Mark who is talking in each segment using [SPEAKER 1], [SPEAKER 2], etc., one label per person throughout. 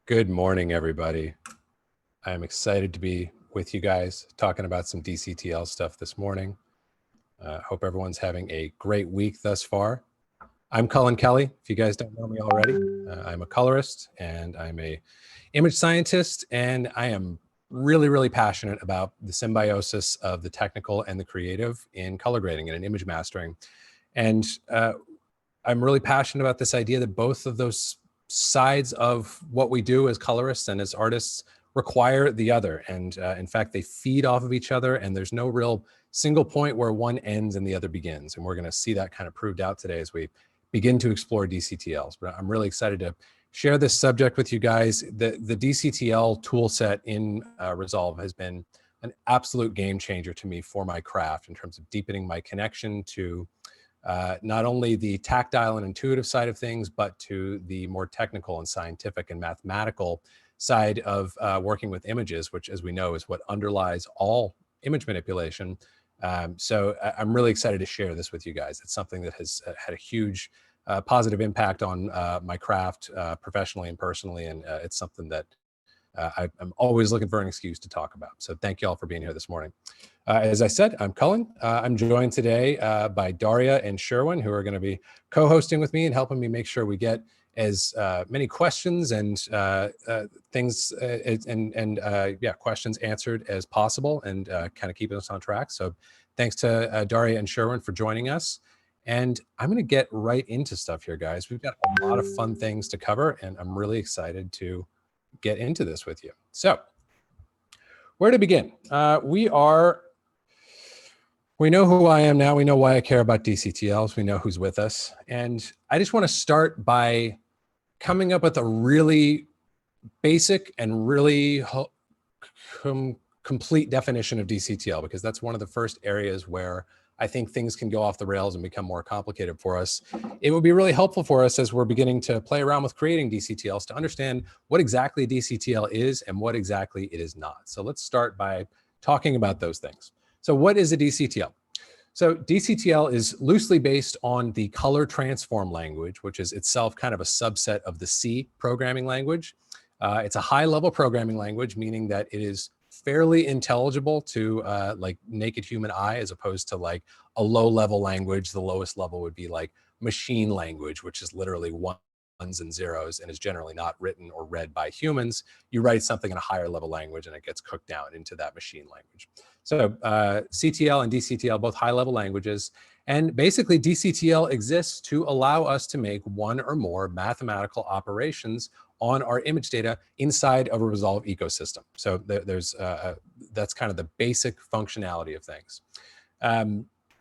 [SPEAKER 1] Good morning, everybody. I am excited to be with you guys talking about some DCTL stuff this morning. Hope everyone's having a great week thus far. I'm Cullen Kelly. If you guys don't know me already, I'm a colorist and I'm a image scientist, and I am really passionate about the symbiosis of the technical and the creative in color grading and in image mastering. And I'm really passionate about this idea that both of those sides of what we do as colorists and as artists require the other. And in fact, they feed off of each other, and there's no real single point where one ends and the other begins. And we're going to see that kind of proved out today as we begin to explore DCTLs. But I'm really excited to share this subject with you guys. The DCTL tool set in Resolve has been an absolute game changer to me for my craft in terms of deepening my connection to not only the tactile and intuitive side of things, but to the more technical and scientific and mathematical side of working with images, which, as we know, is what underlies all image manipulation. So I'm really excited to share this with you guys. It's something that has had a huge positive impact on my craft professionally and personally, and it's something that I'm always looking for an excuse to talk about. So thank you all for being here this morning. As I said, I'm Cullen. I'm joined today by Daria and Sherwin, who are going to be co-hosting with me and helping me make sure we get as many questions and things questions answered as possible, and kind of keeping us on track. So thanks to Daria and Sherwin for joining us. And I'm going to get right into stuff here, guys. We've got a lot of fun things to cover, and I'm really excited to get into this with you. So where to begin? We know who I am now. We know why I care about DCTLs. We know who's with us. And I just want to start by coming up with a really basic and really complete definition of DCTL, because that's one of the first areas where I think things can go off the rails and become more complicated for us. It would be really helpful for us as we're beginning to play around with creating DCTLs to understand what exactly DCTL is and what exactly it is not. So let's start by talking about those things. So what is a DCTL? So DCTL is loosely based on the color transform language, which is itself kind of a subset of the C programming language. It's a high-level programming language, meaning that it is fairly intelligible to like naked human eye, as opposed to like a low-level language. The lowest level would be like machine language, which is literally ones and zeros and is generally not written or read by humans. You write something in a higher level language and it gets cooked down into that machine language. So CTL and DCTL, both high-level languages. And basically DCTL exists to allow us to make one or more mathematical operations on our image data inside of a Resolve ecosystem. So that's kind of the basic functionality of things.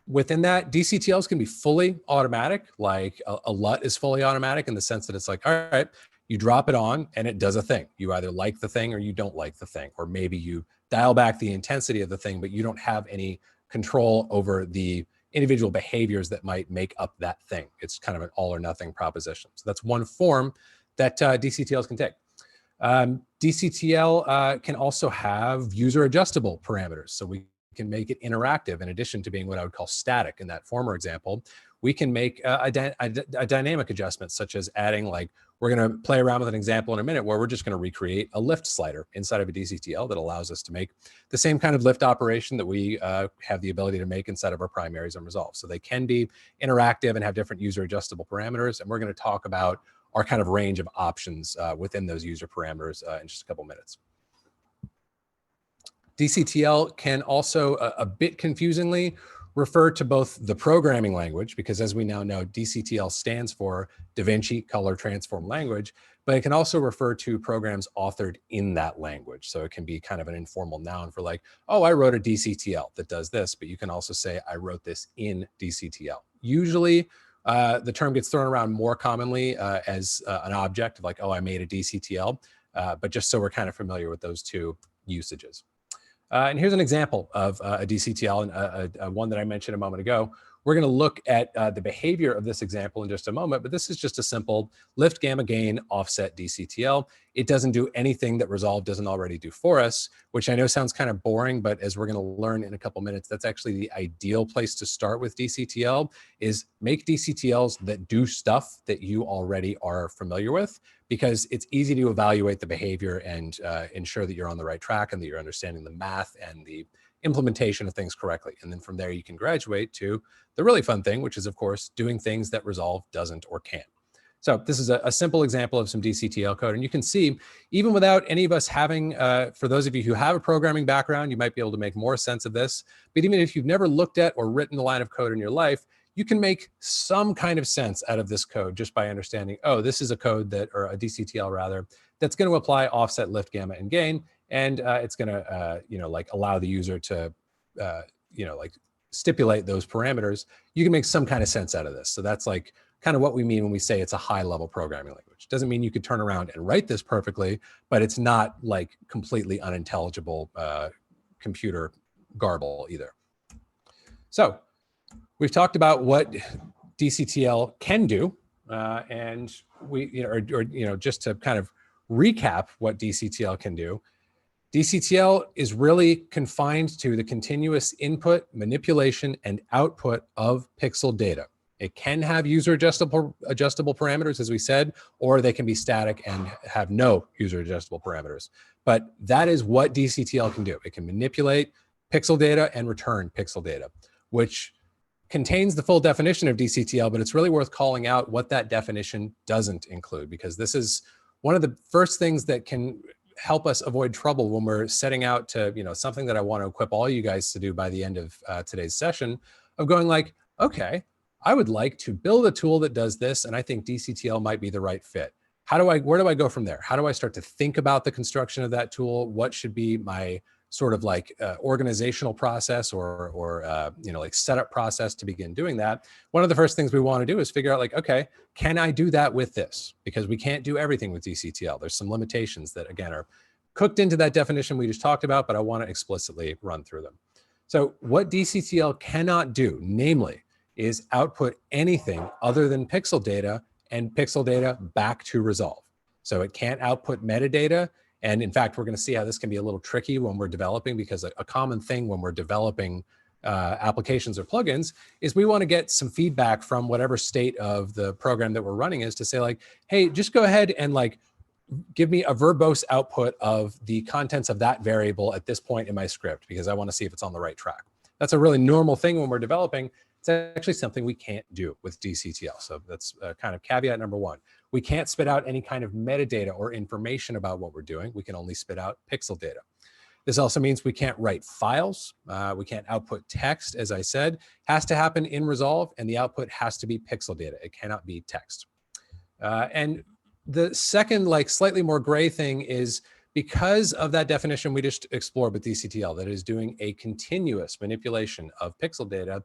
[SPEAKER 1] Within that, DCTLs can be fully automatic, like a LUT is fully automatic in the sense that it's like, all right, you drop it on and it does a thing. You either like the thing or you don't like the thing, or maybe you dial back the intensity of the thing, but you don't have any control over the individual behaviors that might make up that thing. It's kind of an all or nothing proposition. So that's one form that DCTLs can take. DCTL can also have user adjustable parameters. So we can make it interactive in addition to being what I would call static in that former example. We can make a dynamic adjustment, such as adding, like, we're going to play around with an example in a minute where we're just going to recreate a lift slider inside of a DCTL that allows us to make the same kind of lift operation that we have the ability to make inside of our primaries and Resolve. So they can be interactive and have different user adjustable parameters. And we're going to talk about our kind of range of options within those user parameters in just a couple minutes. DCTL can also, a bit confusingly, refer to both the programming language, because as we now know, DCTL stands for DaVinci Color Transform Language, but it can also refer to programs authored in that language. So it can be kind of an informal noun for like, oh, I wrote a DCTL that does this, but you can also say, I wrote this in DCTL. Usually, the term gets thrown around more commonly as an object of like, oh, I made a DCTL, but just so we're kind of familiar with those two usages. And here's an example of a DCTL, and one that I mentioned a moment ago. We're going to look at the behavior of this example in just a moment, but this is just a simple lift gamma gain offset DCTL. It doesn't do anything that Resolve doesn't already do for us, which I know sounds kind of boring, but as we're going to learn in a couple minutes, that's actually the ideal place to start with DCTL, is make DCTLs that do stuff that you already are familiar with, because it's easy to evaluate the behavior and ensure that you're on the right track and that you're understanding the math and the implementation of things correctly. And then from there, you can graduate to the really fun thing, which is, of course, doing things that Resolve doesn't or can't. So this is a simple example of some DCTL code. And you can see, even without any of us having, for those of you who have a programming background, you might be able to make more sense of this. But even if you've never looked at or written a line of code in your life, you can make some kind of sense out of this code just by understanding, oh, this is a code that, or a DCTL rather, that's going to apply offset, lift, gamma, and gain. And it's going to, like allow the user to, like stipulate those parameters. You can make some kind of sense out of this. So that's like kind of what we mean when we say it's a high level programming language. Doesn't mean you could turn around and write this perfectly, but it's not like completely unintelligible computer garble either. So we've talked about what DCTL can do, and we, just to kind of recap what DCTL can do. DCTL is really confined to the continuous input, manipulation, and output of pixel data. It can have user adjustable parameters, as we said, or they can be static and have no user adjustable parameters. But that is what DCTL can do. It can manipulate pixel data and return pixel data, which contains the full definition of DCTL, but it's really worth calling out what that definition doesn't include, because this is one of the first things that can help us avoid trouble when we're setting out to, something that I want to equip all you guys to do by the end of today's session, of going like, okay, I would like to build a tool that does this, and I think DCTL might be the right fit. Where do I go from there? How do I start to think about the construction of that tool? What should be my sort of like organizational process or like setup process to begin doing that? One of the first things we want to do is figure out like, okay, can I do that with this? Because we can't do everything with DCTL. There's some limitations that, again, are cooked into that definition we just talked about, but I want to explicitly run through them. So what DCTL cannot do, namely, is output anything other than pixel data and pixel data back to Resolve. So it can't output metadata. And in fact, we're going to see how this can be a little tricky when we're developing, because a common thing when we're developing applications or plugins is we want to get some feedback from whatever state of the program that we're running is to say like, hey, just go ahead and like give me a verbose output of the contents of that variable at this point in my script, because I want to see if it's on the right track. That's a really normal thing when we're developing. It's actually something we can't do with DCTL. So that's kind of caveat number one. We can't spit out any kind of metadata or information about what we're doing. We can only spit out pixel data. This also means we can't write files. We can't output text, as I said. Has to happen in Resolve, and the output has to be pixel data. It cannot be text. And the second, like slightly more gray thing is, because of that definition we just explored with DCTL, that is doing a continuous manipulation of pixel data,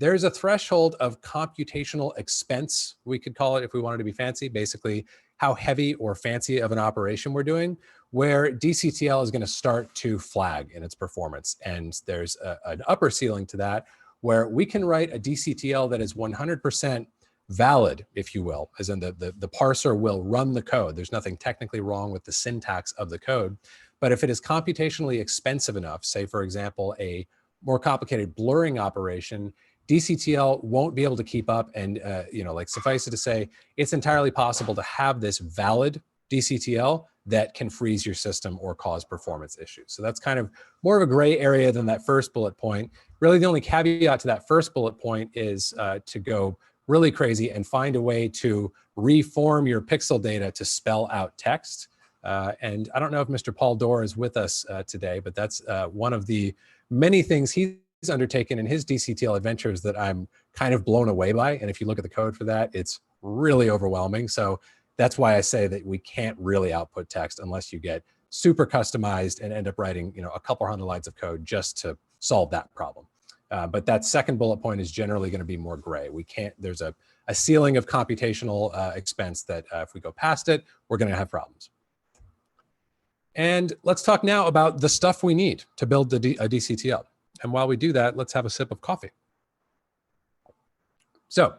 [SPEAKER 1] there's a threshold of computational expense, we could call it if we wanted to be fancy, basically how heavy or fancy of an operation we're doing, where DCTL is going to start to flag in its performance. And there's an upper ceiling to that, where we can write a DCTL that is 100% valid, if you will, as in the parser will run the code. There's nothing technically wrong with the syntax of the code. But if it is computationally expensive enough, say, for example, a more complicated blurring operation, DCTL won't be able to keep up. And, like suffice it to say, it's entirely possible to have this valid DCTL that can freeze your system or cause performance issues. So that's kind of more of a gray area than that first bullet point. Really, the only caveat to that first bullet point is to go really crazy and find a way to reform your pixel data to spell out text. And I don't know if Mr. Paul Dorr is with us today, but that's one of the many things he's undertaken in his DCTL adventures that I'm kind of blown away by. And if you look at the code for that, it's really overwhelming. So that's why I say that we can't really output text unless you get super customized and end up writing, a couple hundred lines of code just to solve that problem. But that second bullet point is generally going to be more gray. We can't, there's a ceiling of computational expense that if we go past it, we're going to have problems. And let's talk now about the stuff we need to build a DCTL. And while we do that, let's have a sip of coffee. So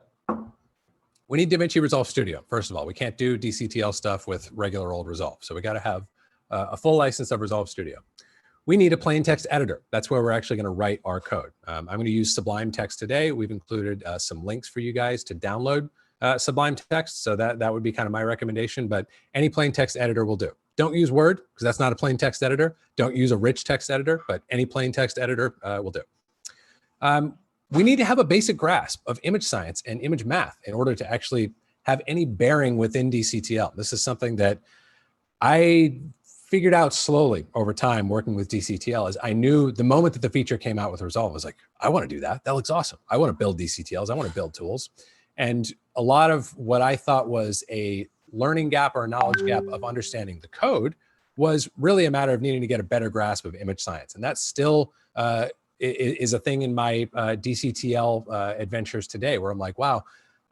[SPEAKER 1] we need DaVinci Resolve Studio. First of all, we can't do DCTL stuff with regular old Resolve. So we got to have a full license of Resolve Studio. We need a plain text editor. That's where we're actually going to write our code. I'm going to use Sublime Text today. We've included some links for you guys to download Sublime Text. So that would be kind of my recommendation, but any plain text editor will do. Don't use Word because that's not a plain text editor. Don't use a rich text editor, but any plain text editor will do. We need to have a basic grasp of image science and image math in order to actually have any bearing within DCTL. This is something that I figured out slowly over time working with DCTL. Is I knew the moment that the feature came out with Resolve, I was like, I want to do that. That looks awesome. I want to build DCTLs. I want to build tools. And a lot of what I thought was a learning gap or a knowledge gap of understanding the code was really a matter of needing to get a better grasp of image science. And that's still is a thing in my DCTL adventures today, where I'm like, wow,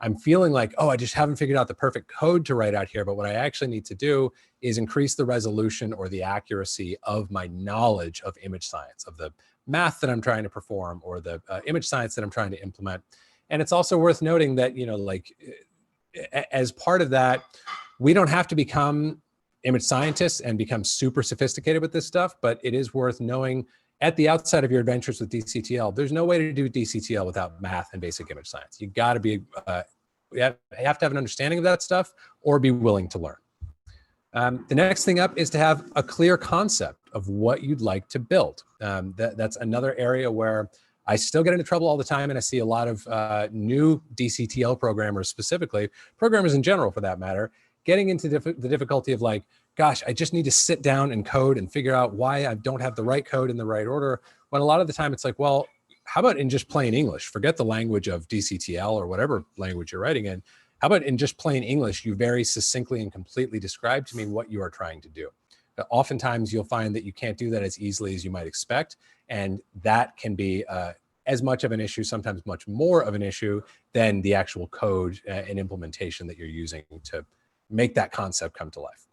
[SPEAKER 1] I'm feeling like, oh, I just haven't figured out the perfect code to write out here. But what I actually need to do is increase the resolution or the accuracy of my knowledge of image science, of the math that I'm trying to perform or the image science that I'm trying to implement. And it's also worth noting that, you know, like as part of that, we don't have to become image scientists and become super sophisticated with this stuff, but it is worth knowing at the outside of your adventures with DCTL, there's no way to do DCTL without math and basic image science. You got to be, you have to have an understanding of that stuff or be willing to learn. The next thing up is to have a clear concept of what you'd like to build. That's another area where I still get into trouble all the time, and I see a lot of new DCTL programmers, specifically programmers in general for that matter, getting into the difficulty of like, gosh, I just need to sit down and code and figure out why I don't have the right code in the right order. When a lot of the time it's like, well, how about in just plain English? Forget the language of DCTL or whatever language you're writing in. How about in just plain English, you very succinctly and completely describe to me what you are trying to do. But oftentimes you'll find that you can't do that as easily as you might expect. And that can be as much of an issue, sometimes much more of an issue than the actual code and implementation that you're using to make that concept come to life.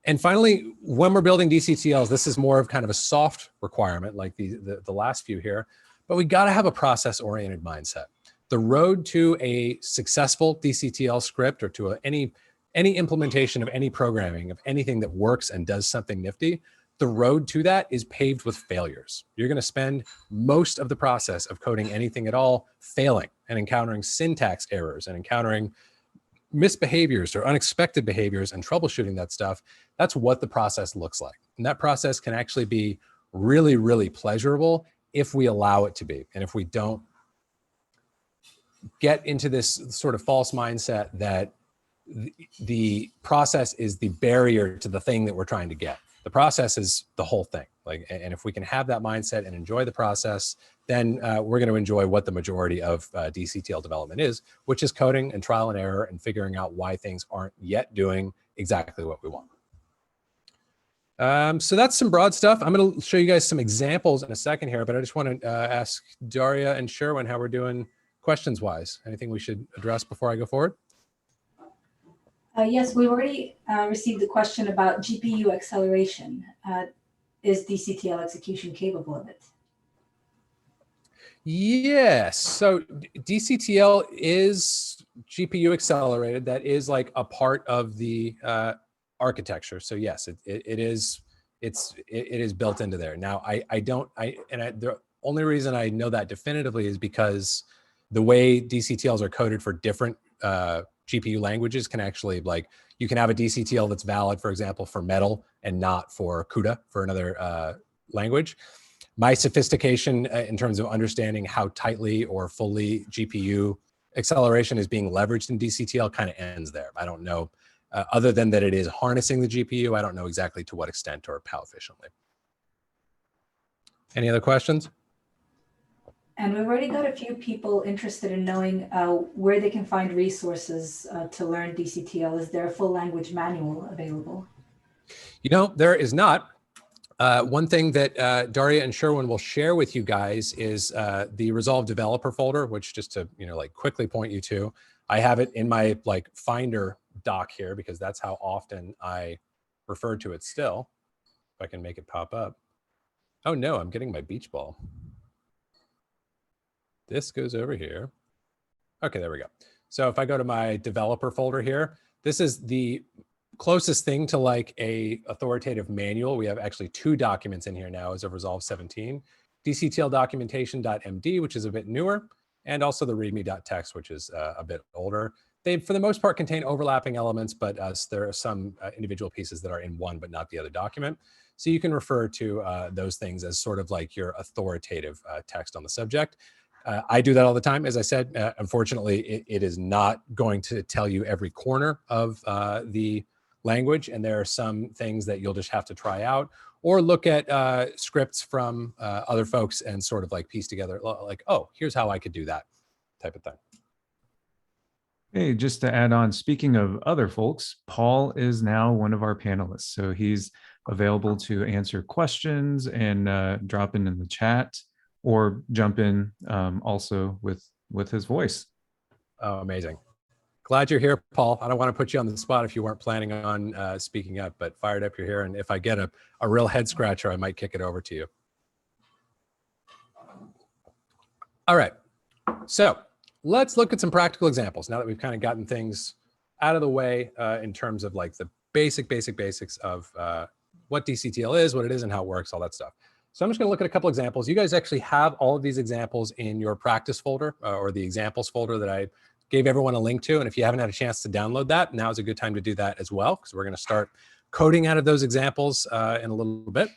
[SPEAKER 1] And finally, when we're building DCTLs, this is more of kind of a soft requirement like the last few here, but we got to have a process-oriented mindset. The road to a successful DCTL script or to any implementation of any programming, of anything that works and does something nifty, the road to that is paved with failures. You're going to spend most of the process of coding anything at all failing and encountering syntax errors and encountering misbehaviors or unexpected behaviors and troubleshooting that stuff. That's what the process looks like. And that process can actually be really, really pleasurable if we allow it to be. And if we don't get into this sort of false mindset that the process is the barrier to the thing that we're trying to get. The process is the whole thing. Like, and if we can have that mindset and enjoy the process, then we're going to enjoy what the majority of DCTL development is, which is coding and trial and error and figuring out why things aren't yet doing exactly what we want. So that's some broad stuff. I'm going to show you guys some examples in a second here, but I just want to ask Daria and Sherwin how we're doing questions-wise. Anything we should address before I go forward?
[SPEAKER 2] Yes, we've already received a question about GPU acceleration. Is DCTL execution capable of it?
[SPEAKER 1] Yes. So DCTL is GPU accelerated. That is like a part of the architecture. So yes, it is built into there. Now the only reason I know that definitively is because the way DCTLs are coded for different GPU languages can actually, like, you can have a DCTL that's valid, for example, for Metal and not for CUDA for another language. My sophistication in terms of understanding how tightly or fully GPU acceleration is being leveraged in DCTL kind of ends there. I don't know, other than that it is harnessing the GPU, I don't know exactly to what extent or how efficiently. Any other questions?
[SPEAKER 2] And we've already got a few people interested in knowing where they can find resources to learn DCTL. Is there a full language manual available?
[SPEAKER 1] You know, there is not. One thing that Daria and Sherwin will share with you guys is the Resolve developer folder, which, just to, you know, like quickly point you to, I have it in my like Finder doc here because that's how often I refer to it still. If I can make it pop up. Oh no, I'm getting my beach ball. This goes over here. Okay, there we go. So if I go to my developer folder here, this is the closest thing to like a authoritative manual. We have actually 2 documents in here now as of Resolve 17, DCTL documentation.md, which is a bit newer, and also the readme.txt, which is a bit older. They, for the most part, contain overlapping elements, but there are some individual pieces that are in one, but not the other document. So you can refer to those things as sort of like your authoritative text on the subject. I do that all the time. As I said, unfortunately, it is not going to tell you every corner of the language. And there are some things that you'll just have to try out or look at scripts from other folks and sort of like piece together like, oh, here's how I could do that type of thing.
[SPEAKER 3] Hey, just to add on, speaking of other folks, Paul is now one of our panelists. So he's available to answer questions and drop in the chat or jump in also with his voice.
[SPEAKER 1] Oh, amazing. Glad you're here, Paul. I don't want to put you on the spot if you weren't planning on speaking up, but fired up you're here. And if I get a real head scratcher, I might kick it over to you. All right. So let's look at some practical examples now that we've kind of gotten things out of the way in terms of like the basics of what DCTL is, what it is, and how it works, all that stuff. So I'm just going to look at a couple examples. You guys actually have all of these examples in your practice folder or the examples folder that I gave everyone a link to. And if you haven't had a chance to download that, now is a good time to do that as well, because we're going to start coding out of those examples in a little bit.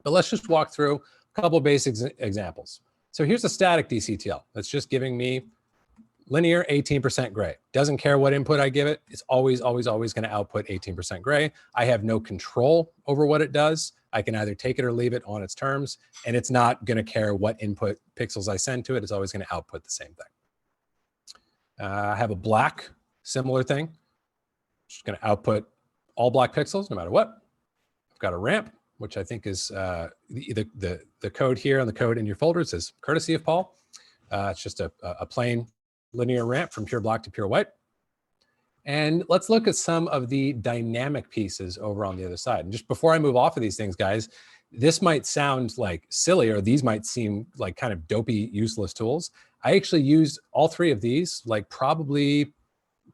[SPEAKER 1] But let's just walk through a couple of basic examples. So here's a static DCTL that's just giving me linear 18% gray. Doesn't care what input I give it. It's always going to output 18% gray. I have no control over what it does. I can either take it or leave it on its terms, and it's not going to care what input pixels I send to it. It's always going to output the same thing. I have a black, similar thing. Just going to output all black pixels no matter what. I've got a ramp, which I think is the code here and the code in your folder says courtesy of Paul. It's just a plain linear ramp from pure black to pure white. And let's look at some of the dynamic pieces over on the other side. And just before I move off of these things, guys, this might sound like silly, or these might seem like kind of dopey, useless tools. I actually use all 3 of these, like probably a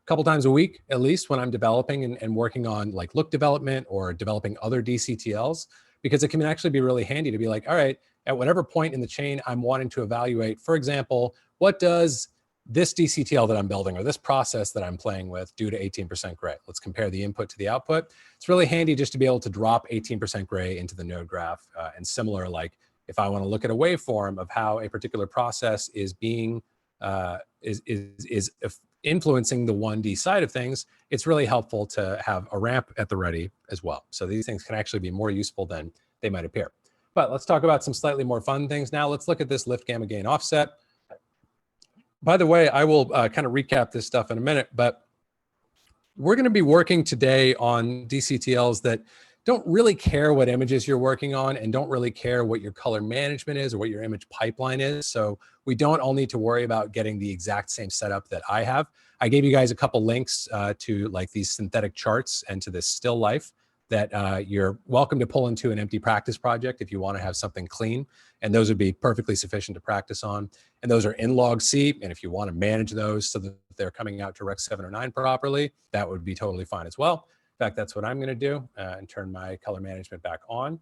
[SPEAKER 1] couple times a week, at least, when I'm developing and working on like look development or developing other DCTLs, because it can actually be really handy to be like, all right, at whatever point in the chain I'm wanting to evaluate, for example, what does this DCTL that I'm building or this process that I'm playing with do to 18% gray? Let's compare the input to the output. It's really handy just to be able to drop 18% gray into the node graph. And similar, like if I want to look at a waveform of how a particular process is being, is influencing the 1D side of things, it's really helpful to have a ramp at the ready as well. So these things can actually be more useful than they might appear. But let's talk about some slightly more fun things now. Let's look at this lift gamma gain offset. By the way, I will kind of recap this stuff in a minute, but we're going to be working today on DCTLs that don't really care what images you're working on and don't really care what your color management is or what your image pipeline is. So we don't all need to worry about getting the exact same setup that I have. I gave you guys a couple links to like these synthetic charts and to this still life that you're welcome to pull into an empty practice project if you want to have something clean. And those would be perfectly sufficient to practice on. And those are in log C. And if you want to manage those so that they're coming out to Rec 7 or 9 properly, that would be totally fine as well. In fact, that's what I'm going to do and turn my color management back on.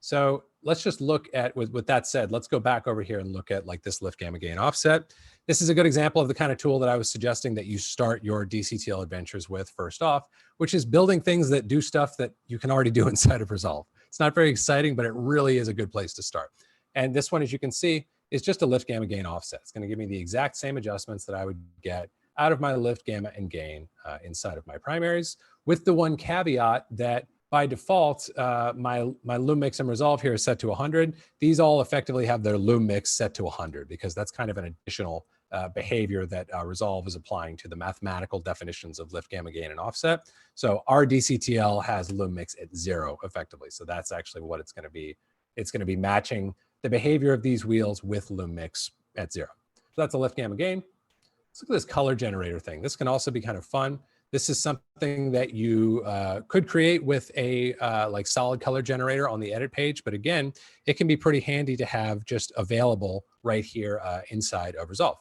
[SPEAKER 1] So let's just look at, with that said, let's go back over here and look at like this lift gamma gain offset. This is a good example of the kind of tool that I was suggesting that you start your DCTL adventures with first off, which is building things that do stuff that you can already do inside of Resolve. It's not very exciting, but it really is a good place to start. And this one, as you can see, is just a lift gamma gain offset. It's going to give me the exact same adjustments that I would get out of my lift gamma and gain inside of my primaries, with the one caveat that by default, my loom mix and resolve here is set to 100. These all effectively have their loom mix set to 100 because that's kind of an additional behavior that resolve is applying to the mathematical definitions of lift gamma gain and offset. So our DCTL has loom mix at 0 effectively. So that's actually what it's going to be. It's going to be matching the behavior of these wheels with loom mix at 0. So that's a lift gamma gain. Let's look at this color generator thing. This can also be kind of fun. This is something that you could create with a like solid color generator on the edit page. But again, it can be pretty handy to have just available right here inside of Resolve.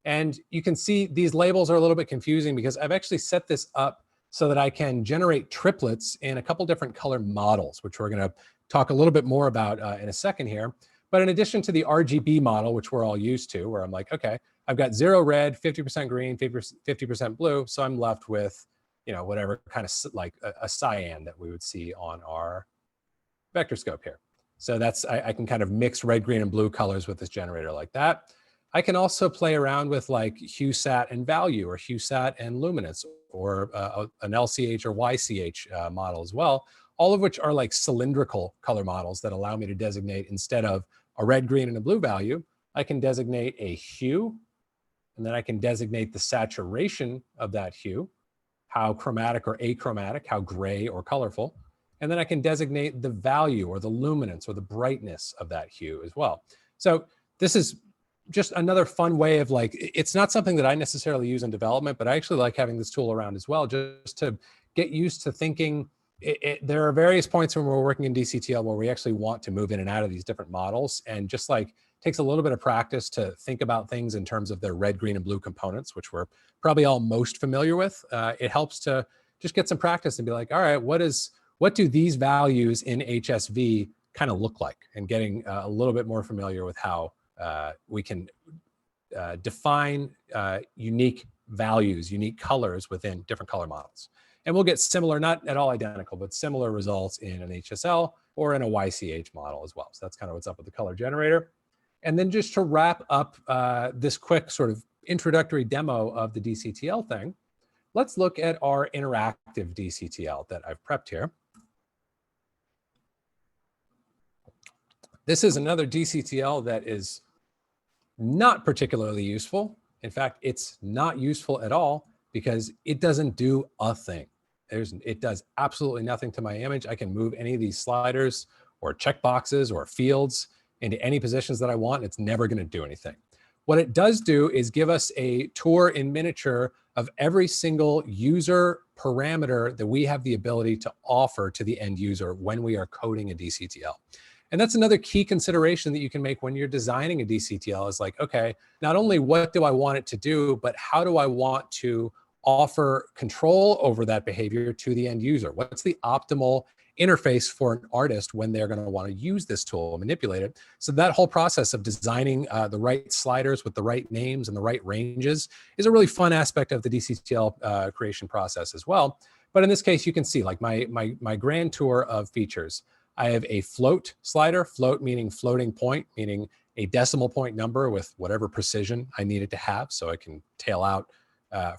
[SPEAKER 1] And you can see these labels are a little bit confusing because I've actually set this up so that I can generate triplets in a couple different color models, which we're going to talk a little bit more about in a second here. But in addition to the RGB model, which we're all used to, where I'm like, okay, I've got 0 red, 50% green, 50% blue. So I'm left with, you know, whatever kind of like a cyan that we would see on our vector scope here. So that's, I can kind of mix red, green, and blue colors with this generator like that. I can also play around with like HueSat and value, or HueSat and luminance, or an LCH or YCH model as well, all of which are like cylindrical color models that allow me to designate, instead of a red, green, and a blue value, I can designate a hue, and then I can designate the saturation of that hue, how chromatic or achromatic, how gray or colorful. And then I can designate the value or the luminance or the brightness of that hue as well. So this is just another fun way of like, it's not something that I necessarily use in development, but I actually like having this tool around as well, just to get used to thinking. There are various points when we're working in DCTL where we actually want to move in and out of these different models, and just like takes a little bit of practice to think about things in terms of their red, green, and blue components, which we're probably all most familiar with. It helps to just get some practice and be like, all right, what do these values in HSV kind of look like? And getting a little bit more familiar with how we can define unique values, unique colors within different color models. And we'll get similar, not at all identical, but similar results in an HSL or in a YCH model as well. So that's kind of what's up with the color generator. And then just to wrap up this quick sort of introductory demo of the DCTL thing, let's look at our interactive DCTL that I've prepped here. This is another DCTL that is not particularly useful. In fact, it's not useful at all because it doesn't do a thing. It does absolutely nothing to my image. I can move any of these sliders or checkboxes or fields into any positions that I want. It's never going to do anything. What it does do is give us a tour in miniature of every single user parameter that we have the ability to offer to the end user when we are coding a DCTL. And that's another key consideration that you can make when you're designing a DCTL, is like, okay, not only what do I want it to do, but how do I want to offer control over that behavior to the end user? What's the optimal interface for an artist when they're going to want to use this tool and manipulate it? So that whole process of designing the right sliders with the right names and the right ranges is a really fun aspect of the DCTL creation process as well. But in this case, you can see like my grand tour of features. I have a float slider, float meaning floating point, meaning a decimal point number with whatever precision I need it to have, so I can tail out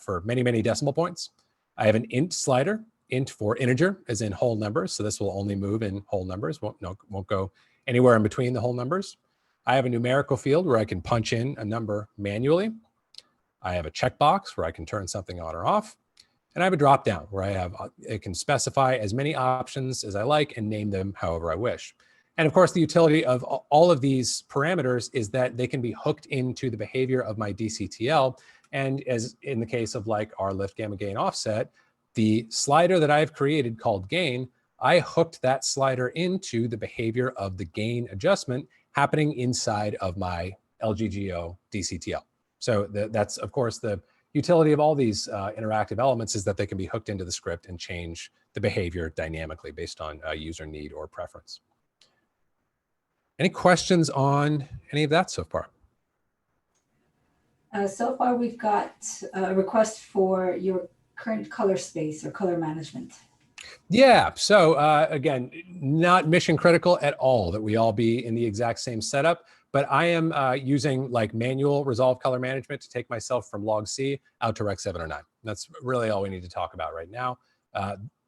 [SPEAKER 1] for many, many decimal points. I have an int slider, int for integer, as in whole numbers. So this will only move in whole numbers, won't go anywhere in between the whole numbers. I have a numerical field where I can punch in a number manually. I have a checkbox where I can turn something on or off. And I have a drop down where it can specify as many options as I like and name them however I wish. And of course, the utility of all of these parameters is that they can be hooked into the behavior of my DCTL. And as in the case of like our lift, gamma, gain, offset, the slider that I've created called gain, I hooked that slider into the behavior of the gain adjustment happening inside of my LGGO DCTL. So that's, of course, the utility of all these interactive elements, is that they can be hooked into the script and change the behavior dynamically based on user need or preference. Any questions on any of that so far?
[SPEAKER 2] So far, we've got a request for your current color space or color management.
[SPEAKER 1] Yeah, so again, not mission critical at all that we all be in the exact same setup, but I am using like manual resolve color management to take myself from log C out to Rec 7 or 9. That's really all we need to talk about right now.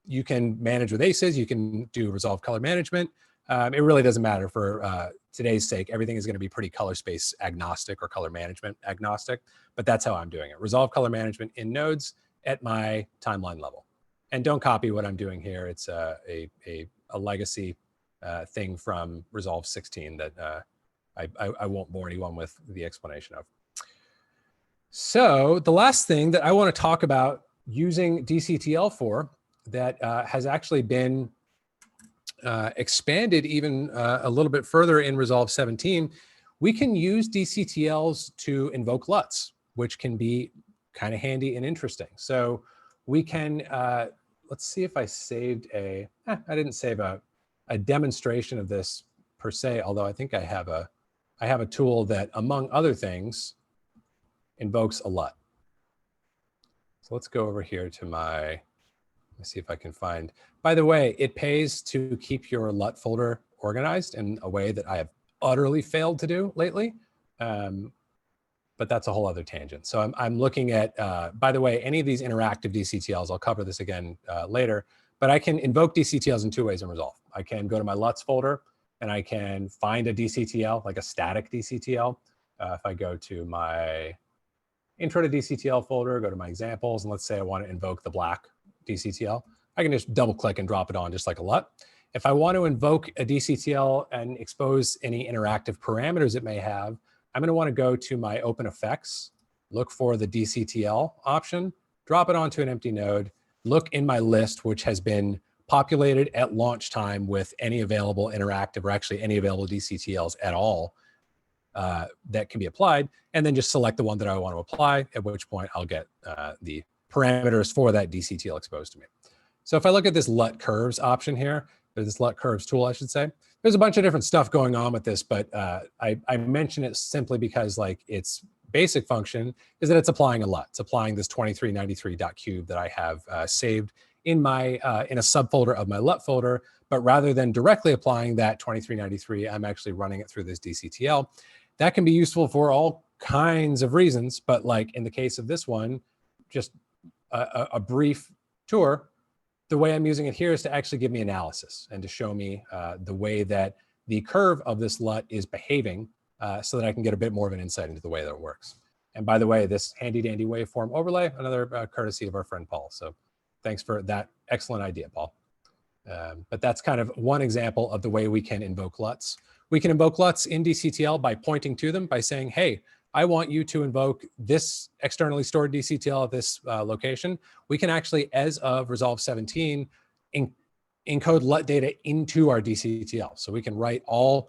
[SPEAKER 1] You can manage with ACEs, you can do resolve color management. It really doesn't matter for today's sake. Everything is going to be pretty color space agnostic or color management agnostic, but that's how I'm doing it. Resolve color management in nodes at my timeline level. And don't copy what I'm doing here. It's a legacy thing from Resolve 16 that I won't bore anyone with the explanation of. So the last thing that I want to talk about using DCTL for that has actually been expanded even a little bit further in Resolve 17, we can use DCTLs to invoke LUTs. which can be kind of handy and interesting. So we can, let's see if I saved I didn't save a demonstration of this per se, although I think I have a tool that, among other things, invokes a LUT. So let's go over here to my, let me see if I can find, by the way, it pays to keep your LUT folder organized in a way that I have utterly failed to do lately. But that's a whole other tangent. So I'm looking at, by the way, any of these interactive DCTLs, I'll cover this again later, but I can invoke DCTLs in two ways in Resolve. I can go to my LUTs folder and I can find a DCTL, like a static DCTL. If I go to my intro to DCTL folder, go to my examples, and let's say I want to invoke the black DCTL, I can just double click and drop it on just like a LUT. If I want to invoke a DCTL and expose any interactive parameters it may have, I'm going to want to go to my open effects, look for the DCTL option, drop it onto an empty node, look in my list, which has been populated at launch time with any available interactive, or actually any available DCTLs at all that can be applied, and then just select the one that I want to apply, at which point I'll get the parameters for that DCTL exposed to me. So if I look at this LUT curves option here, or this LUT curves tool, I should say, there's a bunch of different stuff going on with this, but I mention it simply because like its basic function is that it's applying a LUT. It's applying this 2393.cube that I have saved in my in a subfolder of my LUT folder, but rather than directly applying that 2393, I'm actually running it through this DCTL. That can be useful for all kinds of reasons, but like in the case of this one, just a brief tour. The way I'm using it here is to actually give me analysis and to show me the way that the curve of this LUT is behaving so that I can get a bit more of an insight into the way that it works. And by the way, this handy dandy waveform overlay, another courtesy of our friend Paul. So thanks for that excellent idea, Paul. But that's kind of one example of the way we can invoke LUTs. We can invoke LUTs in DCTL by pointing to them, by saying, hey, I want you to invoke this externally stored DCTL at this location. We can actually, as of Resolve 17, encode LUT data into our DCTL. So we can write all,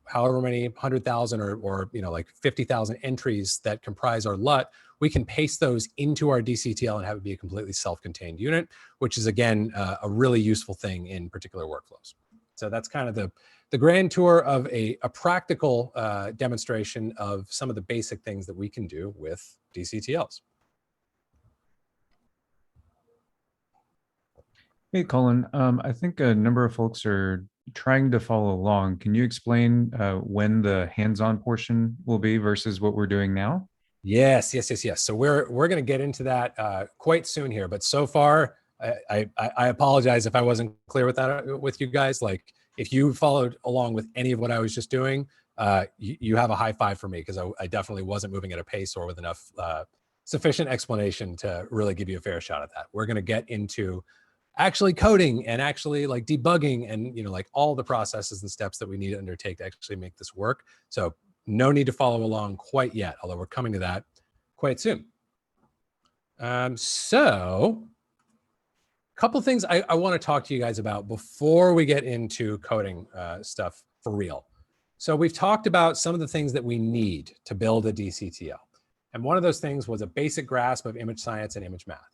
[SPEAKER 1] however many 100,000 or like 50,000 entries that comprise our LUT. We can paste those into our DCTL and have it be a completely self-contained unit, which is again a really useful thing in particular workflows. So that's kind of the grand tour of a practical demonstration of some of the basic things that we can do with DCTLs.
[SPEAKER 3] Hey, Colin, I think a number of folks are trying to follow along. Can you explain when the hands-on portion will be versus what we're doing now?
[SPEAKER 1] Yes. So we're going to get into that quite soon here. But so far, I apologize if I wasn't clear with that with you guys. Like, if you followed along with any of what I was just doing, you have a high five for me, because I definitely wasn't moving at a pace or with enough sufficient explanation to really give you a fair shot at that. We're going to get into actually coding and actually like debugging and like all the processes and steps that we need to undertake to actually make this work. So no need to follow along quite yet, although we're coming to that quite soon. So a couple things I want to talk to you guys about before we get into coding stuff for real. So we've talked about some of the things that we need to build a DCTL. And one of those things was a basic grasp of image science and image math.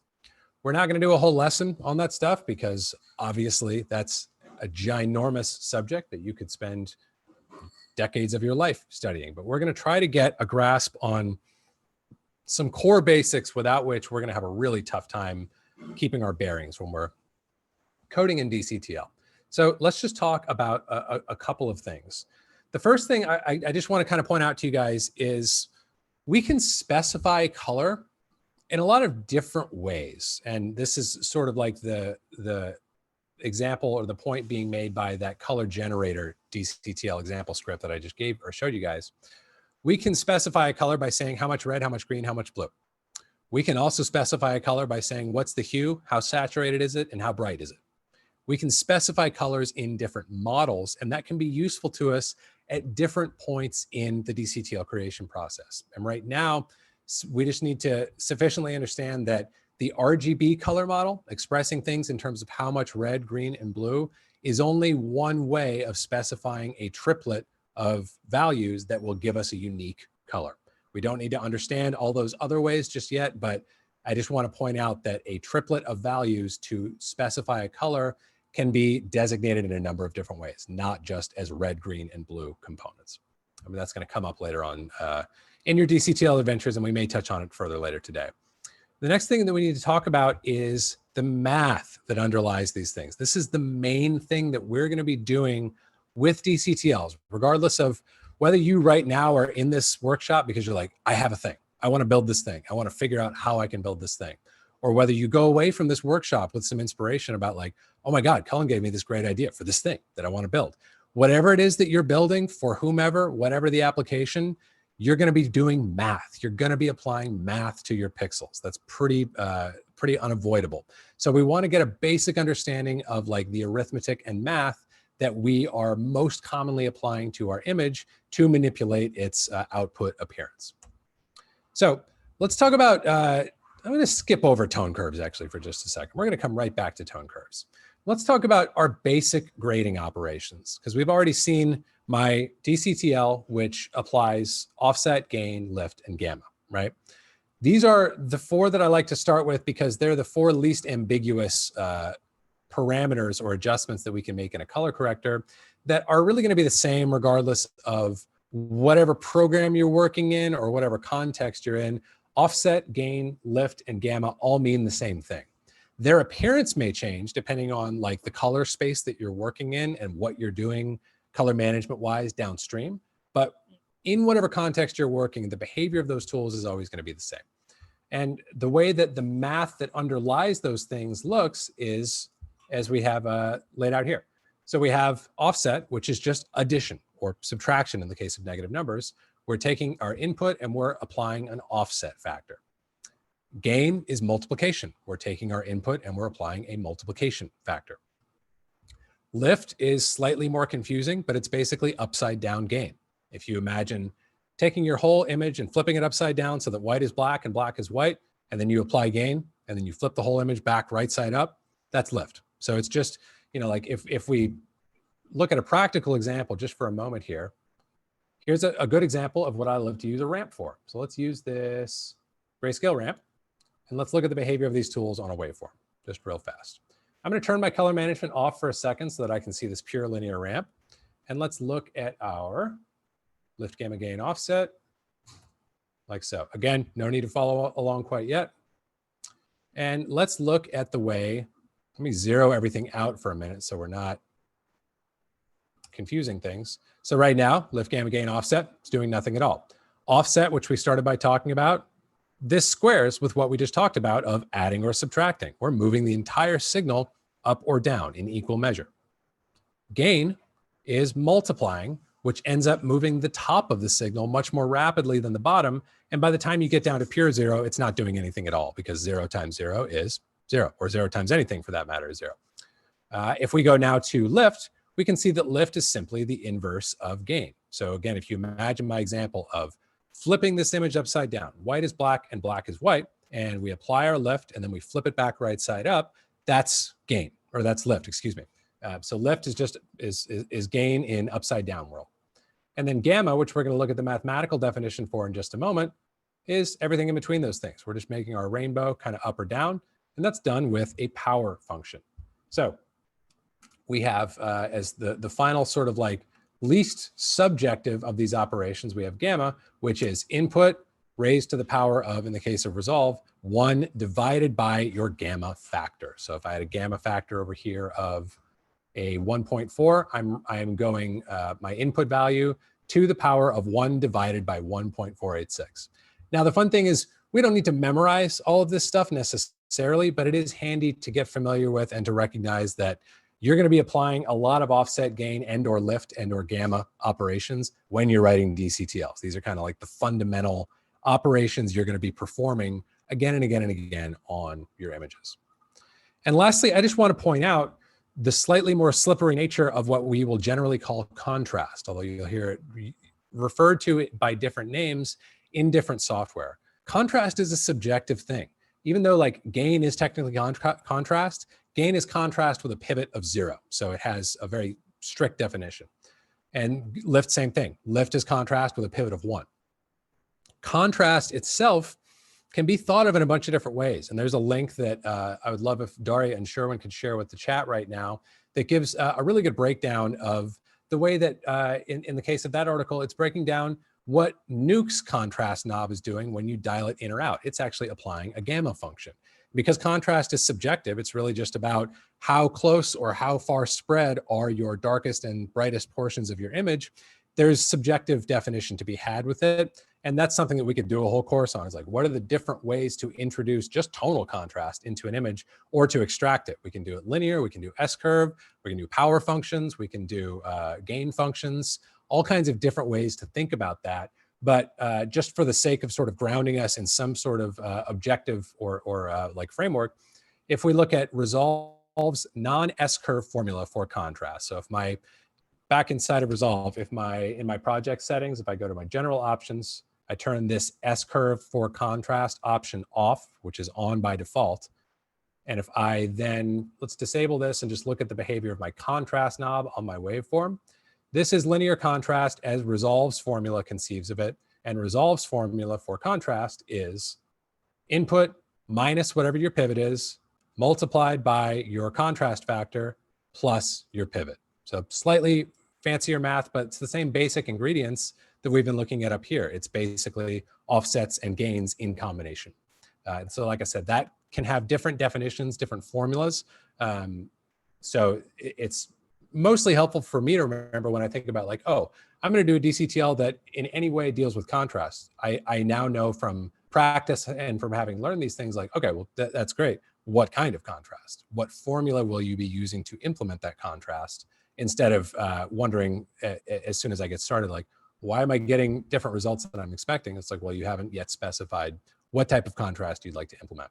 [SPEAKER 1] We're not going to do a whole lesson on that stuff because obviously that's a ginormous subject that you could spend decades of your life studying. But we're going to try to get a grasp on some core basics without which we're going to have a really tough time keeping our bearings when we're coding in DCTL. So let's just talk about a couple of things. The first thing I just want to kind of point out to you guys is we can specify color in a lot of different ways. And this is sort of like the example or the point being made by that color generator DCTL example script that I just gave or showed you guys. We can specify a color by saying how much red, how much green, how much blue. We can also specify a color by saying what's the hue, how saturated is it, and how bright is it. We can specify colors in different models, and that can be useful to us at different points in the DCTL creation process. And right now, we just need to sufficiently understand that the RGB color model, expressing things in terms of how much red, green, and blue, is only one way of specifying a triplet of values that will give us a unique color. We don't need to understand all those other ways just yet, but I just want to point out that a triplet of values to specify a color can be designated in a number of different ways, not just as red, green, and blue components. I mean, that's going to come up later on in your DCTL adventures, and we may touch on it further later today. The next thing that we need to talk about is the math that underlies these things. This is the main thing that we're going to be doing with DCTLs, regardless of whether you right now are in this workshop because you're like, I have a thing. I want to build this thing. I want to figure out how I can build this thing. Or whether you go away from this workshop with some inspiration about like, oh my God, Cullen gave me this great idea for this thing that I want to build. Whatever it is that you're building for whomever, whatever the application, you're going to be doing math. You're going to be applying math to your pixels. That's pretty unavoidable. So we want to get a basic understanding of like the arithmetic and math that we are most commonly applying to our image to manipulate its output appearance. So let's talk about, I'm going to skip over tone curves actually for just a second. We're going to come right back to tone curves. Let's talk about our basic grading operations, because we've already seen my DCTL, which applies offset, gain, lift, and gamma, right? These are the four that I like to start with because they're the four least ambiguous parameters or adjustments that we can make in a color corrector that are really going to be the same regardless of whatever program you're working in or whatever context you're in. Offset, gain, lift, and gamma all mean the same thing. Their appearance may change depending on like the color space that you're working in and what you're doing color management wise downstream. But in whatever context you're working, the behavior of those tools is always going to be the same. And the way that the math that underlies those things looks is as we have laid out here. So we have offset, which is just addition or subtraction in the case of negative numbers. We're taking our input and we're applying an offset factor. Gain is multiplication. We're taking our input and we're applying a multiplication factor. Lift is slightly more confusing, but it's basically upside down gain. If you imagine taking your whole image and flipping it upside down so that white is black and black is white, and then you apply gain, and then you flip the whole image back right side up, that's lift. So it's just, you know, like if we look at a practical example just for a moment here, here's a good example of what I love to use a ramp for. So let's use this grayscale ramp, and let's look at the behavior of these tools on a waveform, just real fast. I'm going to turn my color management off for a second so that I can see this pure linear ramp. And let's look at our lift, gamma, gain, offset, like so. Again, no need to follow along quite yet. And let's look at the way, let me zero everything out for a minute so we're not confusing things. So right now, lift, gamma, gain, offset is doing nothing at all. Offset, which we started by talking about, this squares with what we just talked about of adding or subtracting. We're moving the entire signal up or down in equal measure. Gain is multiplying, which ends up moving the top of the signal much more rapidly than the bottom. And by the time you get down to pure zero, it's not doing anything at all because 0 times 0 is 0, or 0 times anything for that matter is 0. If we go now to lift, we can see that lift is simply the inverse of gain. So again, if you imagine my example of flipping this image upside down, white is black and black is white, and we apply our lift and then we flip it back right side up, that's gain, or that's lift, excuse me. So lift is just is gain in upside down world. And then gamma, which we're going to look at the mathematical definition for in just a moment, is everything in between those things. We're just making our rainbow kind of up or down, and that's done with a power function. So we have as the final sort of like least subjective of these operations, we have gamma, which is input raised to the power of, in the case of resolve, 1 divided by your gamma factor. So if I had a gamma factor over here of a 1.4, I'm going my input value to the power of 1 divided by 1.486. Now, the fun thing is we don't need to memorize all of this stuff necessarily, but it is handy to get familiar with and to recognize that you're going to be applying a lot of offset, gain, and or lift and or gamma operations when you're writing DCTLs. These are kind of like the fundamental operations you're going to be performing again and again and again on your images. And lastly, I just want to point out the slightly more slippery nature of what we will generally call contrast, although you'll hear it referred to by different names in different software. Contrast is a subjective thing. Even though like gain is technically contrast, gain is contrast with a pivot of 0. So it has a very strict definition. And lift, same thing. Lift is contrast with a pivot of 1. contrast itself can be thought of in a bunch of different ways. And there's a link that I would love if Daria and Sherwin could share with the chat right now that gives a really good breakdown of the way that in the case of that article, it's breaking down what Nuke's contrast knob is doing when you dial it in or out. It's actually applying a gamma function. Because contrast is subjective, it's really just about how close or how far spread are your darkest and brightest portions of your image. There's subjective definition to be had with it. And that's something that we could do a whole course on. Is like, what are the different ways to introduce just tonal contrast into an image or to extract it? We can do it linear, we can do S-curve, we can do power functions, we can do gain functions, all kinds of different ways to think about that. But just for the sake of sort of grounding us in some sort of objective or like framework, if we look at Resolve's non-S-curve formula for contrast. So if my, back inside of Resolve, if in my project settings, if I go to my general options, I turn this S-curve for contrast option off, which is on by default. And if I then, let's disable this and just look at the behavior of my contrast knob on my waveform. This is linear contrast as Resolve's formula conceives of it. And Resolve's formula for contrast is input minus whatever your pivot is, multiplied by your contrast factor plus your pivot. So slightly fancier math, but it's the same basic ingredients that we've been looking at up here. It's basically offsets and gains in combination. And so like I said, that can have different definitions, different formulas. So it's mostly helpful for me to remember when I think about like, oh, I'm going to do a DCTL that in any way deals with contrast. I now know from practice and from having learned these things like, okay, well, that's great. What kind of contrast? What formula will you be using to implement that contrast? Instead of wondering as soon as I get started, like, why am I getting different results than I'm expecting? It's like, well, you haven't yet specified what type of contrast you'd like to implement.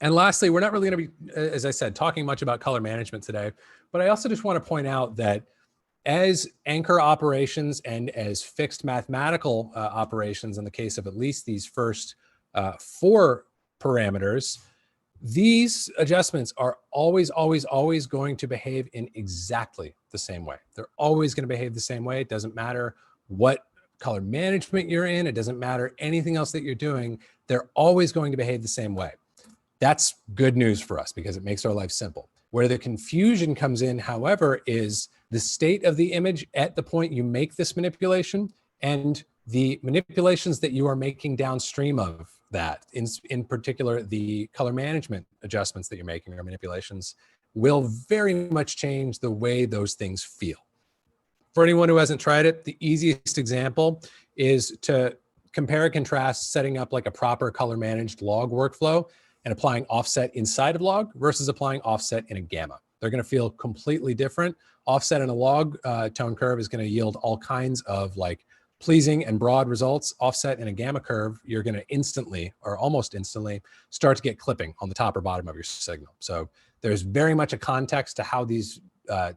[SPEAKER 1] And lastly, we're not really going to be, as I said, talking much about color management today, but I also just want to point out that as anchor operations and as fixed mathematical operations, in the case of at least these first 4 parameters, these adjustments are always, always, always going to behave in exactly the same way. They're always going to behave the same way. It doesn't matter what color management you're in. It doesn't matter anything else that you're doing. They're always going to behave the same way. That's good news for us because it makes our life simple. Where the confusion comes in, however, is the state of the image at the point you make this manipulation and the manipulations that you are making downstream of that. In particular, the color management adjustments that you're making or manipulations will very much change the way those things feel. For anyone who hasn't tried it, the easiest example is to compare and contrast setting up like a proper color managed log workflow and applying offset inside of log versus applying offset in a gamma. They're going to feel completely different. Offset in a log tone curve is going to yield all kinds of like pleasing and broad results. Offset in a gamma curve, you're going to instantly or almost instantly start to get clipping on the top or bottom of your signal. So there's very much a context to how these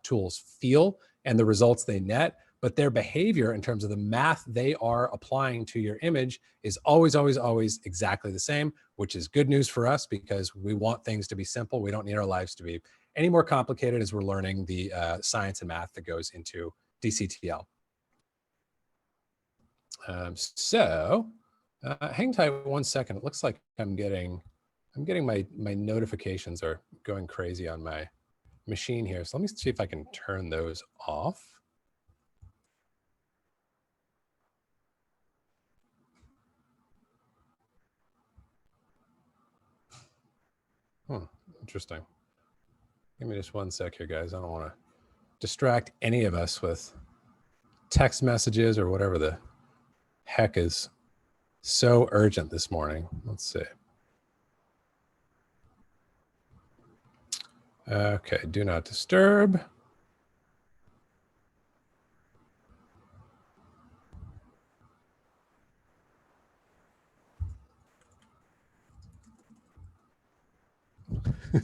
[SPEAKER 1] tools feel and the results they net, but their behavior in terms of the math they are applying to your image is always, always, always exactly the same, which is good news for us because we want things to be simple. We don't need our lives to be any more complicated as we're learning the science and math that goes into DCTL. Hang tight 1 second. It looks like I'm getting my notifications are going crazy on my machine here. So let me see if I can turn those off. Interesting. Give me just 1 sec here, guys. I don't want to distract any of us with text messages or whatever the heck is so urgent this morning. Let's see. Okay, do not disturb.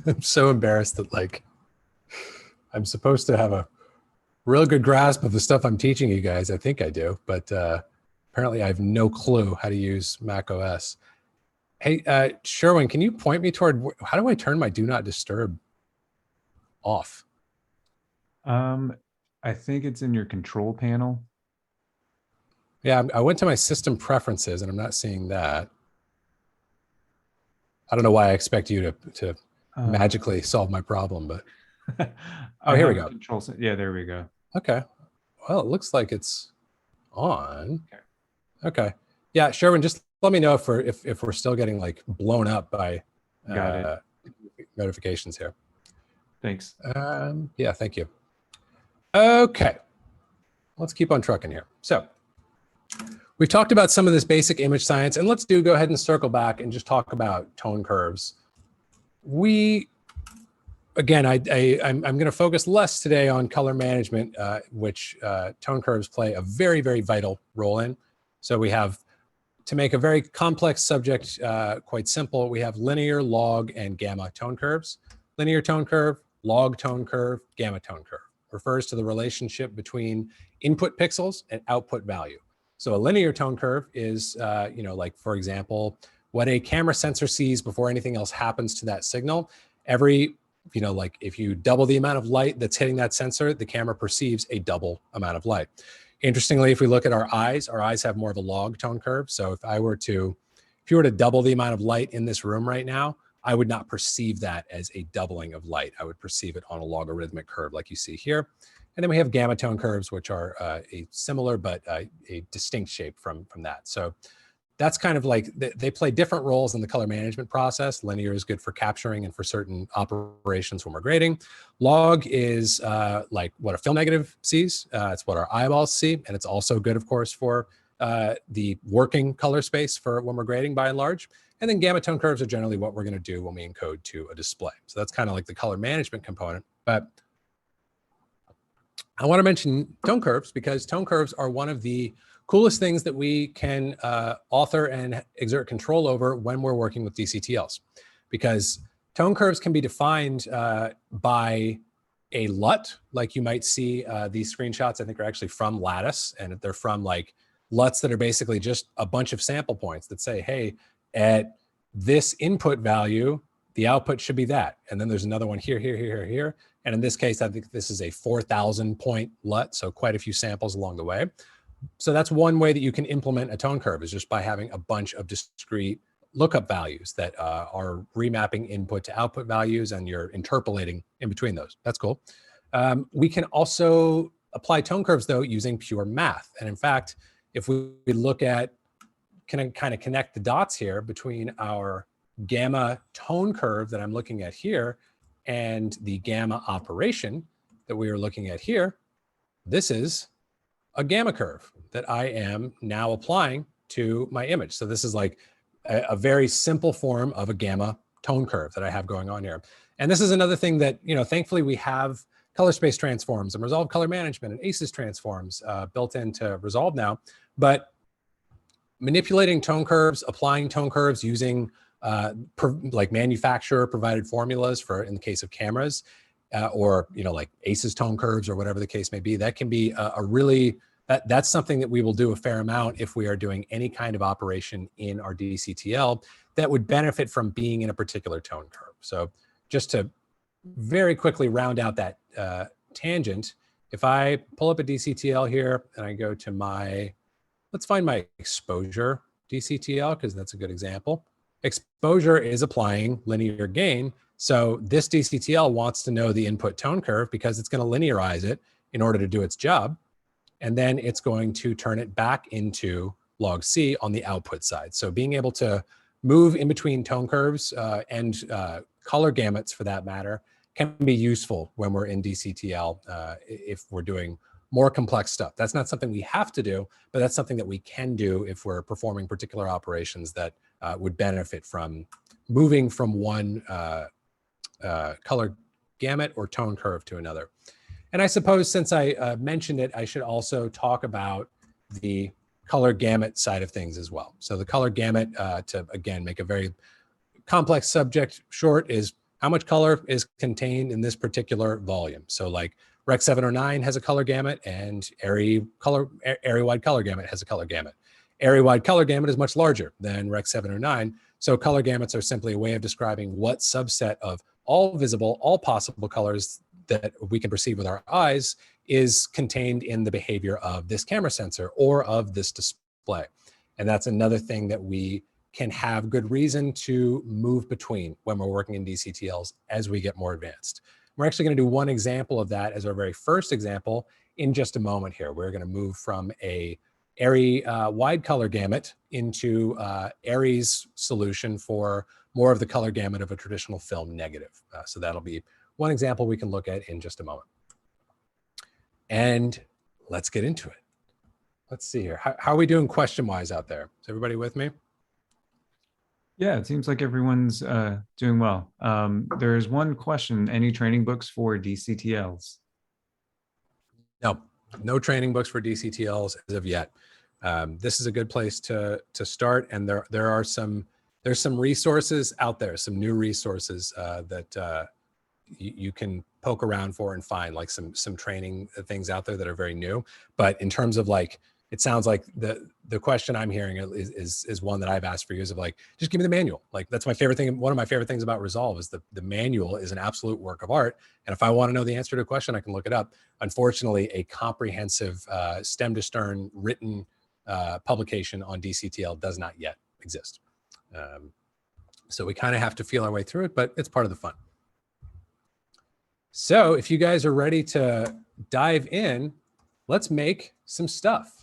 [SPEAKER 1] I'm so embarrassed that like I'm supposed to have a real good grasp of the stuff I'm teaching you guys. I think I do, but apparently I have no clue how to use Mac OS. Hey, Sherwin, can you point me toward how do I turn my do not disturb off?
[SPEAKER 3] I think it's in your control panel.
[SPEAKER 1] Yeah, I went to my system preferences and I'm not seeing that. I don't know why I expect you to magically solve my problem, but
[SPEAKER 3] I
[SPEAKER 1] here we
[SPEAKER 3] have
[SPEAKER 1] go.
[SPEAKER 3] control. Yeah, there we go.
[SPEAKER 1] Okay. Well, it looks like it's on.
[SPEAKER 3] Okay.
[SPEAKER 1] Okay. Yeah, Sherwin, just let me know if we're still getting like blown up by
[SPEAKER 3] Got it.
[SPEAKER 1] notifications here.
[SPEAKER 3] Thanks.
[SPEAKER 1] Yeah, thank you. Okay. Let's keep on trucking here. So we've talked about some of this basic image science, and let's go ahead and circle back and just talk about tone curves. Again, I'm going to focus less today on color management, which tone curves play a very, very vital role in. So we have, to make a very complex subject quite simple, we have linear, log, and gamma tone curves. Linear tone curve, log tone curve, gamma tone curve refers to the relationship between input pixels and output value. So a linear tone curve is, like, for example, what a camera sensor sees before anything else happens to that signal. Like if you double the amount of light that's hitting that sensor, the camera perceives a double amount of light. Interestingly, if we look at our eyes have more of a log tone curve. So if you were to double the amount of light in this room right now, I would not perceive that as a doubling of light. I would perceive it on a logarithmic curve like you see here. And then we have gamma tone curves, which are a similar but a distinct shape from that. So that's kind of like, they play different roles in the color management process. Linear is good for capturing and for certain operations when we're grading. Log is like what a film negative sees. It's what our eyeballs see. And it's also good, of course, for the working color space for when we're grading by and large. And then gamma tone curves are generally what we're going to do when we encode to a display. So that's kind of like the color management component. But I want to mention tone curves because tone curves are one of the coolest things that we can author and exert control over when we're working with DCTLs, because tone curves can be defined by a LUT, like you might see these screenshots, I think are actually from Lattice, and they're from like LUTs that are basically just a bunch of sample points that say, hey, at this input value, the output should be that. And then there's another one here, here, here, here. And in this case, I think this is a 4,000 point LUT, so quite a few samples along the way. So that's one way that you can implement a tone curve, is just by having a bunch of discrete lookup values that are remapping input to output values, and you're interpolating in between those. That's cool. We can also apply tone curves, though, using pure math. And in fact, if we look at, can I kind of connect the dots here between our gamma tone curve that I'm looking at here and the gamma operation that we are looking at here, this is a gamma curve that I am now applying to my image. So this is like a very simple form of a gamma tone curve that I have going on here. And this is another thing that, thankfully we have color space transforms and Resolve color management and ACES transforms built into Resolve now. But manipulating tone curves, applying tone curves using like manufacturer provided formulas for, in the case of cameras, or like ACES tone curves or whatever the case may be, that can be a really, that's something that we will do a fair amount if we are doing any kind of operation in our DCTL that would benefit from being in a particular tone curve. So just to very quickly round out that tangent, if I pull up a DCTL here and I go to my, let's find my exposure DCTL, because that's a good example. Exposure is applying linear gain. So this DCTL wants to know the input tone curve because it's going to linearize it in order to do its job. And then it's going to turn it back into log C on the output side. So being able to move in between tone curves and color gamuts, for that matter, can be useful when we're in DCTL if we're doing more complex stuff. That's not something we have to do, but that's something that we can do if we're performing particular operations that would benefit from moving from one color gamut or tone curve to another. And I suppose since I mentioned it, I should also talk about the color gamut side of things as well. So the color gamut, to again make a very complex subject short, is how much color is contained in this particular volume. So like Rec 709 has a color gamut, and area-wide color gamut has a color gamut. Area-wide color gamut is much larger than Rec 709. So color gamuts are simply a way of describing what subset of all visible, all possible colors that we can perceive with our eyes is contained in the behavior of this camera sensor or of this display. And that's another thing that we can have good reason to move between when we're working in DCTLs as we get more advanced. We're actually going to do one example of that as our very first example in just a moment here. We're going to move from a ARRI wide color gamut into ARRI's solution for more of the color gamut of a traditional film negative. So that'll be one example we can look at in just a moment. And let's get into it. Let's see here. How are we doing question-wise out there? Is everybody with me?
[SPEAKER 3] Yeah, it seems like everyone's doing well. There's one question: any training books for DCTLs?
[SPEAKER 1] No training books for DCTLs as of yet. This is a good place to start, and there's some resources out there, some new resources that you can poke around for and find, like some training things out there that are very new. But in terms of like, it sounds like the question I'm hearing is one that I've asked for years of like, just give me the manual. Like, that's my favorite thing. One of my favorite things about Resolve is the manual is an absolute work of art. And if I want to know the answer to a question, I can look it up. Unfortunately, a comprehensive stem to stern written publication on DCTL does not yet exist. So we kind of have to feel our way through it, but it's part of the fun. So if you guys are ready to dive in, let's make some stuff.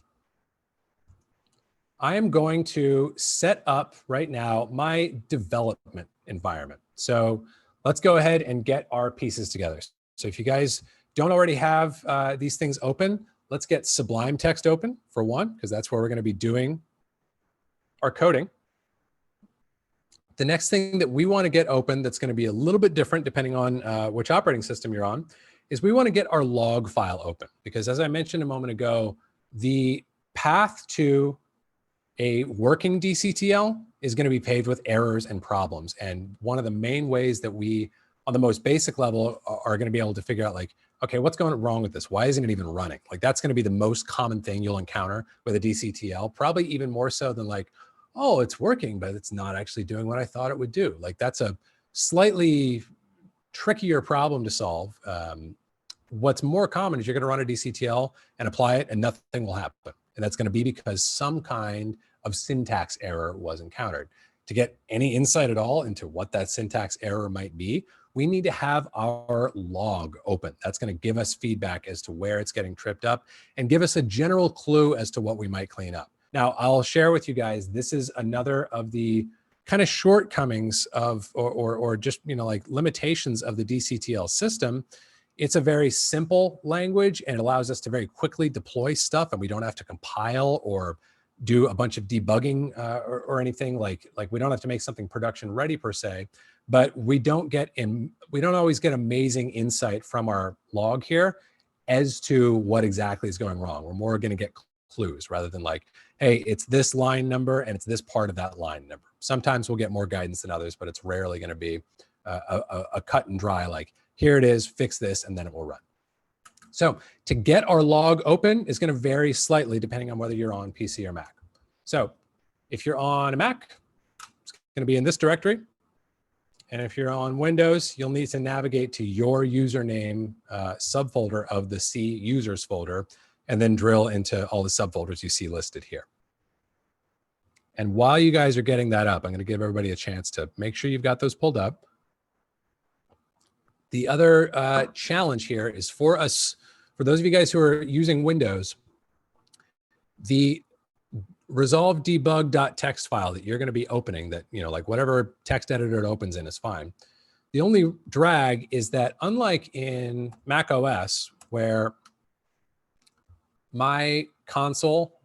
[SPEAKER 1] I am going to set up right now my development environment. So let's go ahead and get our pieces together. So if you guys don't already have these things open, let's get Sublime Text open for one, because that's where we're going to be doing our coding. The next thing that we want to get open that's going to be a little bit different depending on which operating system you're on is we want to get our log file open, because as I mentioned a moment ago, the path to a working DCTL is going to be paved with errors and problems. And one of the main ways that we, on the most basic level, are going to be able to figure out like, okay, what's going wrong with this? Why isn't it even running? Like, that's going to be the most common thing you'll encounter with a DCTL, probably even more so than like, oh, it's working, but it's not actually doing what I thought it would do. Like, that's a slightly trickier problem to solve. What's more common is you're going to run a DCTL and apply it and nothing will happen. And that's going to be because some kind of syntax error was encountered. To get any insight at all into what that syntax error might be, we need to have our log open. That's going to give us feedback as to where it's getting tripped up and give us a general clue as to what we might clean up. Now, I'll share with you guys, this is another of the kind of shortcomings of, or just, you know, like limitations of the DCTL system. It's a very simple language and it allows us to very quickly deploy stuff, and we don't have to compile or do a bunch of debugging or anything. Like we don't have to make something production ready per se, but we don't always get amazing insight from our log here as to what exactly is going wrong. We're more going to get clues rather than like, hey, it's this line number and it's this part of that line number. Sometimes we'll get more guidance than others, but it's rarely going to be a cut and dry, like, here it is, fix this, and then it will run. So to get our log open is going to vary slightly depending on whether you're on PC or Mac. So if you're on a Mac, it's going to be in this directory. And if you're on Windows, you'll need to navigate to your username subfolder of the C users folder, and then drill into all the subfolders you see listed here. And while you guys are getting that up, I'm going to give everybody a chance to make sure you've got those pulled up. The other challenge here is for us, for those of you guys who are using Windows, the resolve debug.txt file that you're going to be opening, that, you know, like whatever text editor it opens in is fine. The only drag is that unlike in Mac OS, where my console,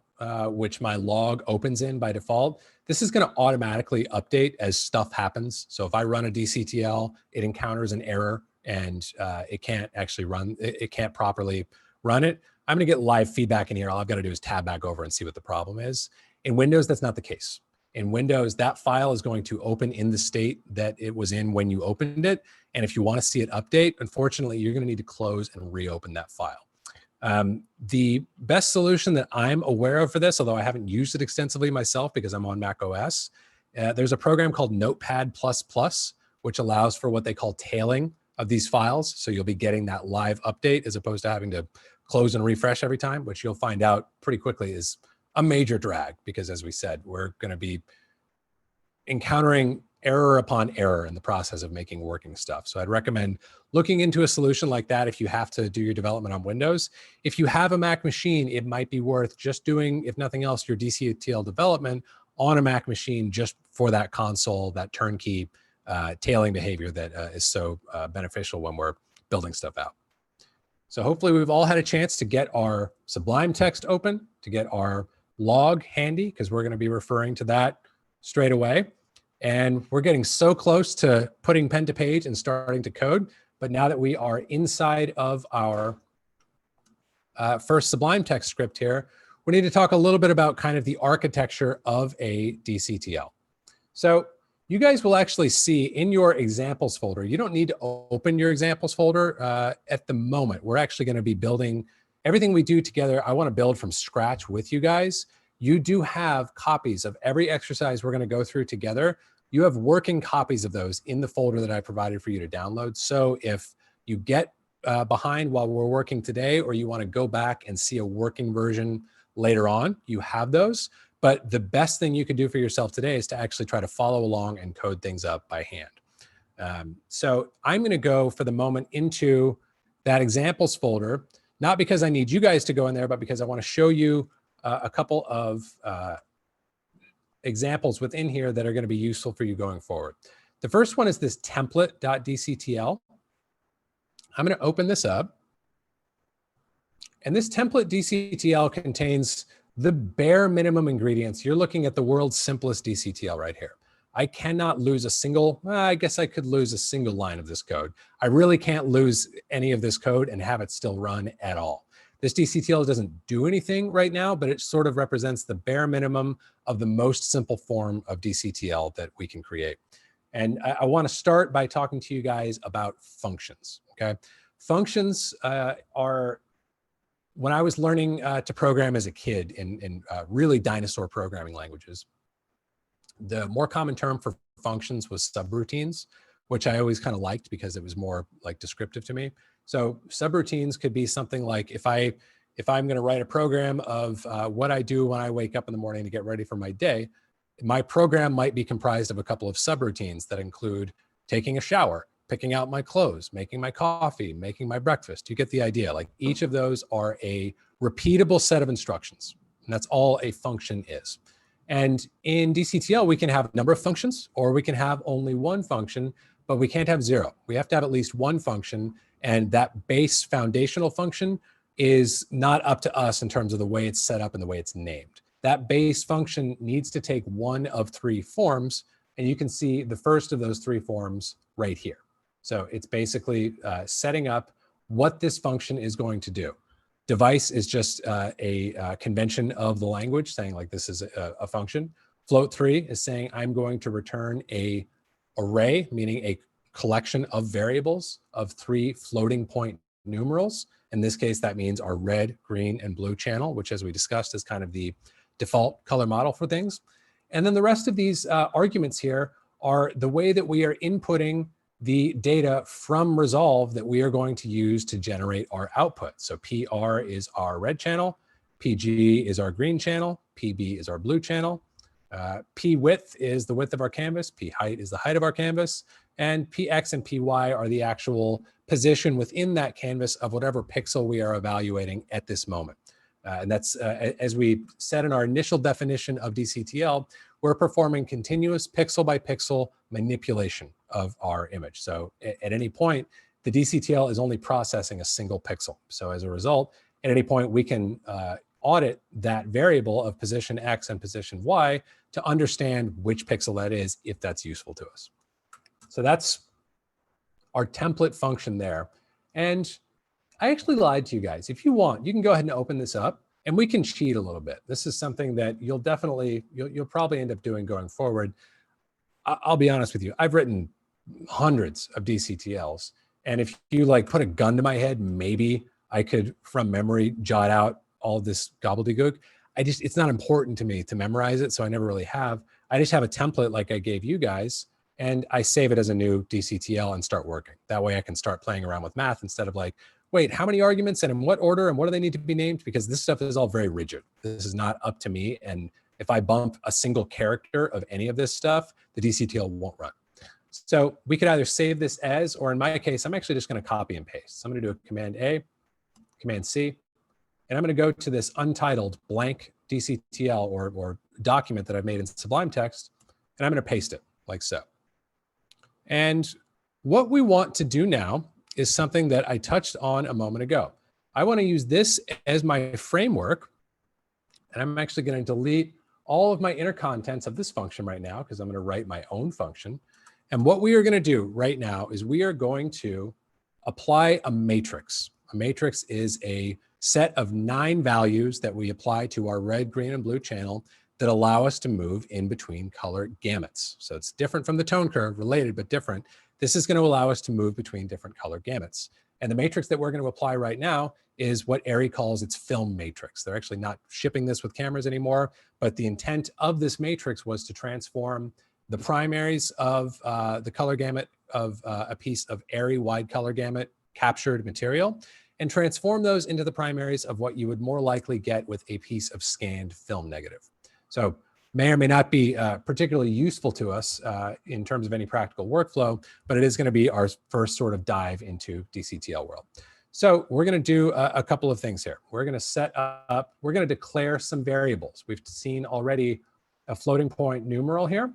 [SPEAKER 1] which my log opens in by default, this is going to automatically update as stuff happens. So if I run a DCTL, it encounters an error and it can't actually run, it can't properly run it. I'm going to get live feedback in here. All I've got to do is tab back over and see what the problem is. In Windows, that's not the case. In Windows, that file is going to open in the state that it was in when you opened it. And if you want to see it update, unfortunately, you're going to need to close and reopen that file. The best solution that I'm aware of for this, although I haven't used it extensively myself because I'm on Mac OS, there's a program called Notepad++, which allows for what they call tailing of these files. So you'll be getting that live update as opposed to having to close and refresh every time, which you'll find out pretty quickly is a major drag, because as we said, we're going to be encountering error upon error in the process of making working stuff. So I'd recommend looking into a solution like that if you have to do your development on Windows. If you have a Mac machine, it might be worth just doing, if nothing else, your DCTL development on a Mac machine just for that console, that turnkey tailing behavior that is so beneficial when we're building stuff out. So hopefully we've all had a chance to get our Sublime text open, to get our log handy, because we're going to be referring to that straight away. And we're getting so close to putting pen to page and starting to code. But now that we are inside of our first Sublime text script here, we need to talk a little bit about kind of the architecture of a DCTL. So you guys will actually see in your examples folder, you don't need to open your examples folder at the moment. We're actually going to be building everything we do together. I want to build from scratch with you guys. You do have copies of every exercise we're going to go through together. You have working copies of those in the folder that I provided for you to download. So if you get behind while we're working today, or you want to go back and see a working version later on, you have those. But the best thing you could do for yourself today is to actually try to follow along and code things up by hand. So I'm going to go for the moment into that examples folder, not because I need you guys to go in there, but because I want to show you a couple of examples within here that are going to be useful for you going forward. The first one is this template.dctl. I'm going to open this up. And this template DCTL contains the bare minimum ingredients. You're looking at the world's simplest DCTL right here. I cannot lose a single, I guess I could lose a single line of this code. I really can't lose any of this code and have it still run at all. This DCTL doesn't do anything right now, but it sort of represents the bare minimum of the most simple form of DCTL that we can create. And I want to start by talking to you guys about functions, okay? Functions are, when I was learning to program as a kid in really dinosaur programming languages, the more common term for functions was subroutines, which I always kind of liked because it was more like descriptive to me. So subroutines could be something like if I'm going to write a program of what I do when I wake up in the morning to get ready for my day, my program might be comprised of a couple of subroutines that include taking a shower, picking out my clothes, making my coffee, making my breakfast. You get the idea. Like each of those are a repeatable set of instructions. And that's all a function is. And in DCTL, we can have a number of functions, or we can have only one function, but we can't have zero. We have to have at least one function. And that base foundational function is not up to us in terms of the way it's set up and the way it's named. That base function needs to take one of three forms. And you can see the first of those three forms right here. So it's basically setting up what this function is going to do. Device is just a convention of the language saying like this is a function. Float3 is saying I'm going to return a array, meaning a collection of variables of 3 floating point numerals. In this case, that means our red, green, and blue channel, which as we discussed is kind of the default color model for things. And then the rest of these arguments here are the way that we are inputting the data from Resolve that we are going to use to generate our output. So PR is our red channel, PG is our green channel, PB is our blue channel, P width is the width of our canvas, P height is the height of our canvas, and PX and PY are the actual position within that canvas of whatever pixel we are evaluating at this moment. And that's, as we said in our initial definition of DCTL, we're performing continuous pixel by pixel manipulation of our image. So at any point, the DCTL is only processing a single pixel. So as a result, at any point, we can audit that variable of position X and position Y to understand which pixel that is, if that's useful to us. So that's our template function there. And I actually lied to you guys. If you want, you can go ahead and open this up and we can cheat a little bit. This is something that you'll probably end up doing going forward. I'll be honest with you. I've written hundreds of DCTLs. And if you like put a gun to my head, maybe I could from memory jot out all this gobbledygook. It's not important to me to memorize it. So I never really have. I just have a template like I gave you guys and I save it as a new DCTL and start working. That way I can start playing around with math instead of like wait, how many arguments and in what order and what do they need to be named? Because this stuff is all very rigid. This is not up to me. And if I bump a single character of any of this stuff, the DCTL won't run. So we could either save this as, or in my case, I'm actually just going to copy and paste. So I'm going to do a Command A, Command C, and I'm going to go to this untitled blank DCTL or document that I've made in Sublime Text, and I'm going to paste it like so. And what we want to do now is something that I touched on a moment ago. I want to use this as my framework, and I'm actually going to delete all of my inner contents of this function right now because I'm going to write my own function. And what we are going to do right now is we are going to apply a matrix. A matrix is a set of 9 values that we apply to our red, green, and blue channel that allow us to move in between color gamuts. So it's different from the tone curve, related but different. This is going to allow us to move between different color gamuts. And the matrix that we're going to apply right now is what ARRI calls its film matrix. They're actually not shipping this with cameras anymore, but the intent of this matrix was to transform the primaries of the color gamut of a piece of ARRI wide color gamut captured material and transform those into the primaries of what you would more likely get with a piece of scanned film negative. So may or may not be particularly useful to us in terms of any practical workflow, but it is going to be our first sort of dive into DCTL world. So we're going to do a couple of things here. We're going to set up, we're going to declare some variables. We've seen already a floating point numeral here.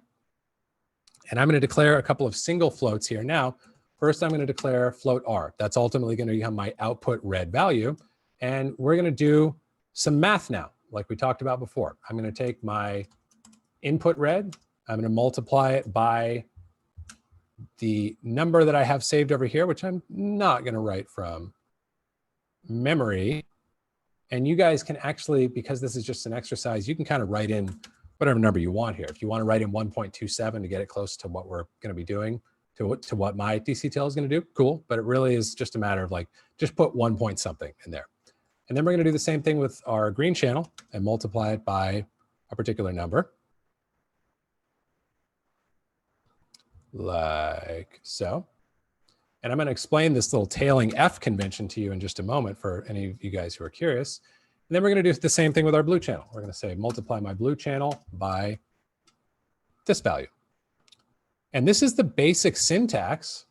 [SPEAKER 1] And I'm going to declare a couple of single floats here. Now, first I'm going to declare float R. That's ultimately going to become my output red value. And we're going to do some math now, like we talked about before. I'm going to take my input red. I'm going to multiply it by the number that I have saved over here, which I'm not going to write from memory. And you guys can actually, because this is just an exercise, you can kind of write in whatever number you want here. If you want to write in 1.27 to get it close to what we're going to be doing, to what my DCTL is going to do, cool. But it really is just a matter of like, just put 1 point something in there. And then we're going to do the same thing with our green channel and multiply it by a particular number. Like so. And I'm going to explain this little tailing F convention to you in just a moment for any of you guys who are curious. And then we're going to do the same thing with our blue channel. We're going to say multiply my blue channel by this value. And this is the basic syntax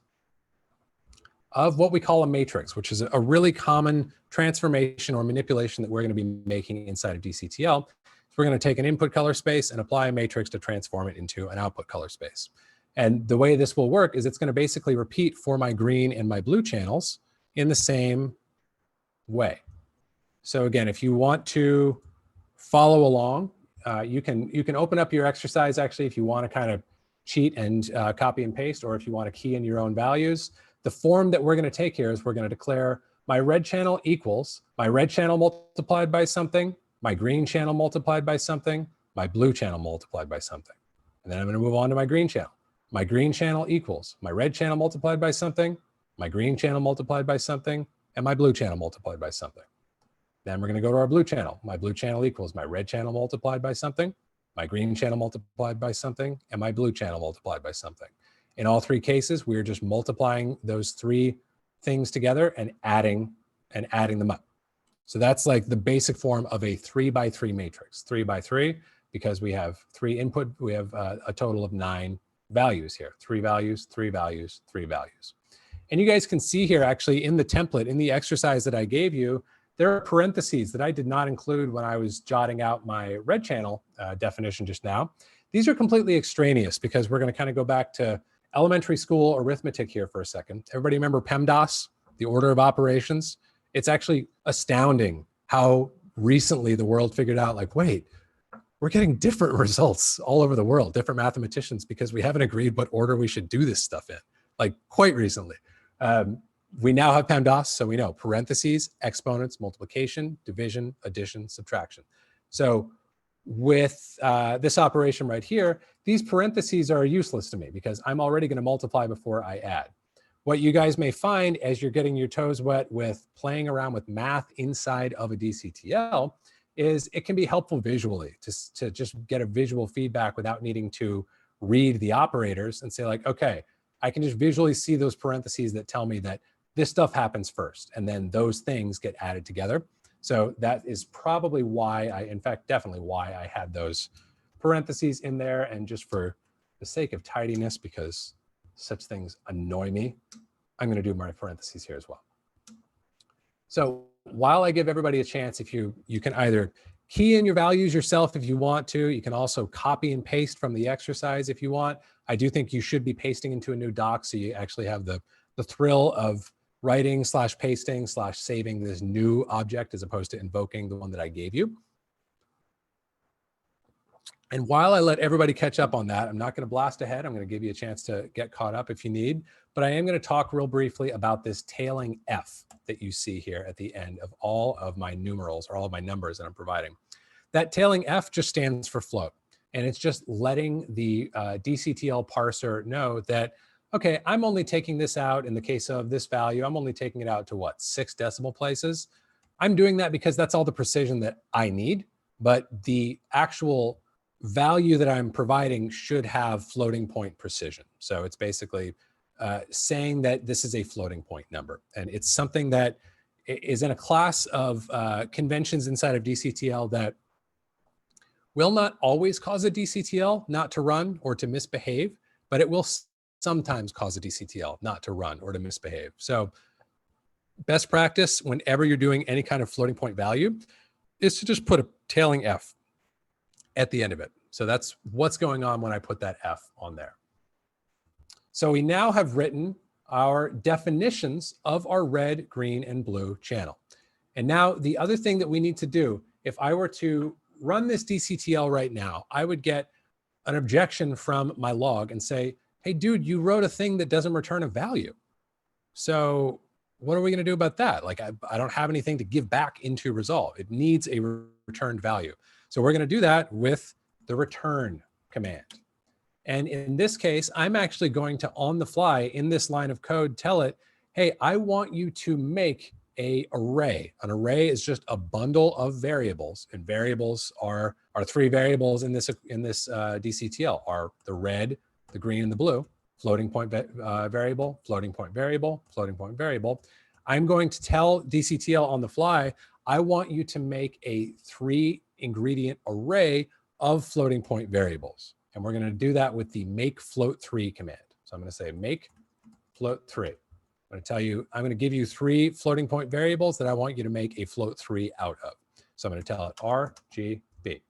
[SPEAKER 1] of what we call a matrix, which is a really common transformation or manipulation that we're going to be making inside of DCTL. So we're going to take an input color space and apply a matrix to transform it into an output color space. And the way this will work is it's going to basically repeat for my green and my blue channels in the same way. So again, if you want to follow along, you can open up your exercise actually if you want to kind of cheat and copy and paste, or if you want to key in your own values. The form that we're going to take here is we're going to declare my red channel equals my red channel multiplied by something, my green channel multiplied by something, my blue channel multiplied by something. And then I'm going to move on to my green channel. My green channel equals my red channel multiplied by something, my green channel multiplied by something, and my blue channel multiplied by something. Then we're going to go to our blue channel. My blue channel equals my red channel multiplied by something, my green channel multiplied by something, and my blue channel multiplied by something. In all 3 cases, we're just multiplying those 3 things together and adding them up. So that's like the basic form of a 3x3 matrix. 3x3, because we have 3 input, we have a total of 9 values here. 3 values, 3 values, 3 values. And you guys can see here actually in the template, in the exercise that I gave you, there are parentheses that I did not include when I was jotting out my red channel definition just now. These are completely extraneous because we're going to kind of go back to elementary school arithmetic here for a second. Everybody remember PEMDAS, the order of operations? It's actually astounding how recently the world figured out, like, wait, we're getting different results all over the world, different mathematicians, because we haven't agreed what order we should do this stuff in, like quite recently. We now have PEMDAS, so we know parentheses, exponents, multiplication, division, addition, subtraction. So with this operation right here, these parentheses are useless to me because I'm already going to multiply before I add. What you guys may find as you're getting your toes wet with playing around with math inside of a DCTL is it can be helpful visually to just get a visual feedback without needing to read the operators and say like, okay, I can just visually see those parentheses that tell me that this stuff happens first, and then those things get added together. So that is probably why in fact, definitely why I had those parentheses in there. And just for the sake of tidiness, because such things annoy me, I'm going to do my parentheses here as well. So while I give everybody a chance, if you can either key in your values yourself if you want to. You can also copy and paste from the exercise if you want. I do think you should be pasting into a new doc so you actually have the thrill of writing / pasting / saving this new object as opposed to invoking the one that I gave you. And while I let everybody catch up on that, I'm not going to blast ahead. I'm going to give you a chance to get caught up if you need, but I am going to talk real briefly about this tailing F that you see here at the end of all of my numerals or all of my numbers that I'm providing. That tailing F just stands for float. And it's just letting the DCTL parser know that, okay, I'm only taking this out in the case of this value. I'm only taking it out to what, 6 decimal places. I'm doing that because that's all the precision that I need, but the actual value that I'm providing should have floating point precision. So it's basically saying that this is a floating point number. And it's something that is in a class of conventions inside of DCTL that will not always cause a DCTL not to run or to misbehave, but it will sometimes cause a DCTL not to run or to misbehave. So best practice whenever you're doing any kind of floating point value is to just put a tailing F at the end of it. So that's what's going on when I put that F on there. So we now have written our definitions of our red, green, and blue channel. And now the other thing that we need to do, if I were to run this DCTL right now, I would get an objection from my log and say, hey, dude, you wrote a thing that doesn't return a value. So what are we going to do about that? Like, I don't have anything to give back into Resolve. It needs a returned value. So we're going to do that with the return command. And in this case, I'm actually going to, on the fly in this line of code, tell it, hey, I want you to make an array. An array is just a bundle of variables, and variables are 3 variables in this DCTL are the red, the green, and the blue. Floating point variable, floating point variable, floating point variable. I'm going to tell DCTL on the fly, I want you to make a 3 ingredient array of floating point variables. And we're going to do that with the make float 3 command. So I'm going to say make float 3. I'm going to tell you, I'm going to give you 3 floating point variables that I want you to make a float 3 out of. So I'm going to tell it RGB.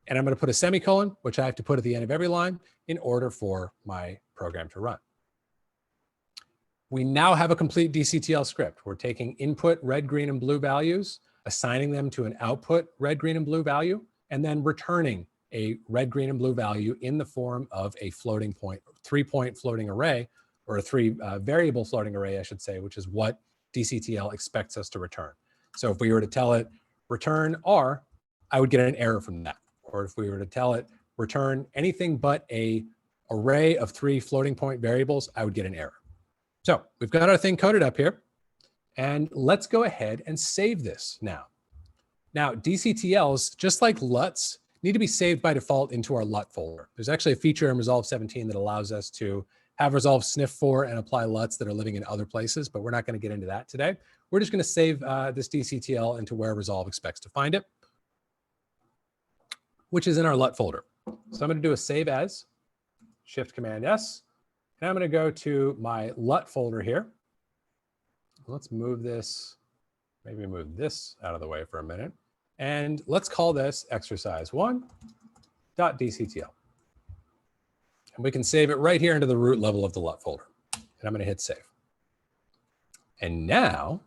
[SPEAKER 1] And I'm going to put a semicolon, which I have to put at the end of every line in order for my program to run. We now have a complete DCTL script. We're taking input red, green, and blue values, assigning them to an output red, green, and blue value, and then returning a red, green, and blue value in the form of a floating point, 3-point floating array, or a 3 variable floating array, I should say, which is what DCTL expects us to return. So if we were to tell it return R, I would get an error from that. Or if we were to tell it return anything but a array of 3 floating point variables, I would get an error. So we've got our thing coded up here, and let's go ahead and save this now. Now, DCTLs, just like LUTs, need to be saved by default into our LUT folder. There's actually a feature in Resolve 17 that allows us to have Resolve sniff for and apply LUTs that are living in other places, but we're not going to get into that today. We're just going to save this DCTL into where Resolve expects to find it, which is in our LUT folder. So I'm going to do a save as, Shift Command S, and I'm going to go to my LUT folder here. Let's move this, maybe move this out of the way for a minute. And let's call this exercise1.dctl. And we can save it right here into the root level of the LUT folder. And I'm going to hit save. And now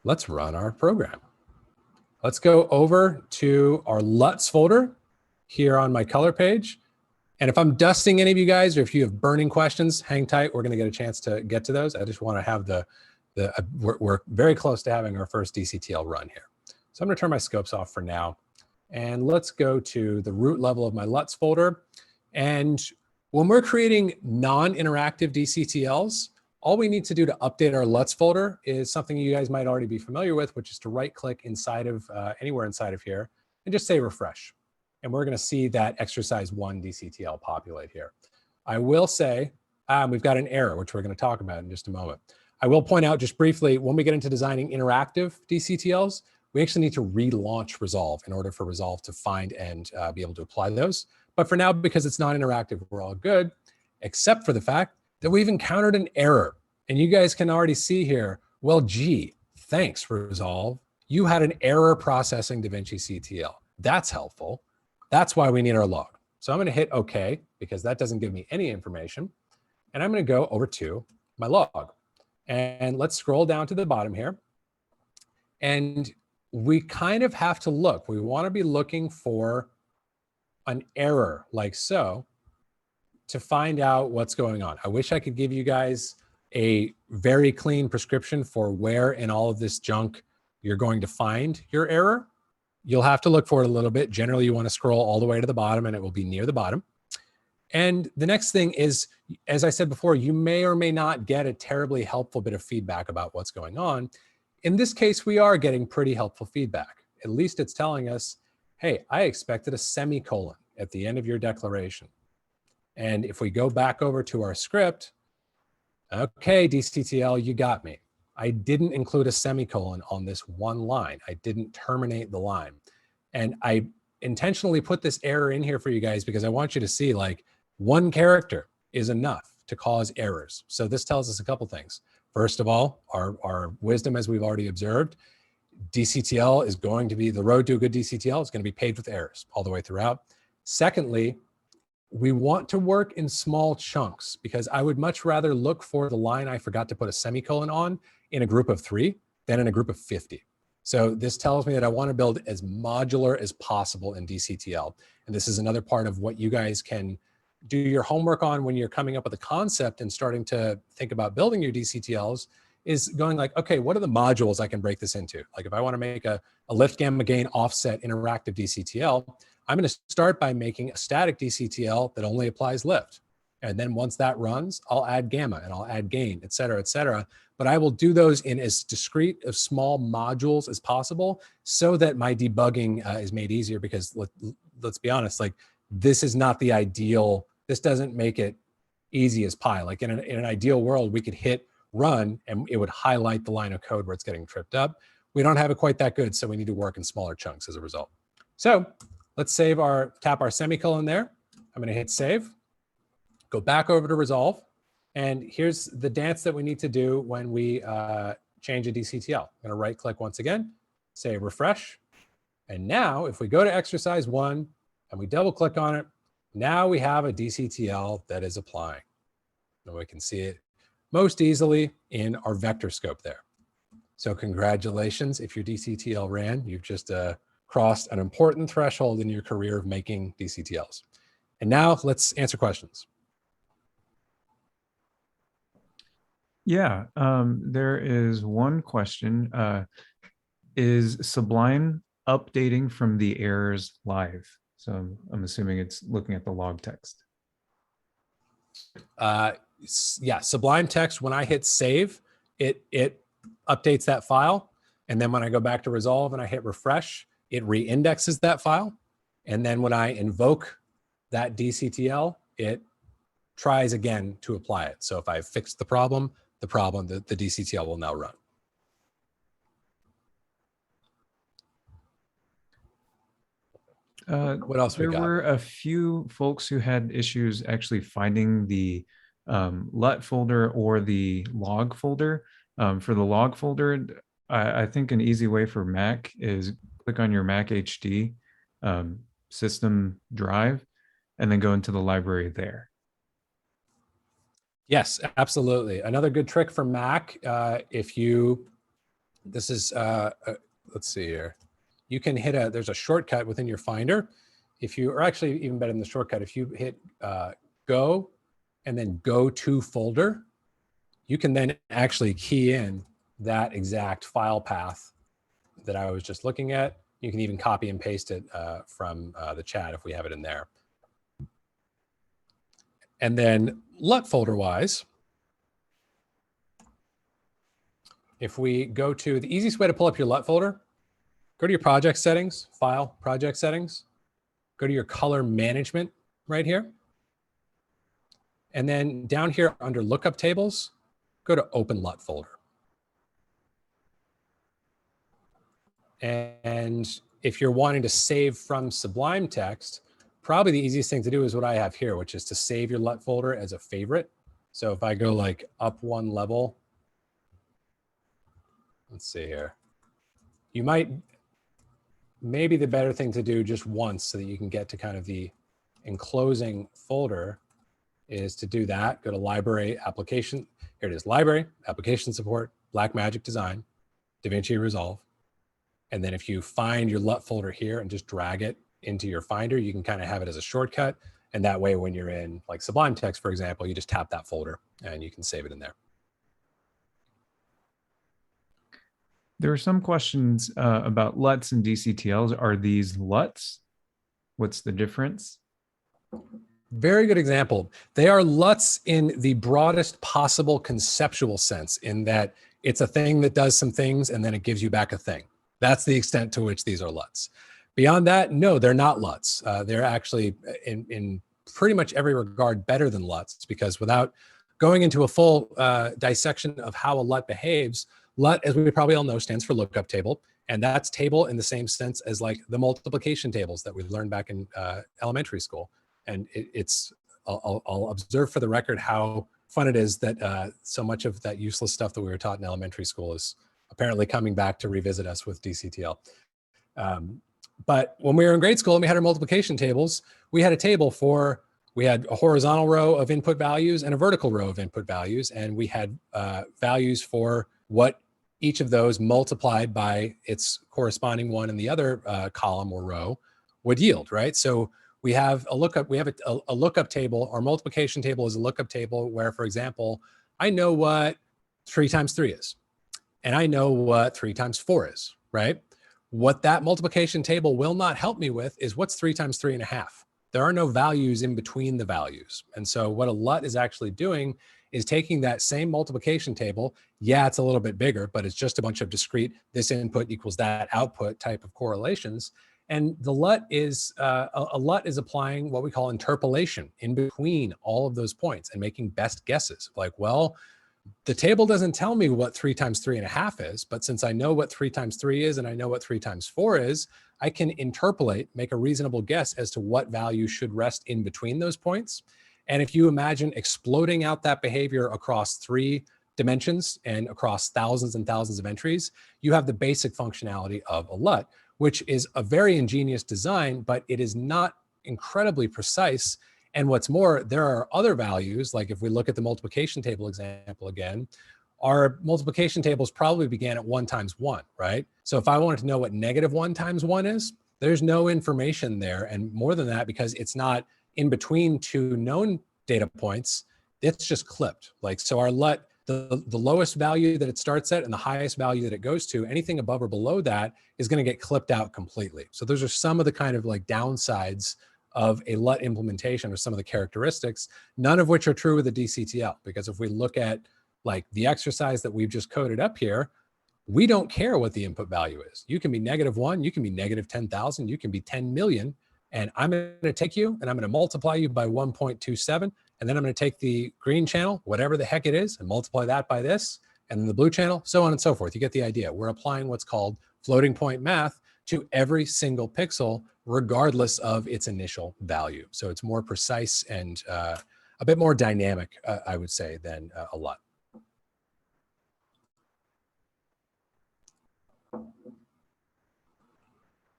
[SPEAKER 1] let's run our program. Let's go over to our LUTs folder here on my color page. And if I'm dusting any of you guys, or if you have burning questions, hang tight. We're going to get a chance to get to those. I just want to have we're very close to having our first DCTL run here. So I'm going to turn my scopes off for now. And let's go to the root level of my LUTs folder. And when we're creating non-interactive DCTLs, all we need to do to update our LUTs folder is something you guys might already be familiar with, which is to right-click inside of anywhere inside of here and just say refresh. And we're going to see that exercise 1 DCTL populate here. I will say we've got an error, which we're going to talk about in just a moment. I will point out just briefly, when we get into designing interactive DCTLs, we actually need to relaunch Resolve in order for Resolve to find and be able to apply those. But for now, because it's not interactive, we're all good, except for the fact that we've encountered an error. And you guys can already see here, well, gee, thanks, Resolve. You had an error processing DaVinci CTL. That's helpful. That's why we need our log. So I'm going to hit OK, because that doesn't give me any information. And I'm going to go over to my log. And let's scroll down to the bottom here. And we kind of have to look. We want to be looking for an error like so to find out what's going on. I wish I could give you guys a very clean prescription for where in all of this junk you're going to find your error. You'll have to look for it a little bit. Generally, you want to scroll all the way to the bottom and it will be near the bottom. And the next thing is, as I said before, you may or may not get a terribly helpful bit of feedback about what's going on. In this case, we are getting pretty helpful feedback. At least it's telling us, hey, I expected a semicolon at the end of your declaration. And if we go back over to our script, okay, DCTL, you got me. I didn't include a semicolon on this one line. I didn't terminate the line. And I intentionally put this error in here for you guys because I want you to see, like, one character is enough to cause errors. So this tells us a couple things. First of all, our wisdom, as we've already observed, DCTL is going to be, the road to a good DCTL is going to be paved with errors all the way throughout. Secondly, we want to work in small chunks because I would much rather look for the line I forgot to put a semicolon on in a group of 3 than in a group of 50. So this tells me that I want to build as modular as possible in DCTL. And this is another part of what you guys can do your homework on when you're coming up with a concept and starting to think about building your DCTLs, is going like, okay, what are the modules I can break this into? Like if I want to make a lift gamma gain offset interactive DCTL, I'm going to start by making a static DCTL that only applies lift. And then once that runs, I'll add gamma and I'll add gain, et cetera, et cetera. But I will do those in as discrete of small modules as possible so that my debugging is made easier, because let's be honest, like this is not the ideal, this doesn't make it easy as pie. Like in an ideal world, we could hit run and it would highlight the line of code where it's getting tripped up. We don't have it quite that good, so we need to work in smaller chunks as a result. So let's tap our semicolon there. I'm going to hit save, go back over to Resolve. And here's the dance that we need to do when we change a DCTL. I'm going to right click once again, say refresh. And now if we go to exercise 1 and we double click on it, now we have a DCTL that is applying. And we can see it most easily in our vector scope there. So congratulations, if your DCTL ran, you've just crossed an important threshold in your career of making DCTLs. And now let's answer questions.
[SPEAKER 3] Yeah, there is one question. Is Sublime updating from the errors live? So I'm assuming it's looking at the log text.
[SPEAKER 1] Yeah, Sublime text, when I hit save, it updates that file. And then when I go back to Resolve and I hit refresh, it re-indexes that file. And then when I invoke that DCTL, it tries again to apply it. So if I fixed the problem, the DCTL will now run. What else we got?
[SPEAKER 3] There were a few folks who had issues actually finding the LUT folder or the log folder. For the log folder, I think an easy way for Mac is click on your Mac HD system drive and then go into the library there.
[SPEAKER 1] Yes, absolutely. Another good trick for Mac, let's see here. You can hit there's a shortcut within your Finder. Or actually even better than the shortcut, if you hit go and then go to folder, you can then actually key in that exact file path that I was just looking at. You can even copy and paste it from the chat if we have it in there. And then LUT folder wise, if we go to the easiest way to pull up your LUT folder, go to your project settings, file, project settings, go to your color management right here. And then down here under lookup tables, go to Open LUT folder. And if you're wanting to save from Sublime Text, probably the easiest thing to do is what I have here, which is to save your LUT folder as a favorite. So if I go like up one level, let's see here, you might, maybe the better thing to do just once so that you can get to kind of the enclosing folder is to do that. Go to Library, Application. Here it is, Library, Application Support, Blackmagic Design, DaVinci Resolve. And then if you find your LUT folder here and just drag it into your Finder, you can kind of have it as a shortcut. And that way, when you're in like Sublime Text, for example, you just tap that folder and you can save it in there.
[SPEAKER 3] There are some questions about LUTs and DCTLs. Are these LUTs? What's the difference?
[SPEAKER 1] Very good example. They are LUTs in the broadest possible conceptual sense, in that it's a thing that does some things and then it gives you back a thing. That's the extent to which these are LUTs. Beyond that, no, they're not LUTs. They're actually in pretty much every regard better than LUTs, because without going into a full dissection of how a LUT behaves, LUT, as we probably all know, stands for lookup table. And that's table in the same sense as like the multiplication tables that we learned back in elementary school. And I'll observe for the record how fun it is that so much of that useless stuff that we were taught in elementary school is apparently coming back to revisit us with DCTL. But when we were in grade school and we had our multiplication tables, we had a table for, we had a horizontal row of input values and a vertical row of input values. And we had values for what each of those multiplied by its corresponding one in the other column or row would yield, right? So we have a lookup, we have a lookup table. Our multiplication table is a lookup table where, for example, I know what 3 times 3 is, and I know what 3 times 4 is, right? What that multiplication table will not help me with is what's 3 times 3.5. There are no values in between the values. And so what a LUT is actually doing is taking that same multiplication table. Yeah, it's a little bit bigger, but it's just a bunch of discrete, this input equals that output type of correlations. And the LUT is, a LUT is applying what we call interpolation in between all of those points and making best guesses. Like, well, the table doesn't tell me what 3 times 3.5 is, but since I know what 3 times 3 is and I know what 3 times 4 is, I can interpolate, make a reasonable guess as to what value should rest in between those points. And if you imagine exploding out that behavior across 3 dimensions and across thousands and thousands of entries, you have the basic functionality of a LUT, which is a very ingenious design, but it is not incredibly precise. And what's more, there are other values, like if we look at the multiplication table example again, our multiplication tables probably began at 1 times 1, right? So if I wanted to know what -1 times 1 is, there's no information there. And more than that, because it's not in between 2 known data points, it's just clipped. Like, so our LUT, the lowest value that it starts at and the highest value that it goes to, anything above or below that is going to get clipped out completely. So those are some of the kind of like downsides of a LUT implementation, or some of the characteristics, none of which are true with the DCTL. Because if we look at like the exercise that we've just coded up here, we don't care what the input value is. You can be -1, you can be -10,000, you can be 10 million. And I'm going to take you and I'm going to multiply you by 1.27. And then I'm going to take the green channel, whatever the heck it is, and multiply that by this, and then the blue channel, so on and so forth. You get the idea. We're applying what's called floating point math to every single pixel, regardless of its initial value. So it's more precise and a bit more dynamic, I would say, than a LUT.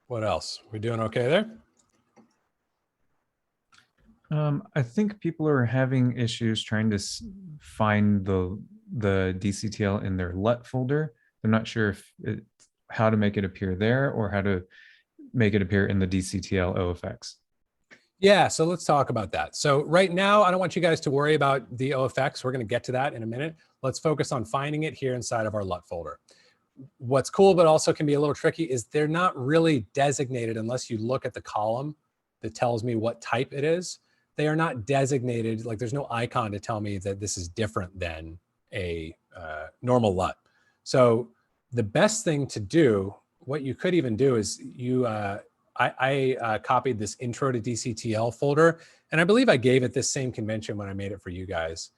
[SPEAKER 1] What else? We doing okay there?
[SPEAKER 3] I think people are having issues trying to find the DCTL in their LUT folder. I'm not sure if how to make it appear there or how to make it appear in the DCTL OFX.
[SPEAKER 1] Yeah, so let's talk about that. So right now, I don't want you guys to worry about the OFX. We're going to get to that in a minute. Let's focus on finding it here inside of our LUT folder. What's cool, but also can be a little tricky, is they're not really designated unless you look at the column that tells me what type it is. They are not designated, like there's no icon to tell me that this is different than a normal LUT. So the best thing to do, what you could even do is I copied this intro to DCTL folder, and I believe I gave it this same convention when I made it for you guys.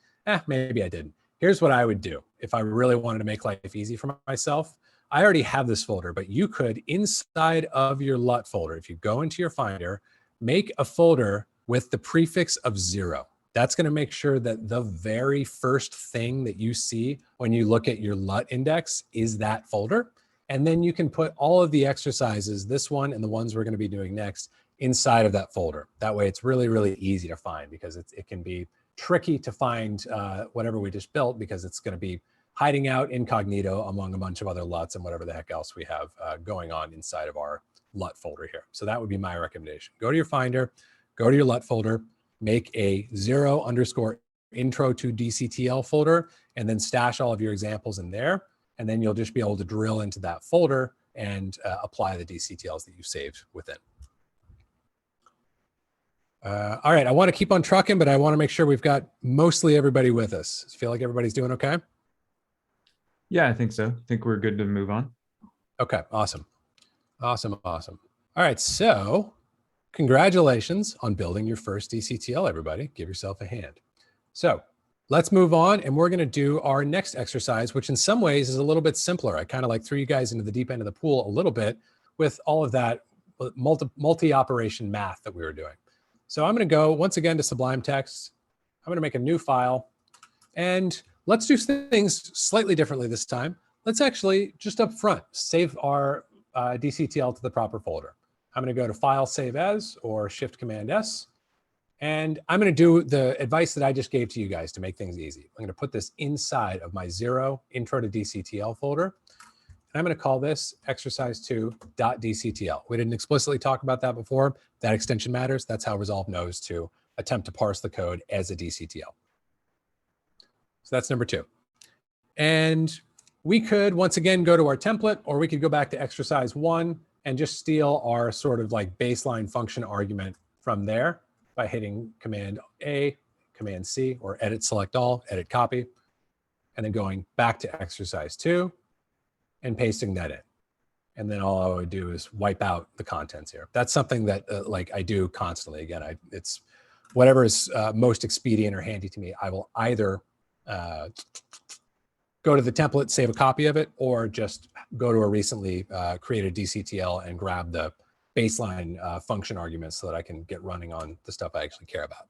[SPEAKER 1] Maybe I didn't. here's what I would do if I really wanted to make life easy for myself. I already have this folder, but you could, inside of your LUT folder, if you go into your Finder, make a folder with the prefix of 0. That's going to make sure that the very first thing that you see when you look at your LUT index is that folder. And then you can put all of the exercises, this one and the ones we're going to be doing next, inside of that folder. That way it's really, really easy to find, because it can be tricky to find whatever we just built, because it's going to be hiding out incognito among a bunch of other LUTs and whatever the heck else we have going on inside of our LUT folder here. So that would be my recommendation. Go to your Finder, go to your LUT folder, make a 0_intro to DCTL folder, and then stash all of your examples in there. And then you'll just be able to drill into that folder and apply the DCTLs that you saved within. All right, I want to keep on trucking, but I want to make sure we've got mostly everybody with us. Feel like everybody's doing okay?
[SPEAKER 3] Yeah, I think so. I think we're good to move on.
[SPEAKER 1] Okay, awesome. Awesome, awesome. All right, so congratulations on building your first DCTL, everybody. Give yourself a hand. So let's move on, and we're going to do our next exercise, which in some ways is a little bit simpler. I kind of like threw you guys into the deep end of the pool a little bit with all of that multi-operation math that we were doing. So I'm going to go once again to Sublime Text. I'm going to make a new file, and let's do things slightly differently this time. Let's actually just up front save our DCTL to the proper folder. I'm going to go to File, Save As, or Shift-Command-S. And I'm going to do the advice that I just gave to you guys to make things easy. I'm going to put this inside of my 0 intro to DCTL folder. And I'm going to call this exercise2.dctl. We didn't explicitly talk about that before. That extension matters. That's how Resolve knows to attempt to parse the code as a DCTL. So that's number 2. And we could, once again, go to our template, or we could go back to exercise 1 and just steal our sort of like baseline function argument from there by hitting Command A, Command C, or Edit Select All, Edit Copy, and then going back to exercise 2 and pasting that in. And then all I would do is wipe out the contents here. That's something that like I do constantly. Again, it's whatever is most expedient or handy to me. I will either go to the template, save a copy of it, or just go to a recently created DCTL and grab the baseline function arguments so that I can get running on the stuff I actually care about.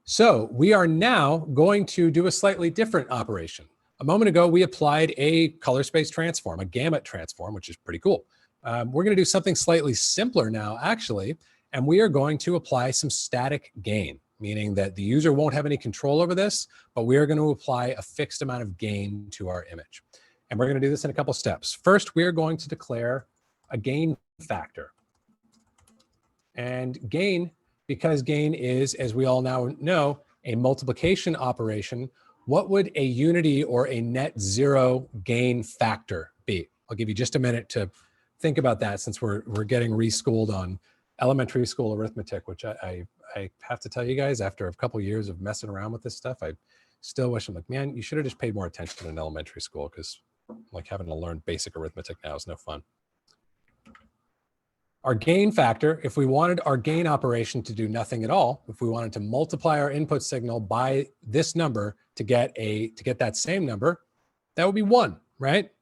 [SPEAKER 1] So we are now going to do a slightly different operation. A moment ago, we applied a color space transform, a gamut transform, which is pretty cool. We're going to do something slightly simpler now, actually, and we are going to apply some static gain, meaning that the user won't have any control over this, but we are going to apply a fixed amount of gain to our image. And we're going to do this in a couple steps. First, we are going to declare a gain factor. And gain, because gain is, as we all now know, a multiplication operation, what would a unity or a net 0 gain factor be? I'll give you just a minute to think about that, since we're getting reschooled on elementary school arithmetic, which I have to tell you guys, after a couple years of messing around with this stuff, I still wish, I'm like, man, you should have just paid more attention in elementary school, because like having to learn basic arithmetic now is no fun. Our gain factor, if we wanted our gain operation to do nothing at all, if we wanted to multiply our input signal by this number to get that same number, that would be 1, right?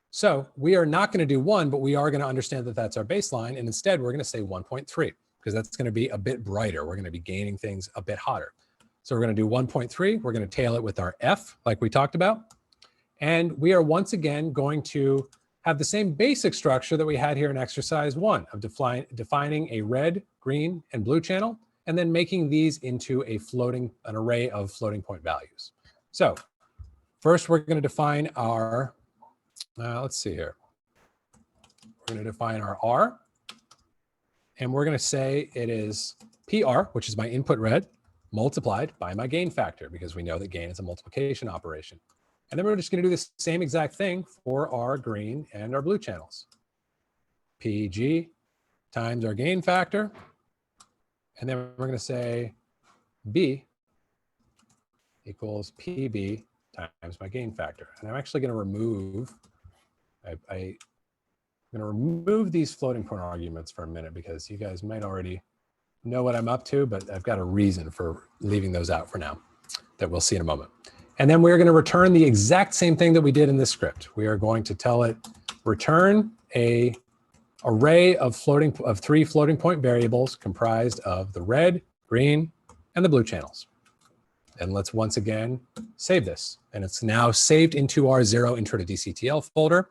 [SPEAKER 1] So we are not going to do 1, but we are going to understand that that's our baseline. And instead, we're going to say 1.3, because that's going to be a bit brighter. We're going to be gaining things a bit hotter. So we're going to do 1.3. We're going to tail it with our F, like we talked about. And we are once again going to have the same basic structure that we had here in exercise 1 of defining a red, green, and blue channel, and then making these into an array of floating point values. So first, we're going to define our, let's see here. We're going to define our R, and we're going to say it is PR, which is my input red, multiplied by my gain factor, because we know that gain is a multiplication operation. And then we're just going to do the same exact thing for our green and our blue channels. PG times our gain factor. And then we're going to say B equals PB times my gain factor. And I'm actually going to remove, I'm going to remove these floating point arguments for a minute, because you guys might already know what I'm up to, but I've got a reason for leaving those out for now that we'll see in a moment. And then we're going to return the exact same thing that we did in this script. We are going to tell it, return a array of 3 floating point variables comprised of the red, green, and the blue channels. And let's once again save this. And it's now saved into our 0 intro to DCTL folder.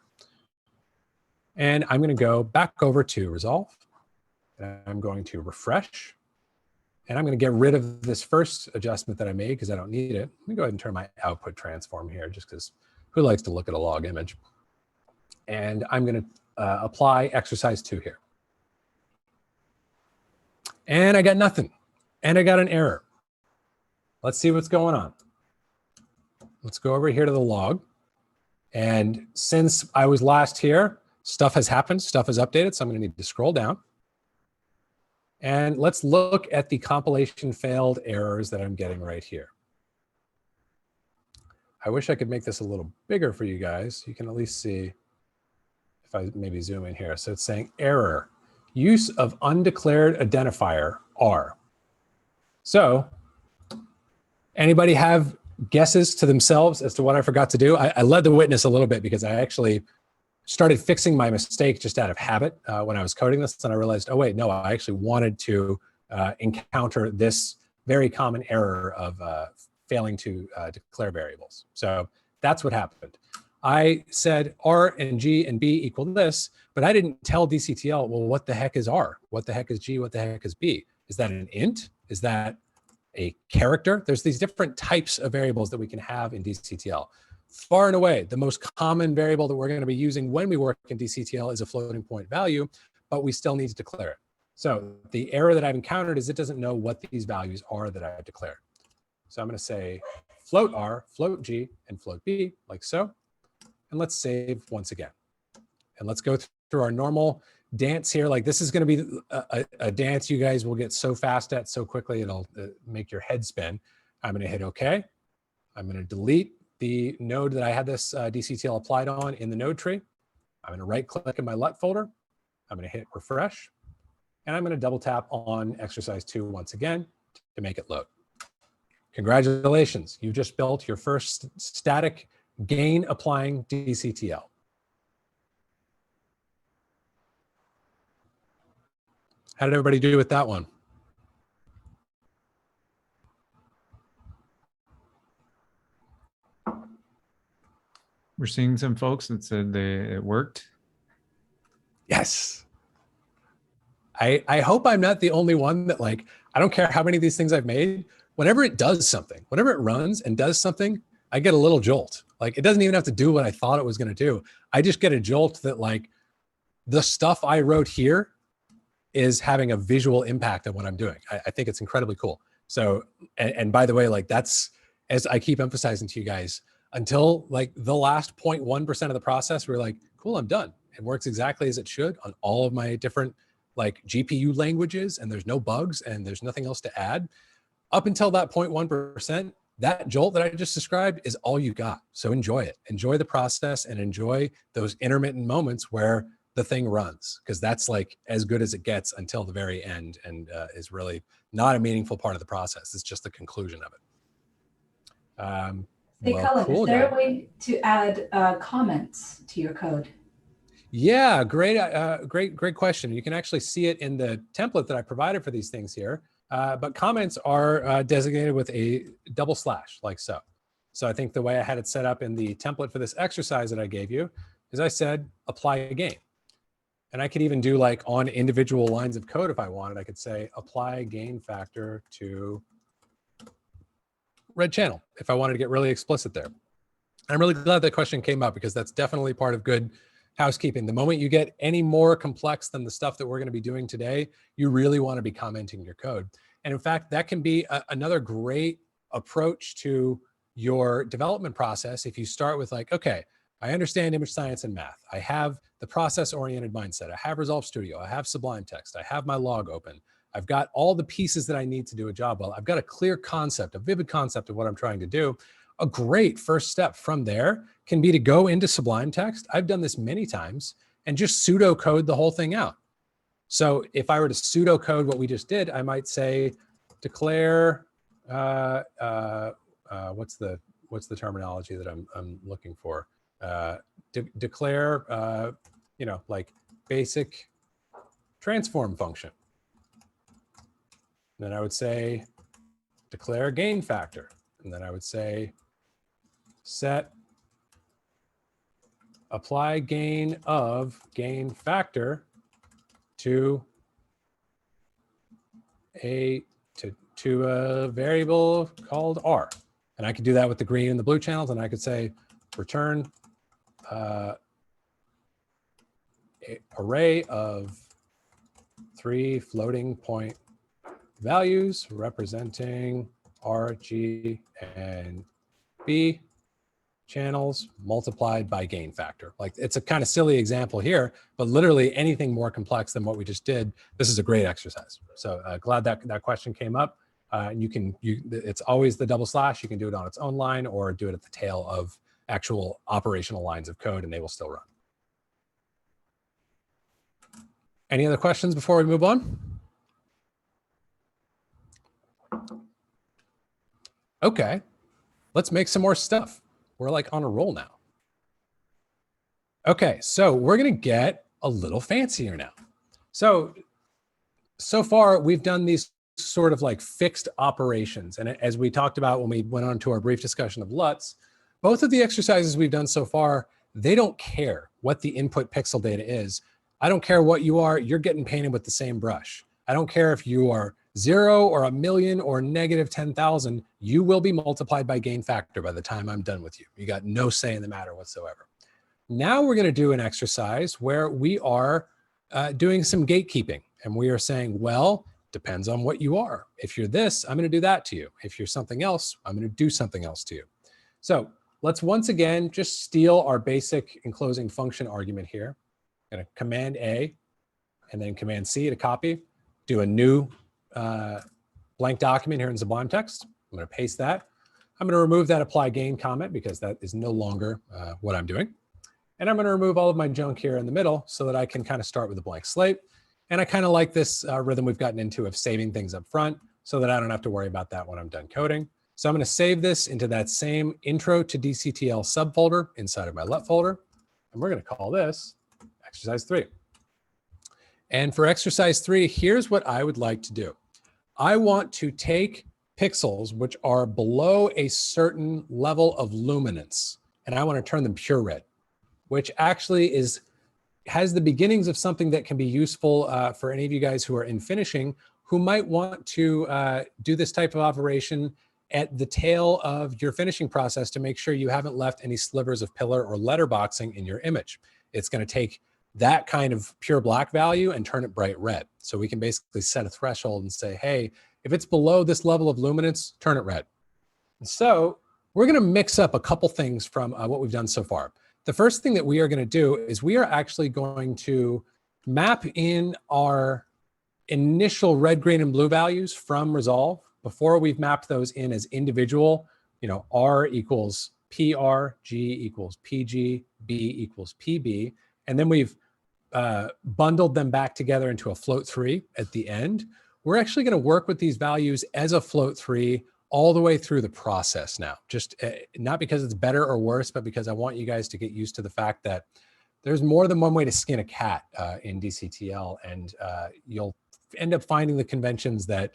[SPEAKER 1] And I'm going to go back over to Resolve. And I'm going to refresh. And I'm going to get rid of this first adjustment that I made because I don't need it. Let me go ahead and turn my output transform here just because who likes to look at a log image? And I'm going to apply exercise 2 here. And I got nothing. And I got an error. Let's see what's going on. Let's go over here to the log. And since I was last here, stuff has happened, stuff is updated. So I'm going to need to scroll down. And let's look at the compilation failed errors that I'm getting right here. I wish I could make this a little bigger for you guys. You can at least see if I maybe zoom in here. So it's saying error, use of undeclared identifier R. So anybody have guesses to themselves as to what I forgot to do? I led the witness a little bit because I actually started fixing my mistake just out of habit when I was coding this. And I realized, oh wait, no, I actually wanted to encounter this very common error of failing to declare variables. So that's what happened. I said R and G and B equal this, but I didn't tell DCTL, well, what the heck is R? What the heck is G? What the heck is B? Is that an int? Is that a character? There's these different types of variables that we can have in DCTL. Far and away, the most common variable that we're going to be using when we work in DCTL is a floating point value, but we still need to declare it. So the error that I've encountered is it doesn't know what these values are that I've declared. So I'm going to say float R, float G, and float B, like so. And let's save once again. And let's go through our normal dance here. Like this is going to be a dance you guys will get so fast at so quickly, it'll make your head spin. I'm going to hit OK. I'm going to delete the node that I had this DCTL applied on in the node tree. I'm going to right click in my LUT folder. I'm going to hit refresh. And I'm going to double tap on exercise 2 once again to make it load. Congratulations. You just built your first static gain applying DCTL. How did everybody do with that one?
[SPEAKER 3] We're seeing some folks that said it worked.
[SPEAKER 1] Yes. I hope I'm not the only one that, like, I don't care how many of these things I've made, whenever it does something, whenever it runs and does something, I get a little jolt. Like it doesn't even have to do what I thought it was going to do. I just get a jolt that like the stuff I wrote here is having a visual impact on what I'm doing. I think it's incredibly cool. So, and by the way, like that's, as I keep emphasizing to you guys, until like the last 0.1% of the process, we're like, cool, I'm done. It works exactly as it should on all of my different like GPU languages, and there's no bugs and there's nothing else to add. Up until that 0.1%, that jolt that I just described is all you got. So enjoy it. Enjoy the process and enjoy those intermittent moments where the thing runs, because that's like as good as it gets until the very end, and is really not a meaningful part of the process. It's just the conclusion of it.
[SPEAKER 2] Hey,
[SPEAKER 1] Well,
[SPEAKER 2] Cullen,
[SPEAKER 1] cool,
[SPEAKER 2] is there
[SPEAKER 1] guys.
[SPEAKER 2] a way to add comments to your code?
[SPEAKER 1] Yeah, great question. You can actually see it in the template that I provided for these things here. But comments are designated with a double slash, like so. So I think the way I had it set up in the template for this exercise that I gave you is I said, apply a gain. And I could even do like on individual lines of code if I wanted. I could say, apply gain factor to red channel if I wanted to get really explicit there. I'm really glad that question came up, because that's definitely part of good housekeeping. The moment you get any more complex than the stuff that we're going to be doing today, you really want to be commenting your code. And in fact, that can be another great approach to your development process. If you start with like, okay, I understand image science and math. I have the process-oriented mindset. I have Resolve Studio. I have Sublime Text. I have my log open. I've got all the pieces that I need to do a job well. I've got a clear concept, a vivid concept of what I'm trying to do. A great first step from there can be to go into Sublime Text. I've done this many times, and just pseudo code the whole thing out. So if I were to pseudo code what we just did, I might say declare, what's the what's the terminology that I'm looking for? Declare, you know, like basic transform function. Then I would say declare gain factor. And then I would say set apply gain of gain factor to a variable called R. And I could do that with the green and the blue channels, and I could say return array of 3 floating point values representing R, G, and B channels multiplied by gain factor. Like, it's a kind of silly example here, but literally anything more complex than what we just did, this is a great exercise. So glad that that question came up. It's always the double slash. You can do it on its own line or do it at the tail of actual operational lines of code, and they will still run. Any other questions before we move on? Okay, let's make some more stuff. We're like on a roll now. Okay, so we're gonna get a little fancier now. So far we've done these sort of like fixed operations. And as we talked about when we went on to our brief discussion of LUTs, both of the exercises we've done so far, they don't care what the input pixel data is. I don't care what you are, you're getting painted with the same brush. I don't care if you are 0 or 1,000,000 or negative 10,000, you will be multiplied by gain factor by the time I'm done with you. You got no say in the matter whatsoever. Now we're gonna do an exercise where we are doing some gatekeeping, and we are saying, well, depends on what you are. If you're this, I'm gonna do that to you. If you're something else, I'm gonna do something else to you. So let's once again just steal our basic enclosing function argument here. I'm gonna Command A and then Command C to copy, do a new blank document here in Sublime Text. I'm gonna paste that. I'm gonna remove that apply gain comment because that is no longer what I'm doing. And I'm gonna remove all of my junk here in the middle so that I can kind of start with a blank slate. And I kind of like this rhythm we've gotten into of saving things up front so that I don't have to worry about that when I'm done coding. So I'm going to save this into that same intro to DCTL subfolder inside of my LUT folder. And we're going to call this exercise 3. And for exercise 3, here's what I would like to do. I want to take pixels which are below a certain level of luminance, and I want to turn them pure red, which actually has the beginnings of something that can be useful for any of you guys who are in finishing, who might want to do this type of operation at the tail of your finishing process to make sure you haven't left any slivers of pillar or letterboxing in your image. It's going to take that kind of pure black value and turn it bright red. So we can basically set a threshold and say, hey, if it's below this level of luminance, turn it red. And so we're going to mix up a couple things from what we've done so far. The first thing that we are going to do is we are actually going to map in our initial red, green, and blue values from Resolve before we've mapped those in as individual, you know, R equals PR, G equals PG, B equals PB. And then we've bundled them back together into a float 3 at the end. We're actually going to work with these values as a float 3 all the way through the process now, just not because it's better or worse, but because I want you guys to get used to the fact that there's more than one way to skin a cat in DCTL, and you'll end up finding the conventions that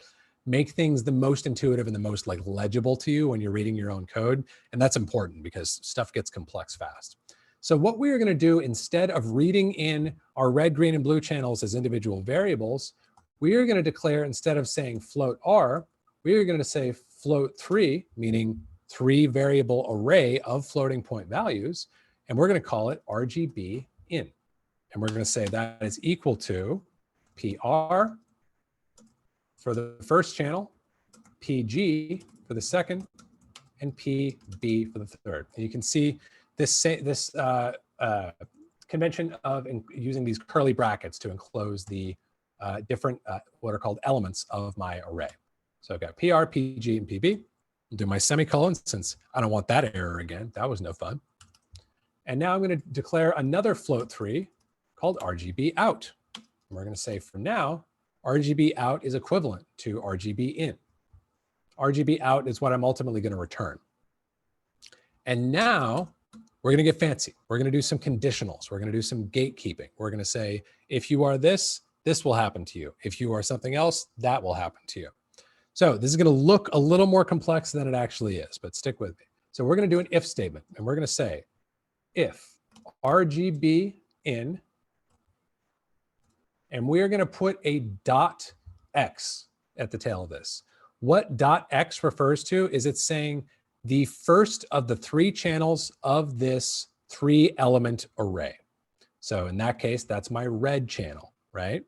[SPEAKER 1] make things the most intuitive and the most like legible to you when you're reading your own code. And that's important because stuff gets complex fast. So what we are going to do, instead of reading in our red, green, and blue channels as individual variables, we are going to declare, instead of saying float R, we are going to say float 3, meaning 3 variable array of floating point values. And we're going to call it RGB in. And we're going to say that is equal to PR for the first channel, PG for the second, and PB for the third. And you can see this convention of using these curly brackets to enclose the different what are called elements of my array. So I've got PR, PG, and PB. I'll do my semicolon since I don't want that error again. That was no fun. And now I'm going to declare another float 3 called RGB out. And we're going to say for now, RGB out is equivalent to RGB in. RGB out is what I'm ultimately going to return. And now we're going to get fancy. We're going to do some conditionals. We're going to do some gatekeeping. We're going to say, if you are this, this will happen to you. If you are something else, that will happen to you. So this is going to look a little more complex than it actually is, but stick with me. So we're going to do an if statement, and we're going to say, if RGB in, and we're going to put a dot X at the tail of this. What dot X refers to is it's saying the first of the 3 channels of this 3-element array. So in that case, that's my red channel, right?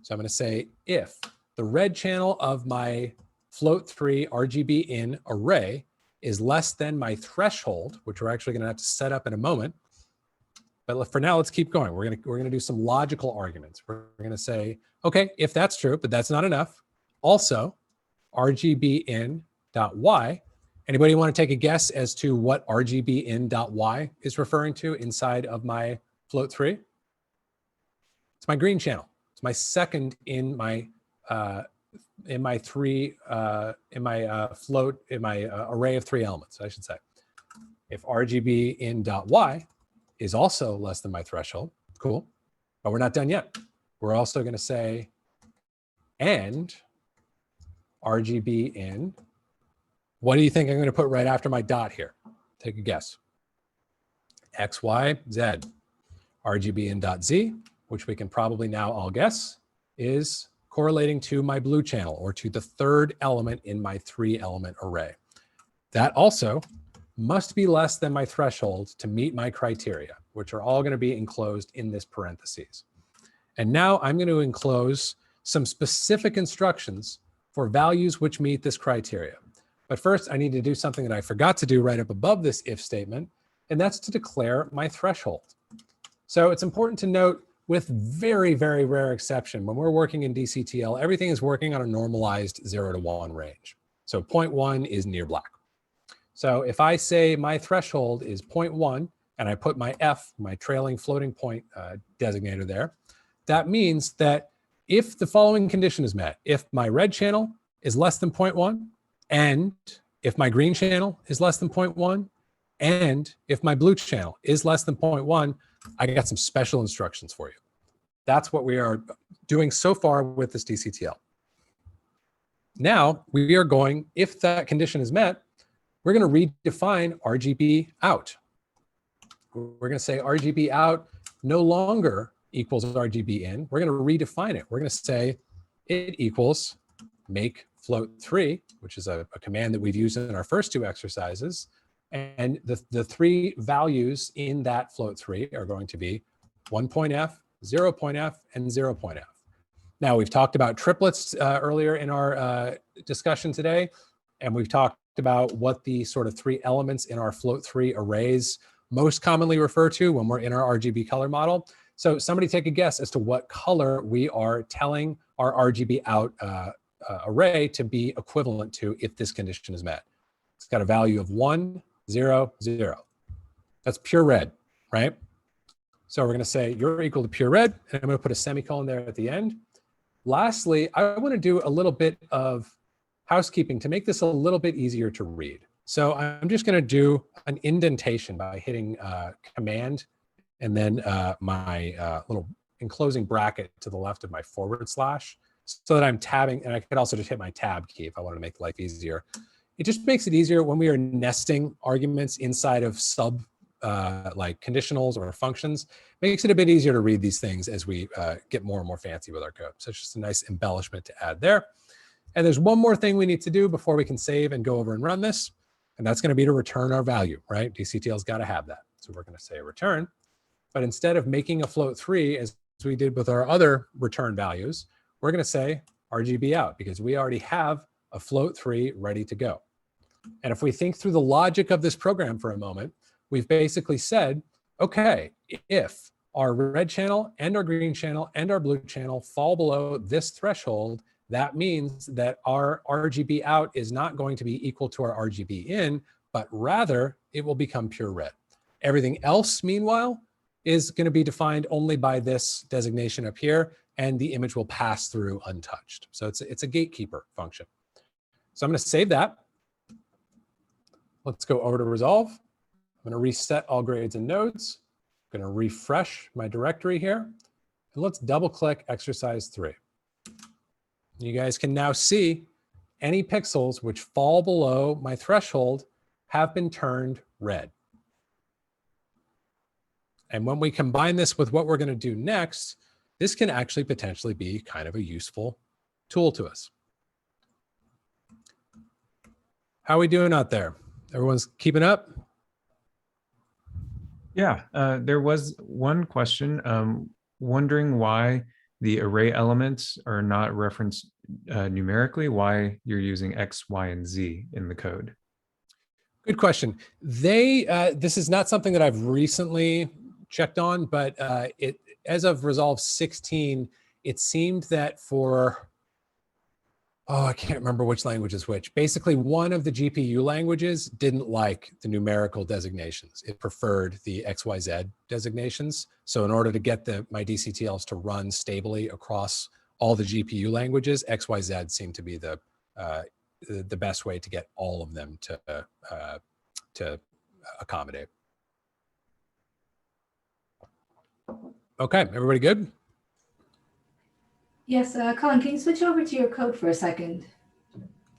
[SPEAKER 1] So I'm going to say if the red channel of my float 3 RGB in array is less than my threshold, which we're actually going to have to set up in a moment. But for now, let's keep going. We're going to do some logical arguments. We're going to say, okay, if that's true, but that's not enough. Also, RGB in dot Y. Anybody want to take a guess as to what RGB in dot Y is referring to inside of my float 3? It's my green channel. It's my second in my array of 3 elements, I should say. If RGB in dot Y is also less than my threshold, cool, but we're not done yet. We're also going to say, and RGB in, what do you think I'm going to put right after my dot here? Take a guess. X, Y, Z. RGB in dot Z, which we can probably now all guess, is correlating to my blue channel, or to the 3rd element in my 3-element array. That also must be less than my threshold to meet my criteria, which are all going to be enclosed in this parentheses. And now I'm going to enclose some specific instructions for values which meet this criteria. But first, I need to do something that I forgot to do right up above this if statement, and that's to declare my threshold. So it's important to note, with very, very rare exception, when we're working in DCTL, everything is working on a normalized 0 to 1 range. So 0.1 is near black. So if I say my threshold is 0.1, and I put my F, my trailing floating point designator there, that means that if the following condition is met, if my red channel is less than 0.1, and if my green channel is less than 0.1, and if my blue channel is less than 0.1, I got some special instructions for you. That's what we are doing so far with this DCTL. Now we are going, if that condition is met, we're going to redefine RGB out. We're going to say RGB out no longer equals RGB in. We're going to redefine it. We're going to say it equals make float 3, which is a command that we've used in our first 2 exercises. And the 3 values in that float 3 are going to be 1.f, 0.f, and 0.f. Now, we've talked about triplets earlier in our discussion today, and we've talked about what the sort of 3 elements in our float 3 arrays most commonly refer to when we're in our RGB color model. So somebody take a guess as to what color we are telling our RGB out array to be equivalent to if this condition is met. It's got a value of 1, 0, 0. That's pure red, right? So we're going to say you're equal to pure red, and I'm going to put a semicolon there at the end. Lastly, I want to do a little bit of housekeeping to make this a little bit easier to read. So I'm just going to do an indentation by hitting Command and then my little enclosing bracket to the left of my / so that I'm tabbing, and I could also just hit my tab key if I want to make life easier. It just makes it easier when we are nesting arguments inside of like conditionals or functions. Makes it a bit easier to read these things as we get more and more fancy with our code. So it's just a nice embellishment to add there. And there's one more thing we need to do before we can save and go over and run this, and that's going to be to return our value, right? DCTL's got to have that. So we're going to say return, but instead of making a float 3 as we did with our other return values, we're going to say RGB out because we already have a float 3 ready to go. And if we think through the logic of this program for a moment, we've basically said, okay, if our red channel and our green channel and our blue channel fall below this threshold, that means that our RGB out is not going to be equal to our RGB in, but rather it will become pure red. Everything else, meanwhile, is going to be defined only by this designation up here, and the image will pass through untouched. So it's a gatekeeper function. So I'm going to save that. Let's go over to resolve. I'm going to reset all grades and nodes. I'm going to refresh my directory here. And let's double click exercise 3. You guys can now see any pixels which fall below my threshold have been turned red. And when we combine this with what we're going to do next, this can actually potentially be kind of a useful tool to us. How are we doing out there? Everyone's keeping up?
[SPEAKER 3] Yeah, there was one question, wondering why the array elements are not referenced numerically, why you're using X, Y, and Z in the code.
[SPEAKER 1] Good question. This is not something that I've recently checked on, but as of Resolve 16, it seemed that for, I can't remember which language is which. Basically, one of the GPU languages didn't like the numerical designations. It preferred the XYZ designations. So in order to get my DCTLs to run stably across all the GPU languages, XYZ seemed to be the best way to get all of them to accommodate. Okay, everybody good?
[SPEAKER 2] Yes, Colin, can you switch over to your code for a second?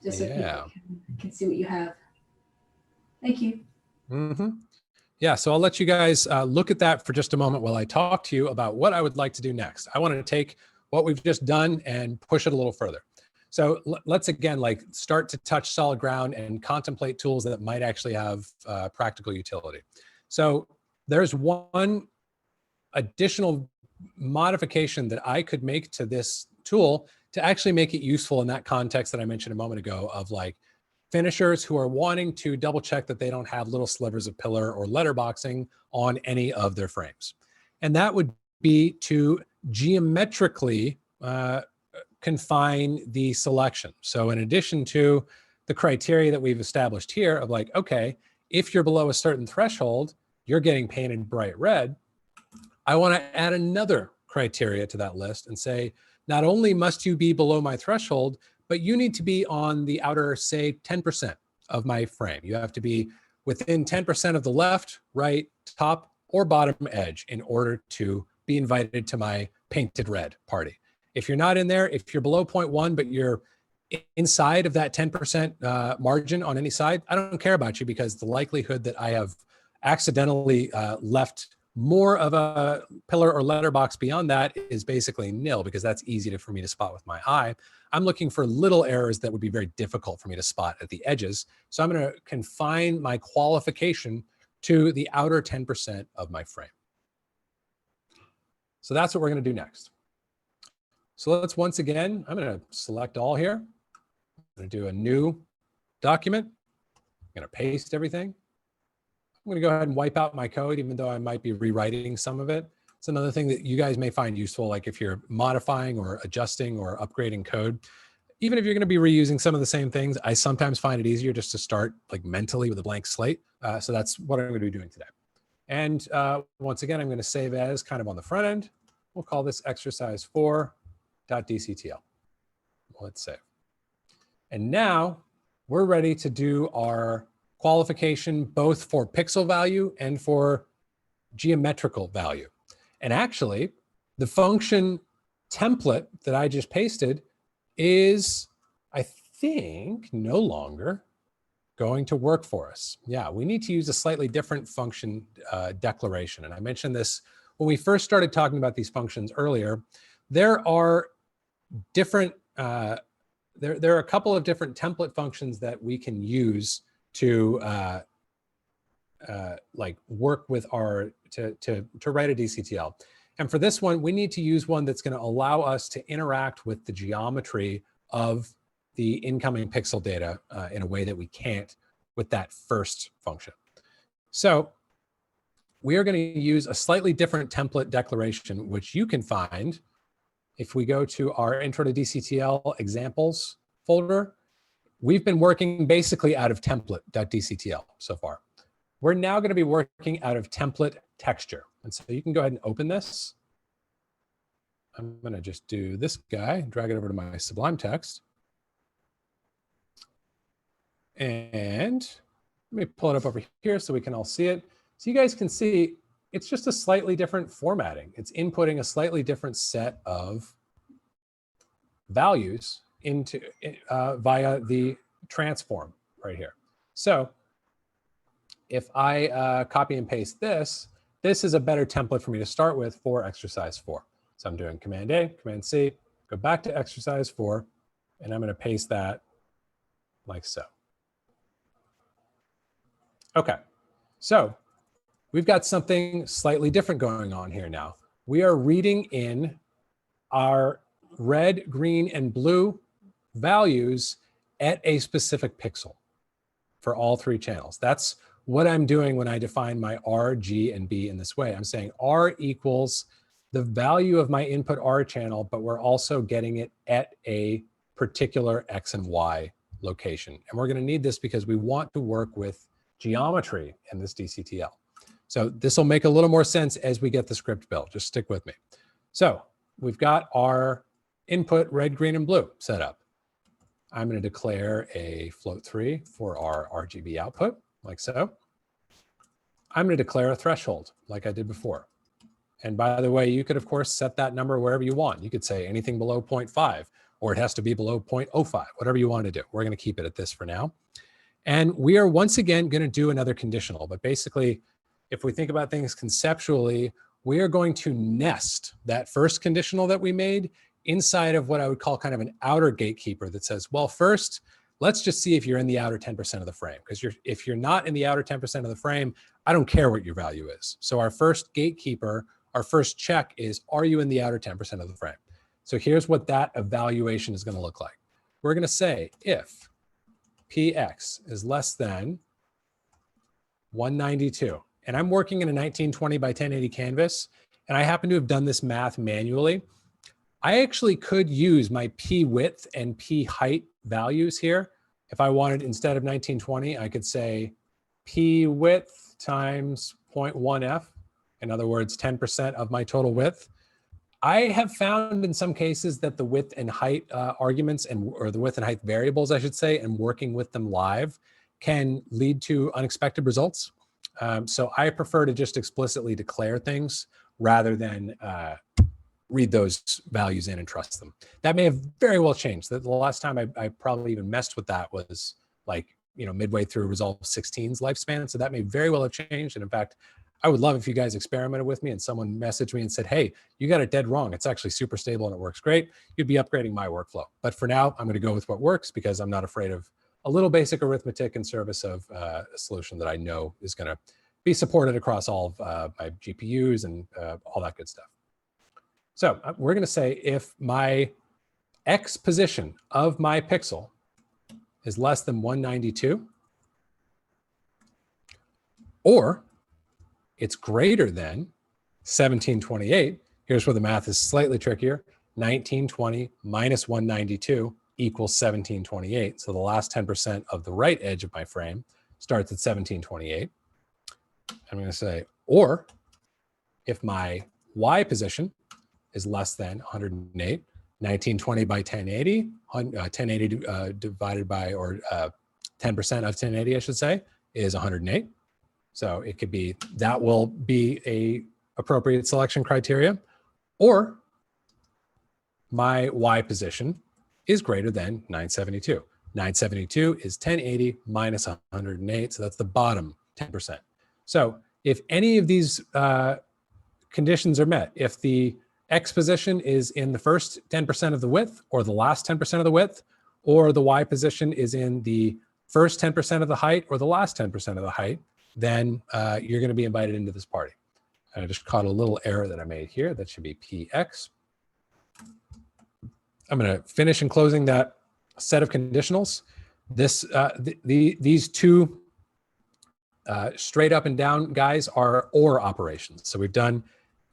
[SPEAKER 2] Just so
[SPEAKER 1] Yeah.
[SPEAKER 2] people can see what you have. Thank you.
[SPEAKER 1] Mm-hmm. Yeah, so I'll let you guys look at that for just a moment while I talk to you about what I would like to do next. I want to take what we've just done and push it a little further. So let's again, start to touch solid ground and contemplate tools that might actually have practical utility. So there's one additional modification that I could make to this tool to actually make it useful in that context that I mentioned a moment ago of finishers who are wanting to double check that they don't have little slivers of pillar or letterboxing on any of their frames. And that would be to geometrically confine the selection. So in addition to the criteria that we've established here of okay, if you're below a certain threshold, you're getting painted bright red. I want to add another criteria to that list and say, not only must you be below my threshold, but you need to be on the outer, say, 10% of my frame. You have to be within 10% of the left, right, top, or bottom edge in order to be invited to my painted red party. If you're not in there, if you're below 0.1, but you're inside of that 10% margin on any side, I don't care about you because the likelihood that I have accidentally left more of a pillar or letterbox beyond that is basically nil because that's easy for me to spot with my eye. I'm looking for little errors that would be very difficult for me to spot at the edges. So I'm going to confine my qualification to the outer 10% of my frame. So that's what we're going to do next. So let's once again, I'm going to select all here. I'm going to do a new document. I'm going to paste everything. I'm going to go ahead and wipe out my code, even though I might be rewriting some of it. It's another thing that you guys may find useful, if you're modifying or adjusting or upgrading code. Even if you're going to be reusing some of the same things, I sometimes find it easier just to start mentally with a blank slate. So that's what I'm going to be doing today. And once again, I'm going to save as kind of on the front end. We'll call this exercise 4.dctl. Let's save. And now we're ready to do our qualification both for pixel value and for geometrical value. And actually, the function template that I just pasted is, I think, no longer going to work for us. Yeah, we need to use a slightly different function declaration. And I mentioned this when we first started talking about these functions earlier. There are different, there are a couple of different template functions that we can use to work with to write a DCTL. And for this one, we need to use one that's going to allow us to interact with the geometry of the incoming pixel data in a way that we can't with that first function. So we are going to use a slightly different template declaration, which you can find if we go to our Intro to DCTL examples folder. We've been working basically out of template.dctl so far. We're now going to be working out of template texture. And so you can go ahead and open this. I'm going to just do this guy, drag it over to my Sublime text. And let me pull it up over here so we can all see it. So you guys can see it's just a slightly different formatting. It's inputting a slightly different set of values into via the transform right here. So if I copy and paste this, this is a better template for me to start with for exercise 4. So I'm doing Command A, Command C, go back to exercise 4, and I'm going to paste that like so. Okay, so we've got something slightly different going on here now. We are reading in our red, green, and blue values at a specific pixel for all 3 channels. That's what I'm doing when I define my R, G, and B in this way. I'm saying R equals the value of my input R channel, but we're also getting it at a particular X and Y location. And we're going to need this because we want to work with geometry in this DCTL. So this will make a little more sense as we get the script built. Just stick with me. So we've got our input red, green, and blue set up. I'm going to declare a float3 for our RGB output, like so. I'm going to declare a threshold, like I did before. And by the way, you could, of course, set that number wherever you want. You could say anything below 0.5, or it has to be below 0.05, whatever you want to do. We're going to keep it at this for now. And we are once again going to do another conditional. But basically, if we think about things conceptually, we are going to nest that first conditional that we made inside of what I would call kind of an outer gatekeeper that says, well, first, let's just see if you're in the outer 10% of the frame. Because if you're not in the outer 10% of the frame, I don't care what your value is. So our first gatekeeper, our first check is, are you in the outer 10% of the frame? So here's what that evaluation is going to look like. We're going to say if PX is less than 192, and I'm working in a 1920 by 1080 canvas, and I happen to have done this math manually, I actually could use my P width and P height values here. If I wanted, instead of 1920, I could say P width times 0.1F. In other words, 10% of my total width. I have found in some cases that the width and height arguments or the width and height variables, I should say, and working with them live can lead to unexpected results. So I prefer to just explicitly declare things rather than read those values in and trust them. That may have very well changed. The last time I probably even messed with that was like, midway through Resolve 16's lifespan. So that may very well have changed. And in fact, I would love if you guys experimented with me and someone messaged me and said, hey, you got it dead wrong. It's actually super stable and it works great. You'd be upgrading my workflow. But for now, I'm going to go with what works because I'm not afraid of a little basic arithmetic in service of a solution that I know is going to be supported across all of my GPUs and all that good stuff. So we're going to say if my X position of my pixel is less than 192, or it's greater than 1728. Here's where the math is slightly trickier. 1920 minus 192 equals 1728. So the last 10% of the right edge of my frame starts at 1728. I'm going to say, or if my Y position is less than 108, 1920 by 1080, 1080 divided by, or 10% of 1080, I should say, is 108. So it could be, that will be a appropriate selection criteria, or my Y position is greater than 972. 972 is 1080 minus 108. So that's the bottom 10%. So if any of these conditions are met, if the X position is in the first 10% of the width, or the last 10% of the width, or the Y position is in the first 10% of the height, or the last 10% of the height, then you're going to be invited into this party. I just caught a little error that I made here. That should be PX. I'm going to finish in closing that set of conditionals. This, these two straight up and down guys are OR operations. So we've done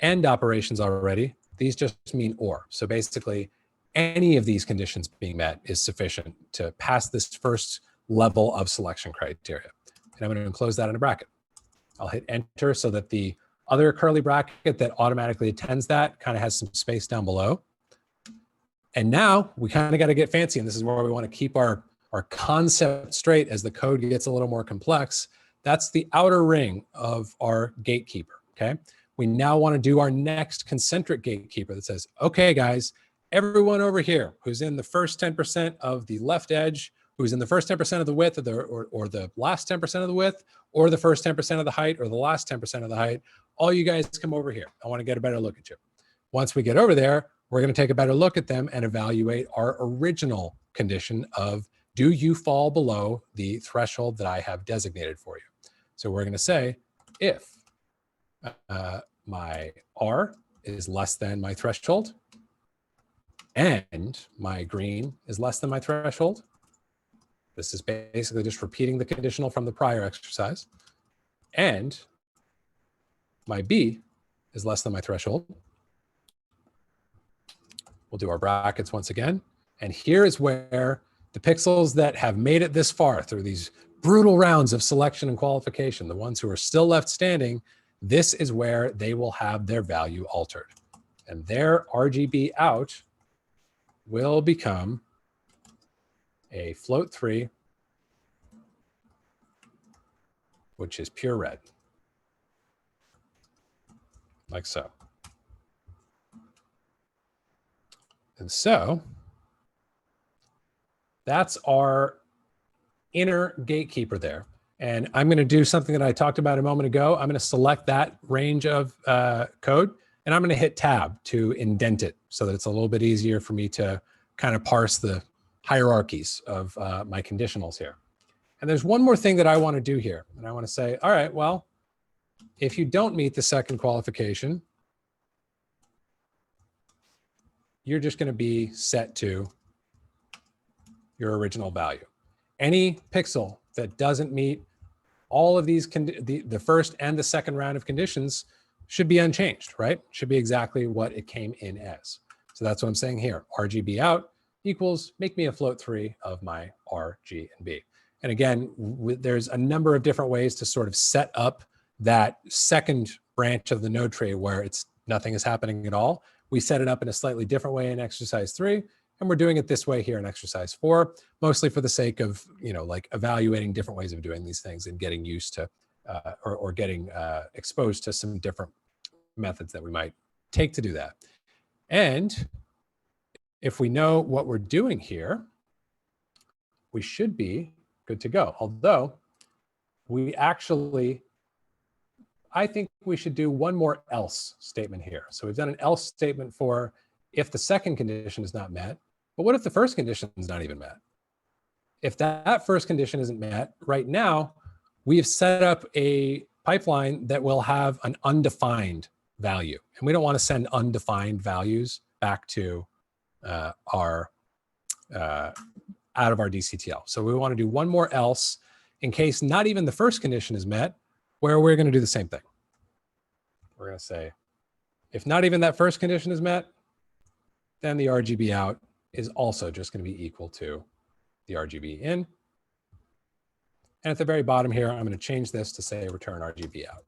[SPEAKER 1] AND operations already. These just mean OR. So basically, any of these conditions being met is sufficient to pass this first level of selection criteria. And I'm going to enclose that in a bracket. I'll hit enter so that the other curly bracket that automatically attends that kind of has some space down below. And now we kind of got to get fancy. And this is where we want to keep our concept straight as the code gets a little more complex. That's the outer ring of our gatekeeper, okay? We now want to do our next concentric gatekeeper that says, okay, guys, everyone over here who's in the first 10% of the left edge, who's in the first 10% of the width or the last 10% of the width, or the first 10% of the height, or the last 10% of the height, all you guys come over here. I want to get a better look at you. Once we get over there, we're going to take a better look at them and evaluate our original condition of, do you fall below the threshold that I have designated for you? So we're going to say, if my R is less than my threshold and my green is less than my threshold, this is basically just repeating the conditional from the prior exercise, and my B is less than my threshold, we'll do our brackets once again. And here is where the pixels that have made it this far through these brutal rounds of selection and qualification, the ones who are still left standing, this is where they will have their value altered. And their RGB out will become a float 3, which is pure red, like so. And so that's our inner gatekeeper there. And I'm going to do something that I talked about a moment ago. I'm going to select that range of code, and I'm going to hit tab to indent it so that it's a little bit easier for me to kind of parse the hierarchies of my conditionals here. And there's one more thing that I want to do here. And I want to say, all right, well, if you don't meet the second qualification, you're just going to be set to your original value. Any pixel that doesn't meet all of these, the first and the second round of conditions, should be unchanged, right? Should be exactly what it came in as. So that's what I'm saying here. RGB out equals, make me a float 3 of my R, G, and B. And again, there's a number of different ways to sort of set up that second branch of the node tree where nothing is happening at all. We set it up in a slightly different way in exercise 3, and we're doing it this way here in exercise 4, mostly for the sake of, like evaluating different ways of doing these things and getting used to, or getting exposed to some different methods that we might take to do that. And if we know what we're doing here, we should be good to go. Although I think we should do one more else statement here. So we've done an else statement for if the second condition is not met, but what if the first condition is not even met? If that first condition isn't met, right now, we have set up a pipeline that will have an undefined value. And we don't want to send undefined values back to out of our DCTL. So we want to do one more else in case not even the first condition is met, where we're going to do the same thing. We're going to say, if not even that first condition is met, then the RGB out is also just going to be equal to the RGB in. And at the very bottom here, I'm going to change this to say return RGB out.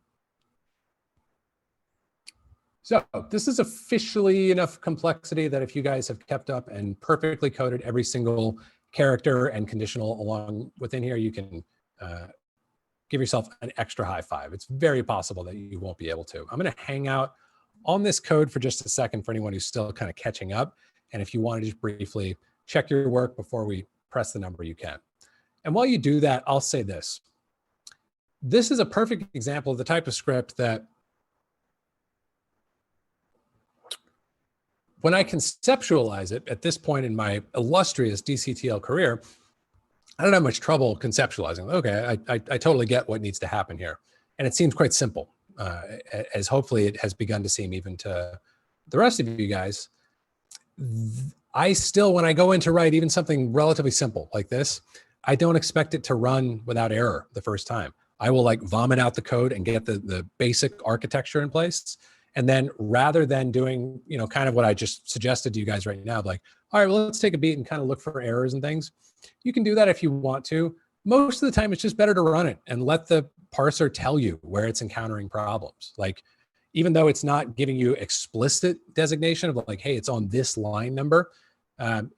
[SPEAKER 1] So this is officially enough complexity that if you guys have kept up and perfectly coded every single character and conditional along within here, you can give yourself an extra high five. It's very possible that you won't be able to. I'm going to hang out on this code for just a second for anyone who's still kind of catching up. And if you want to just briefly check your work before we press the number, you can. And while you do that, I'll say this. This is a perfect example of the type of script that when I conceptualize it at this point in my illustrious DCTL career, I don't have much trouble conceptualizing. Okay, I totally get what needs to happen here. And it seems quite simple, as hopefully it has begun to seem even to the rest of you guys. I still, when I go in to write even something relatively simple like this, I don't expect it to run without error the first time. I will like vomit out the code and get the basic architecture in place. And then rather than doing, kind of what I just suggested to you guys right now, like, all right, well, let's take a beat and kind of look for errors and things. You can do that if you want to. Most of the time, it's just better to run it and let the parser tell you where it's encountering problems. Like, even though it's not giving you explicit designation of like, hey, it's on this line number,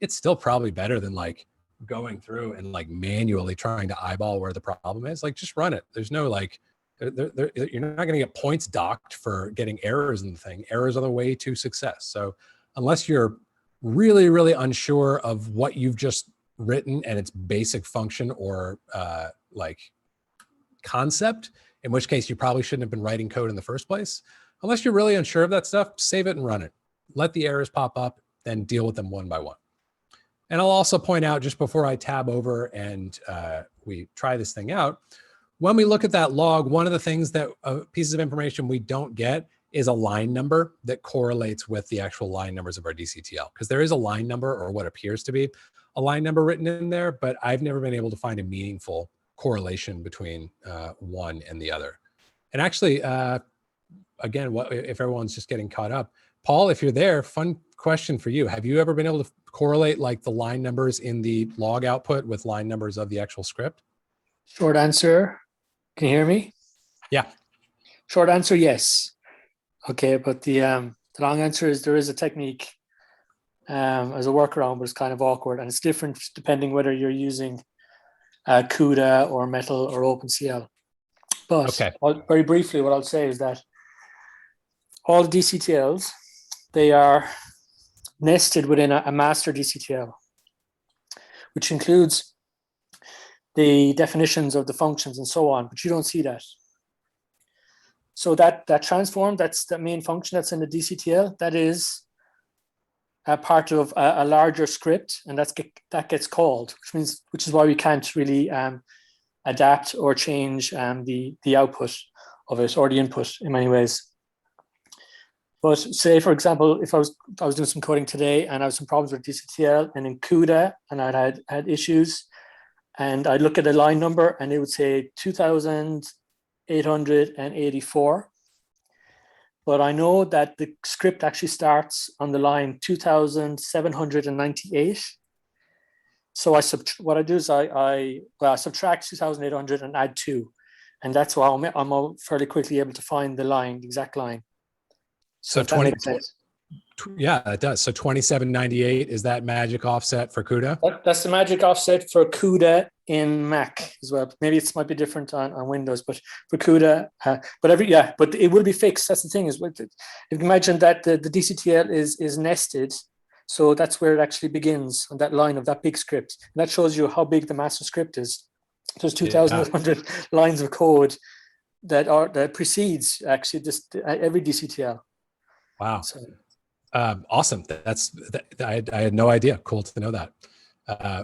[SPEAKER 1] it's still probably better than like going through and like manually trying to eyeball where the problem is. Like, just run it. There's no like, you're not going to get points docked for getting errors in the thing. Errors are the way to success. So unless you're really, really unsure of what you've just written and its basic function or like concept, in which case you probably shouldn't have been writing code in the first place. Unless you're really unsure of that stuff, save it and run it. Let the errors pop up, then deal with them one by one. And I'll also point out, just before I tab over and we try this thing out, when we look at that log, one of the things that pieces of information we don't get is a line number that correlates with the actual line numbers of our DCTL, because there is a line number, or what appears to be a line number written in there, but I've never been able to find a meaningful correlation between one and the other. And actually, again, if everyone's just getting caught up, Paul, if you're there, fun question for you. Have you ever been able to correlate like the line numbers in the log output with line numbers of the actual script?
[SPEAKER 4] Short answer, can you hear me?
[SPEAKER 1] Yeah.
[SPEAKER 4] Short answer, yes. Okay, but the long answer is there is a technique as a workaround, but it's kind of awkward, and it's different depending whether you're using CUDA or Metal or OpenCL. But
[SPEAKER 1] okay,
[SPEAKER 4] very briefly, what I'll say is that all the DCTLs, they are nested within a master DCTL, which includes the definitions of the functions and so on, but you don't see that. So that transform, that's the main function that's in the DCTL, that is a part of a larger script, and that gets called, which is why we can't really adapt or change the output of it or the input in many ways. But say, for example, if I was doing some coding today and I had some problems with DCTL and in CUDA, and I had issues, and I'd look at a line number and it would say 2,884. But I know that the script actually starts on the line 2,798. So what I do is I subtract 2,800 and add 2. And that's why I'm fairly quickly able to find the exact line.
[SPEAKER 1] So 20, yeah, it does. So 2798 is that magic offset for CUDA?
[SPEAKER 4] That's the magic offset for CUDA in Mac as well. Maybe it might be different on Windows, but for CUDA, but it will be fixed. That's the thing is, if you imagine that the DCTL is nested, so that's where it actually begins on that line of that big script. And that shows you how big the master script is. There's 2,800 lines of code that precedes actually every DCTL.
[SPEAKER 1] Wow. So, awesome. I had no idea. Cool to know that.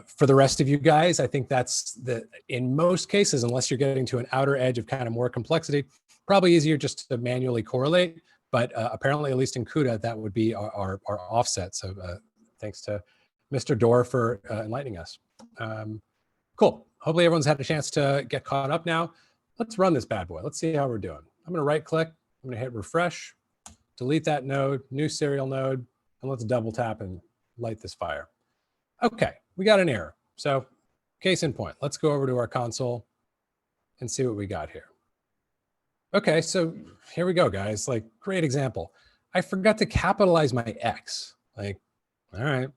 [SPEAKER 1] For the rest of you guys, I think that's in most cases, unless you're getting to an outer edge of kind of more complexity, probably easier just to manually correlate. But apparently, at least in CUDA, that would be our offset. So thanks to Mr. Dorr for enlightening us. Cool. Hopefully everyone's had a chance to get caught up now. Let's run this bad boy. Let's see how we're doing. I'm going to right click. I'm going to hit refresh. Delete that node, new serial node, and let's double tap and light this fire. Okay, we got an error. So case in point, let's go over to our console and see what we got here. Okay, so here we go, guys. Like, great example. I forgot to capitalize my X. Like, all right.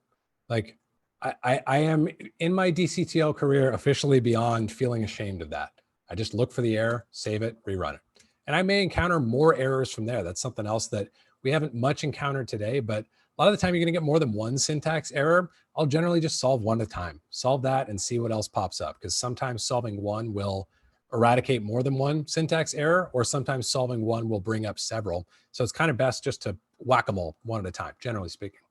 [SPEAKER 1] Like, I am in my DCTL career officially beyond feeling ashamed of that. I just look for the error, save it, rerun it. And I may encounter more errors from there. That's something else that we haven't much encountered today, but a lot of the time you're gonna get more than one syntax error. I'll generally just solve one at a time. Solve that and see what else pops up, because sometimes solving one will eradicate more than one syntax error, or sometimes solving one will bring up several. So it's kind of best just to whack-a-mole one at a time, generally speaking.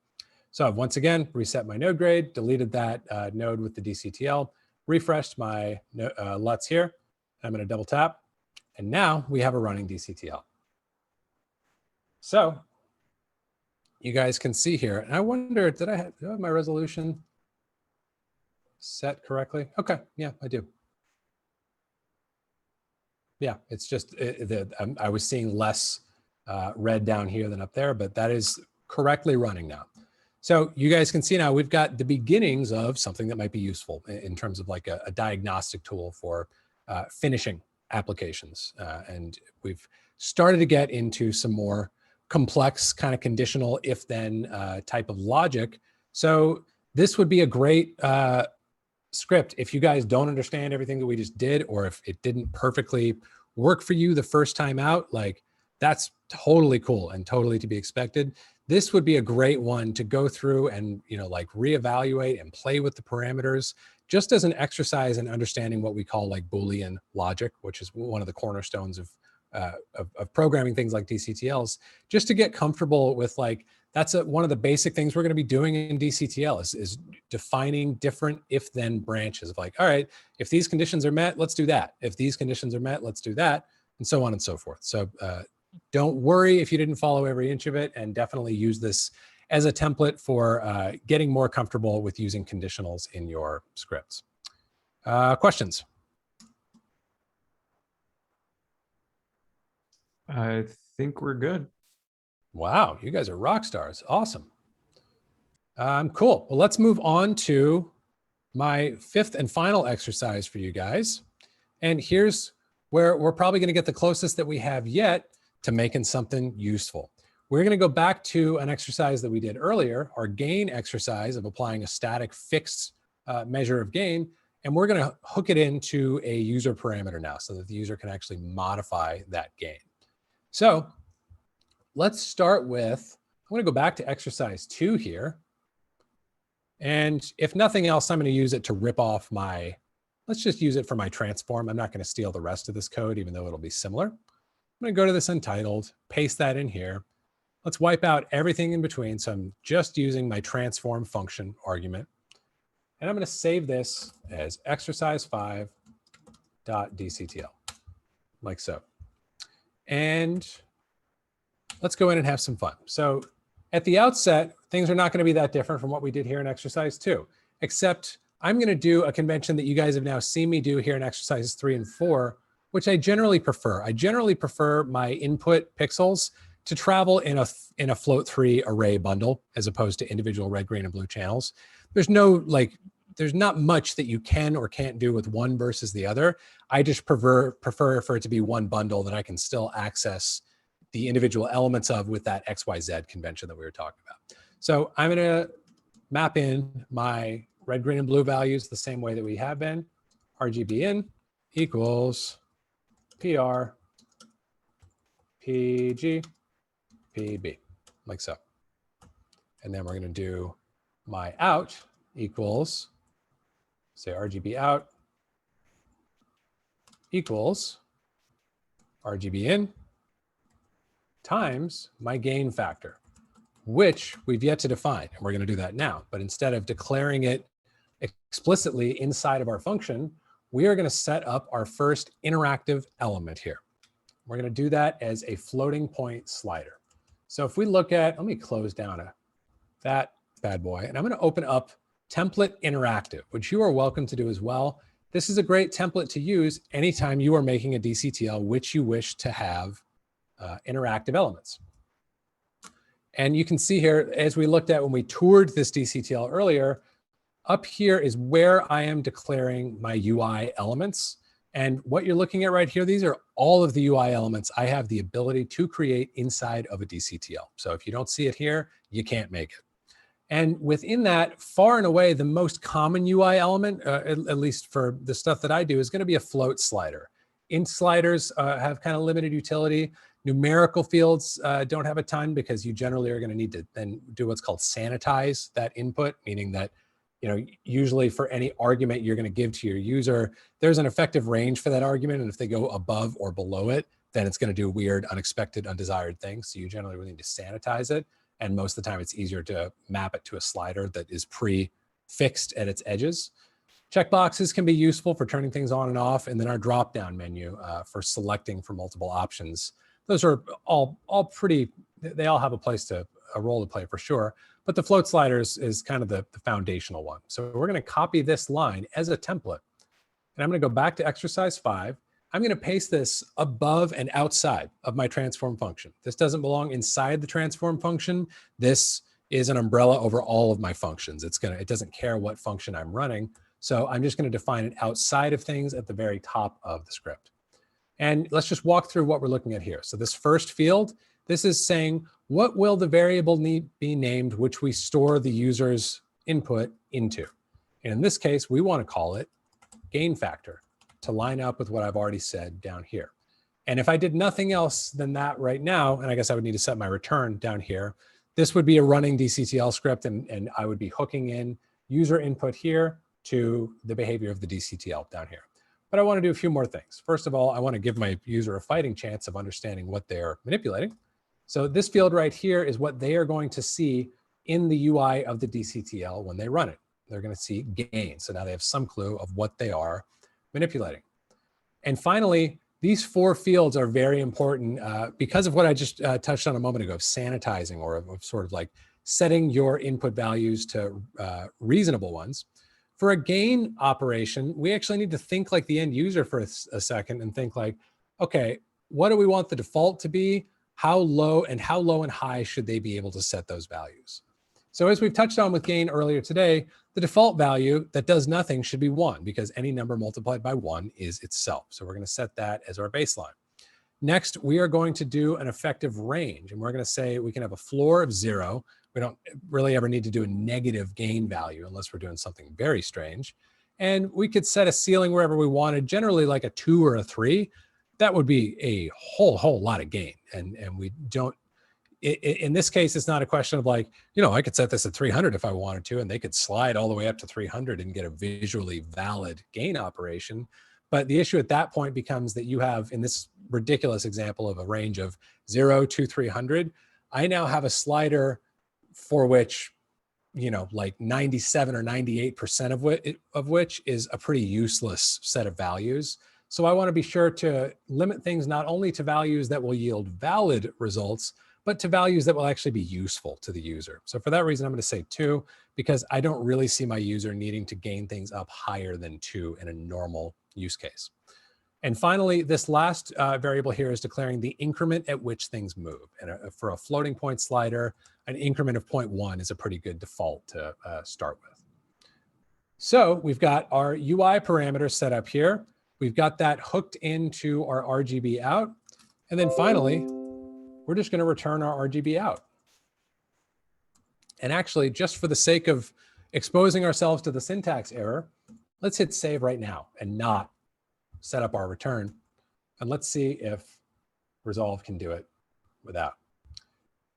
[SPEAKER 1] So I've once again reset my node grade, deleted that node with the DCTL, refreshed my LUTs here. I'm gonna double tap. And now we have a running DCTL. So you guys can see here, and I wonder, do I have my resolution set correctly? Okay, yeah, I do. Yeah, it's just, I was seeing less red down here than up there, but that is correctly running now. So you guys can see now we've got the beginnings of something that might be useful in terms of like a diagnostic tool for finishing applications. And we've started to get into some more complex kind of conditional if-then type of logic. So this would be a great script, if you guys don't understand everything that we just did, or if it didn't perfectly work for you the first time out, like that's totally cool and totally to be expected. This would be a great one to go through and, you know, like reevaluate and play with the parameters just as an exercise in understanding what we call like Boolean logic, which is one of the cornerstones of programming things like DCTLs, just to get comfortable with like, that's one of the basic things we're going to be doing in DCTL is defining different if-then branches of like, all right, if these conditions are met, let's do that. If these conditions are met, let's do that, and so on and so forth. So don't worry if you didn't follow every inch of it, and definitely use this as a template for getting more comfortable with using conditionals in your scripts. Questions?
[SPEAKER 3] I think we're good.
[SPEAKER 1] Wow, you guys are rock stars. Awesome. Cool. Well, let's move on to my fifth and final exercise for you guys. And here's where we're probably going to get the closest that we have yet to making something useful. We're going to go back to an exercise that we did earlier, our gain exercise of applying a static fixed measure of gain. And we're going to hook it into a user parameter now so that the user can actually modify that gain. So let's start with, I'm going to go back to exercise 2 here. And if nothing else, I'm going to use it to rip off my, let's just use it for my transform. I'm not going to steal the rest of this code, even though it'll be similar. I'm going to go to this untitled, paste that in here. Let's wipe out everything in between. So I'm just using my transform function argument. And I'm going to save this as exercise5.dctl, like so. And let's go in and have some fun. So at the outset, things are not going to be that different from what we did here in exercise 2, except I'm going to do a convention that you guys have now seen me do here in exercises 3 and 4, which I generally prefer. I generally prefer my input pixels to travel in a float3 array bundle as opposed to individual red, green, and blue channels. There's not much that you can or can't do with one versus the other. I just prefer for it to be one bundle that I can still access the individual elements of with that XYZ convention that we were talking about. So I'm going to map in my red, green, and blue values the same way that we have been. RGB in equals PR, PG, PB, like so. And then we're going to do my out equals, say RGB out equals RGB in times my gain factor, which we've yet to define. And we're going to do that now. But instead of declaring it explicitly inside of our function, we are going to set up our first interactive element here. We're going to do that as a floating point slider. So if we look at, let me close down that bad boy, and I'm going to open up template interactive, which you are welcome to do as well. This is a great template to use anytime you are making a DCTL, which you wish to have interactive elements. And you can see here, as we looked at when we toured this DCTL earlier, up here is where I am declaring my UI elements. And what you're looking at right here, these are all of the UI elements I have the ability to create inside of a DCTL. So if you don't see it here, you can't make it. And within that, far and away, the most common UI element, at least for the stuff that I do, is going to be a float slider. Int sliders have kind of limited utility. Numerical fields don't have a ton because you generally are going to need to then do what's called sanitize that input, meaning that, you know, usually for any argument you're going to give to your user, there's an effective range for that argument. And if they go above or below it, then it's going to do weird, unexpected, undesired things. So you generally really need to sanitize it. And most of the time it's easier to map it to a slider that is pre-fixed at its edges. Checkboxes can be useful for turning things on and off. And then our drop-down menu for selecting from multiple options. Those are all pretty, they all have a role to play for sure. But the float sliders is kind of the foundational one. So we're going to copy this line as a template. And I'm going to go back to exercise 5. I'm going to paste this above and outside of my transform function. This doesn't belong inside the transform function. This is an umbrella over all of my functions. It doesn't care what function I'm running. So I'm just going to define it outside of things at the very top of the script. And let's just walk through what we're looking at here. So this first field, this is saying, what will the variable be named which we store the user's input into? And in this case, we want to call it gain factor to line up with what I've already said down here. And if I did nothing else than that right now, and I guess I would need to set my return down here, this would be a running DCTL script, and I would be hooking in user input here to the behavior of the DCTL down here. But I want to do a few more things. First of all, I want to give my user a fighting chance of understanding what they're manipulating. So this field right here is what they are going to see in the UI of the DCTL when they run it. They're going to see gain. So now they have some clue of what they are manipulating. And finally, these 4 fields are very important because of what I just touched on a moment ago of sanitizing, or of sort of like setting your input values to reasonable ones. For a gain operation, we actually need to think like the end user for a second and think like, okay, what do we want the default to be? How low and high should they be able to set those values? So as we've touched on with gain earlier today, the default value that does nothing should be 1, because any number multiplied by 1 is itself. So we're going to set that as our baseline. Next, we are going to do an effective range, and we're going to say we can have a floor of 0. We don't really ever need to do a negative gain value unless we're doing something very strange. And we could set a ceiling wherever we wanted, generally like a 2 or a 3. That would be a whole lot of gain. And we don't, in this case, it's not a question of like, you know, I could set this at 300 if I wanted to, and they could slide all the way up to 300 and get a visually valid gain operation. But the issue at that point becomes that you have, in this ridiculous example of a range of 0 to 300, I now have a slider for which, you know, like 97 or 98% of which is a pretty useless set of values. So I want to be sure to limit things not only to values that will yield valid results, but to values that will actually be useful to the user. So for that reason, I'm going to say 2, because I don't really see my user needing to gain things up higher than 2 in a normal use case. And finally, this last variable here is declaring the increment at which things move. And for a floating point slider, an increment of 0.1 is a pretty good default to start with. So we've got our UI parameters set up here. We've got that hooked into our RGB out. And then finally, we're just going to return our RGB out. And actually, just for the sake of exposing ourselves to the syntax error, let's hit save right now and not set up our return. And let's see if Resolve can do it without.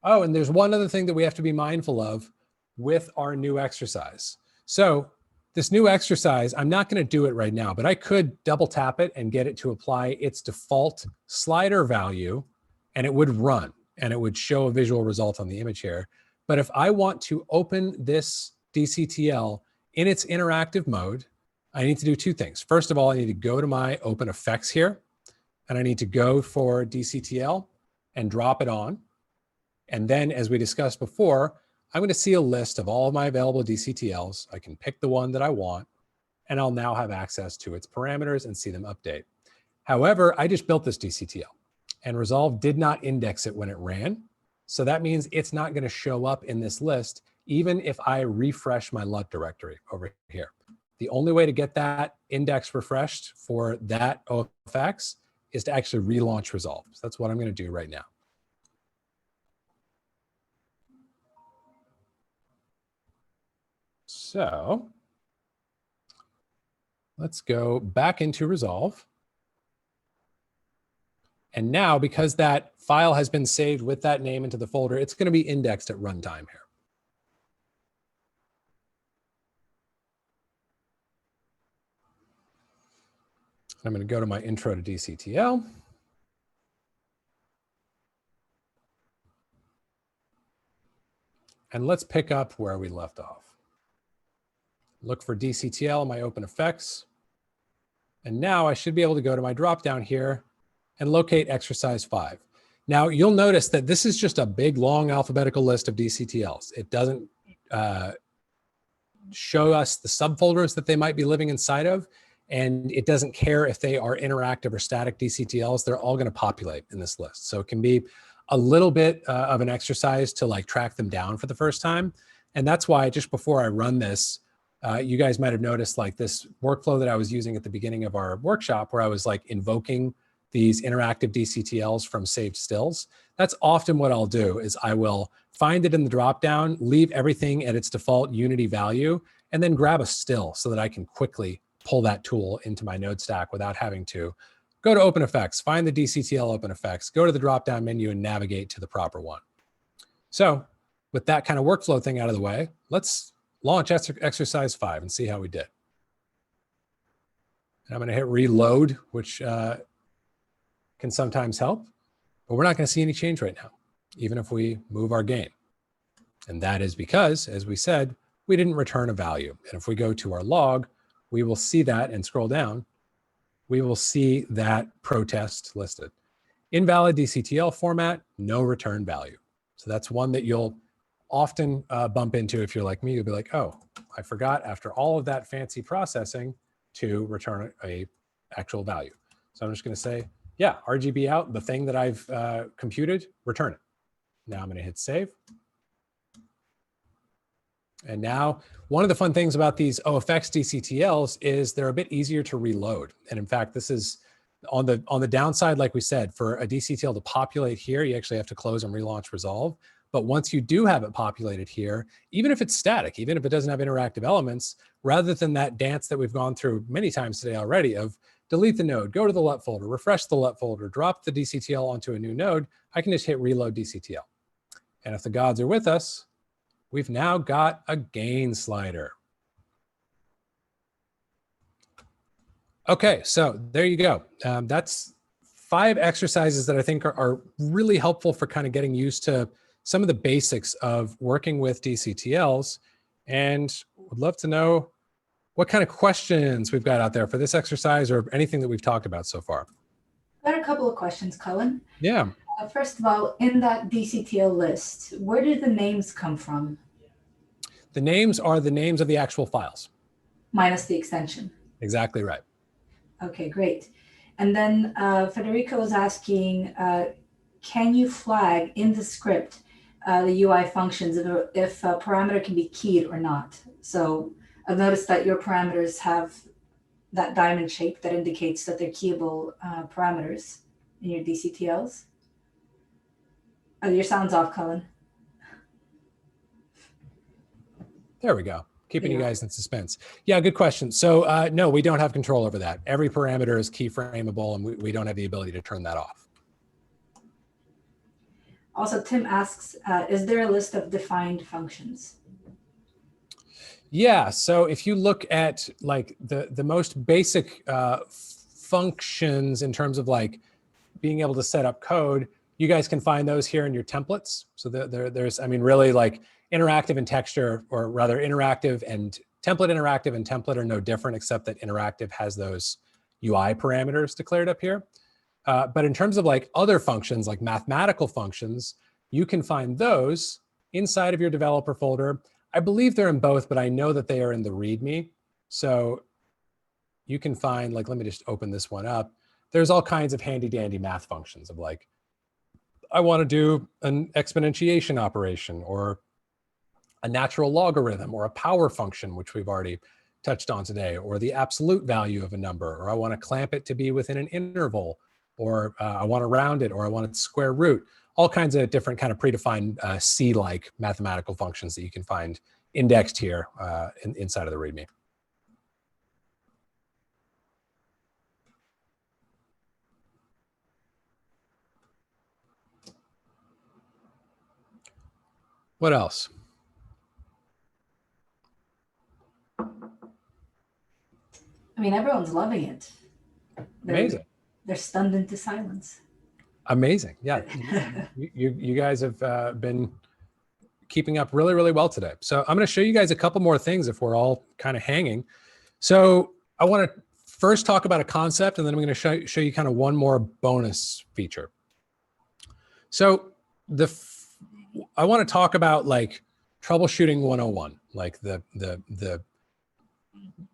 [SPEAKER 1] Oh, and there's one other thing that we have to be mindful of with our new exercise. So this new exercise, I'm not going to do it right now, but I could double tap it and get it to apply its default slider value, and it would run and it would show a visual result on the image here. But if I want to open this DCTL in its interactive mode, I need to do 2 things. First of all, I need to go to my open effects here, and I need to go for DCTL and drop it on. And then, as we discussed before, I'm going to see a list of all of my available DCTLs. I can pick the one that I want, and I'll now have access to its parameters and see them update. However, I just built this DCTL, and Resolve did not index it when it ran. So that means it's not going to show up in this list, even if I refresh my LUT directory over here. The only way to get that index refreshed for that OFX is to actually relaunch Resolve. So that's what I'm going to do right now. So let's go back into Resolve. And now, because that file has been saved with that name into the folder, it's going to be indexed at runtime here. I'm going to go to my intro to DCTL. And let's pick up where we left off. Look for DCTL in my open effects. And now I should be able to go to my dropdown here and locate exercise 5. Now you'll notice that this is just a big, long alphabetical list of DCTLs. It doesn't show us the subfolders that they might be living inside of. And it doesn't care if they are interactive or static DCTLs. They're all going to populate in this list. So it can be a little bit of an exercise to like track them down for the first time. And that's why just before I run this, you guys might have noticed like this workflow that I was using at the beginning of our workshop where I was like invoking these interactive DCTLs from saved stills. That's often what I'll do is I will find it in the dropdown, leave everything at its default Unity value, and then grab a still so that I can quickly pull that tool into my node stack without having to go to OpenEffects, find the DCTL OpenEffects, go to the drop-down menu and navigate to the proper one. So with that kind of workflow thing out of the way, let's launch exercise 5 and see how we did. And I'm going to hit reload, which can sometimes help, but we're not going to see any change right now, even if we move our gain. And that is because, as we said, we didn't return a value. And if we go to our log, we will see that and scroll down, we will see that protest listed. Invalid DCTL format, no return value. So that's one that you'll often bump into if you're like me. You'll be like, oh, I forgot after all of that fancy processing to return a actual value. So I'm just going to say, yeah, RGB out, the thing that I've computed, return it. Now I'm going to hit save. And now one of the fun things about these OFX DCTLs is they're a bit easier to reload. And in fact, this is on the downside, like we said, for a DCTL to populate here, you actually have to close and relaunch resolve. But once you do have it populated here, even if it's static, even if it doesn't have interactive elements, rather than that dance that we've gone through many times today already of delete the node, go to the LUT folder, refresh the LUT folder, drop the DCTL onto a new node, I can just hit reload DCTL. And if the gods are with us, we've now got a gain slider. Okay, so there you go. That's 5 exercises that I think are really helpful for kind of getting used to some of the basics of working with DCTLs. And would love to know what kind of questions we've got out there for this exercise or anything that we've talked about so far.
[SPEAKER 2] Got a couple of questions, Cullen.
[SPEAKER 1] Yeah.
[SPEAKER 2] First of all, in that DCTL list, where did the names come from?
[SPEAKER 1] The names are the names of the actual files.
[SPEAKER 2] Minus the extension.
[SPEAKER 1] Exactly right.
[SPEAKER 2] Okay, great. And then Federico was asking, can you flag in the script the UI functions if a parameter can be keyed or not? So I've noticed that your parameters have that diamond shape that indicates that they're keyable parameters in your DCTLs. Oh, your sound's off, Cullen.
[SPEAKER 1] There we go. Keeping you guys in suspense. Yeah, good question. So no, we don't have control over that. Every parameter is keyframeable and we don't have the ability to turn that off.
[SPEAKER 2] Also, Tim asks, is there a list of defined functions?
[SPEAKER 1] Yeah, so if you look at like the most basic functions in terms of like being able to set up code, you guys can find those here in your templates. So there's, I mean, really like interactive and texture, or rather interactive and template are no different, except that interactive has those UI parameters declared up here. But in terms of like other functions, like mathematical functions, you can find those inside of your developer folder. I believe they're in both, but I know that they are in the README. So you can find, like, let me just open this one up. There's all kinds of handy dandy math functions of like, I want to do an exponentiation operation or a natural logarithm or a power function, which we've already touched on today, or the absolute value of a number, or I want to clamp it to be within an interval, or I want to round it, or I want it square root. All kinds of different kind of predefined C-like mathematical functions that you can find indexed here inside of the README. What else?
[SPEAKER 2] I mean, everyone's loving it.
[SPEAKER 1] Amazing.
[SPEAKER 2] They're stunned into silence.
[SPEAKER 1] Amazing. Yeah. you guys have been keeping up really, really well today. So I'm going to show you guys a couple more things if we're all kind of hanging. So I want to first talk about a concept, and then I'm going to show you kind of one more bonus feature. So I want to talk about like troubleshooting 101, like the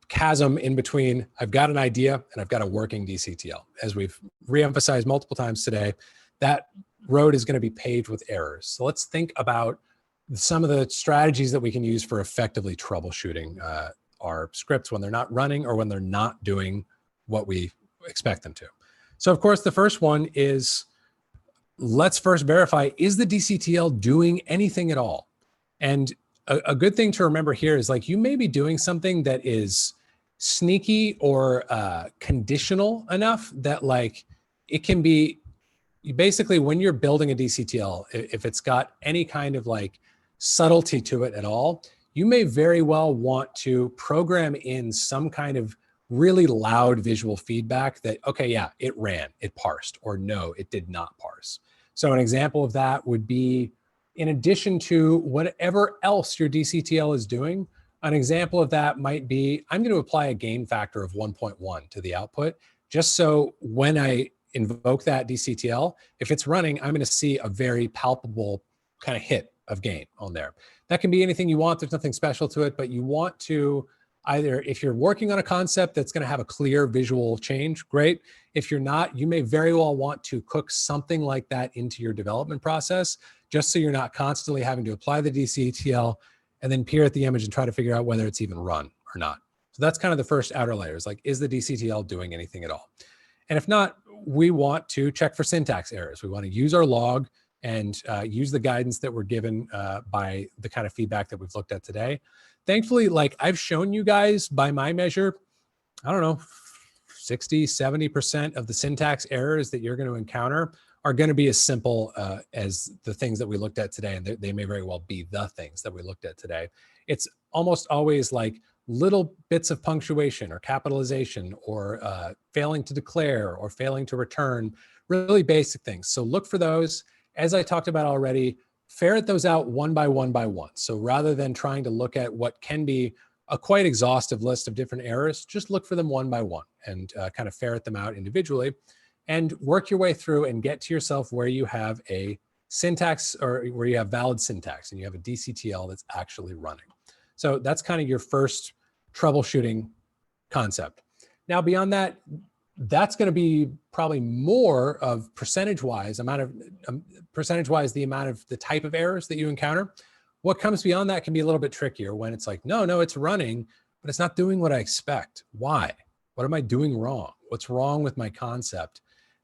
[SPEAKER 1] chasm in between I've got an idea and I've got a working DCTL. As we've reemphasized multiple times today, that road is going to be paved with errors. So let's think about some of the strategies that we can use for effectively troubleshooting our scripts when they're not running or when they're not doing what we expect them to. So of course, the first one is, let's first verify, is the DCTL doing anything at all? And a good thing to remember here is like you may be doing something that is sneaky or conditional enough that like it can be, you basically, when you're building a DCTL, if it's got any kind of like subtlety to it at all, you may very well want to program in some kind of really loud visual feedback that, okay, yeah, it ran, it parsed, or no, it did not parse. So an example of that would be, in addition to whatever else your DCTL is doing, an example of that might be, I'm going to apply a gain factor of 1.1 to the output, just so when I invoke that DCTL, if it's running, I'm going to see a very palpable kind of hit of gain on there. That can be anything you want. There's nothing special to it, but you want to either, if you're working on a concept that's going to have a clear visual change, great. If you're not, you may very well want to cook something like that into your development process, just so you're not constantly having to apply the DCTL and then peer at the image and try to figure out whether it's even run or not. So that's kind of the first outer layers, like, is the DCTL doing anything at all? And if not, we want to check for syntax errors. We want to use our log and use the guidance that we're given by the kind of feedback that we've looked at today. Thankfully, like I've shown you guys by my measure, I don't know, 60, 70% of the syntax errors that you're going to encounter are going to be as simple as the things that we looked at today. And they may very well be the things that we looked at today. It's almost always like little bits of punctuation or capitalization or failing to declare or failing to return, really basic things. So look for those. As I talked about already, ferret those out one by one by one. So rather than trying to look at what can be a quite exhaustive list of different errors, just look for them one by one and kind of ferret them out individually and work your way through and get to yourself where you have a syntax or where you have valid syntax and you have a DCTL that's actually running. So that's kind of your first troubleshooting concept. Now, beyond that, that's going to be probably more of percentage-wise the amount of the type of errors that you encounter. What comes beyond that can be a little bit trickier when it's like, no, it's running, but it's not doing what I expect. Why? What am I doing wrong? What's wrong with my concept?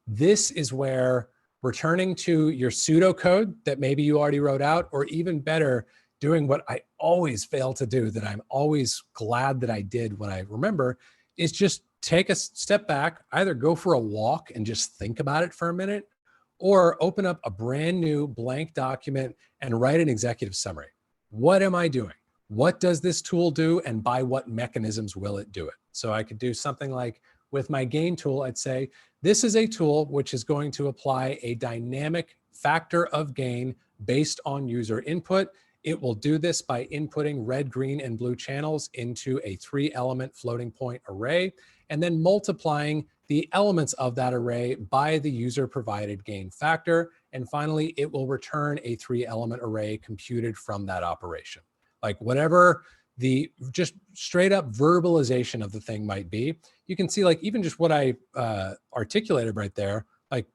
[SPEAKER 1] This is where returning to your pseudocode that maybe you already wrote out, or even better, doing what I always fail to do that I'm always glad that I did when I remember, is just take a step back, either go for a walk and just think about it for a minute, or open up a brand new blank document and write an executive summary. What am I doing? What does this tool do? And by what mechanisms will it do it? So I could do something like with my gain tool, I'd say, this is a tool which is going to apply a dynamic factor of gain based on user input. It will do this by inputting red, green, and blue channels into a 3-element floating point array, and then multiplying the elements of that array by the user provided gain factor. And finally, it will return a 3-element array computed from that operation. Like whatever the just straight up verbalization of the thing might be, you can see like even just what I articulated right there, like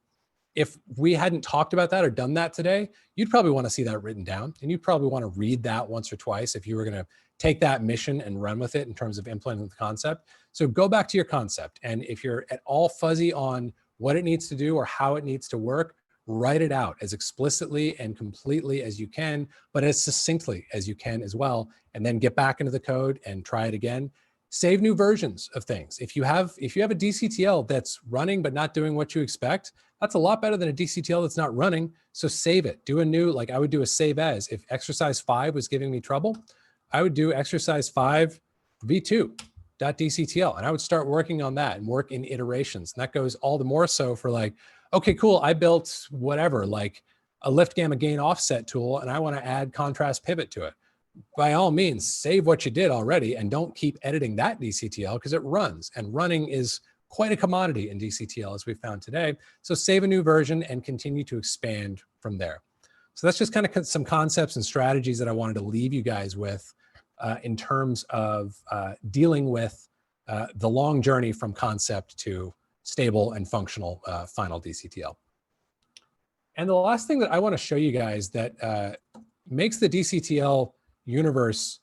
[SPEAKER 1] if we hadn't talked about that or done that today, you'd probably want to see that written down, and you'd probably want to read that once or twice if you were going to take that mission and run with it in terms of implementing the concept. So go back to your concept. And if you're at all fuzzy on what it needs to do or how it needs to work, write it out as explicitly and completely as you can, but as succinctly as you can as well. And then get back into the code and try it again. Save new versions of things. If you have a DCTL that's running but not doing what you expect, that's a lot better than a DCTL that's not running. So save it. Do a new, like I would do a save as. If exercise 5 was giving me trouble, I would do exercise 5 v2.dctl, and I would start working on that and work in iterations. And that goes all the more so for like, okay, cool, I built whatever, like a lift gamma gain offset tool, and I want to add contrast pivot to it. By all means, save what you did already and don't keep editing that DCTL because it runs, and running is quite a commodity in DCTL as we found today. So save a new version and continue to expand from there. So that's just kind of some concepts and strategies that I wanted to leave you guys with in terms of dealing with the long journey from concept to stable and functional final DCTL. And the last thing that I want to show you guys that makes the DCTL universe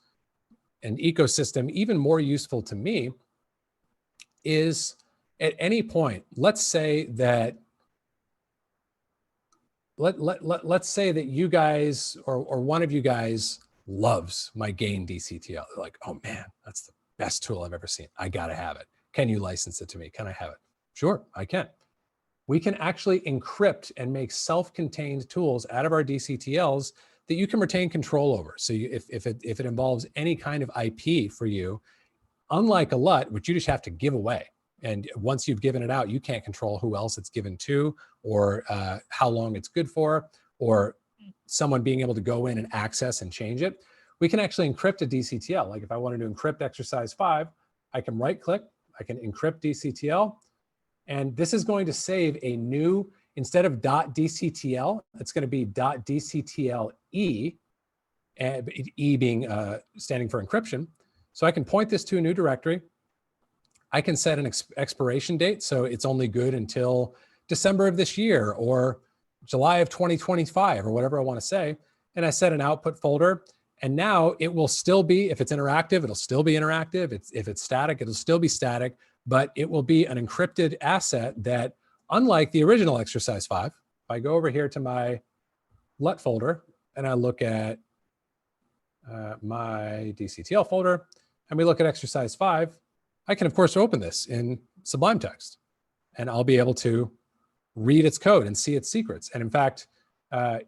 [SPEAKER 1] and ecosystem even more useful to me is at any point, let's say that let's say that you guys or one of you guys loves my gain DCTL. They're like, oh man, that's the best tool I've ever seen. I got to have it. Can you license it to me? Can I have it? Sure, I can. We can actually encrypt and make self-contained tools out of our DCTLs that you can retain control over. So if it involves any kind of IP for you, unlike a LUT, which you just have to give away. And once you've given it out, you can't control who else it's given to, or how long it's good for, or someone being able to go in and access and change it. We can actually encrypt a DCTL. Like if I wanted to encrypt exercise 5, I can right click, I can encrypt DCTL, and this is going to save a new, instead of .dctl, it's going to be .dctle, and E being standing for encryption. So I can point this to a new directory. I can set an expiration date, so it's only good until December of this year or July of 2025 or whatever I want to say. And I set an output folder, and now it will still be, if it's interactive, it'll still be interactive. If it's static, it'll still be static, but it will be an encrypted asset that, unlike the original exercise 5, if I go over here to my LUT folder and I look at my DCTL folder and we look at exercise 5, I can of course open this in Sublime Text and I'll be able to read its code and see its secrets. And in fact,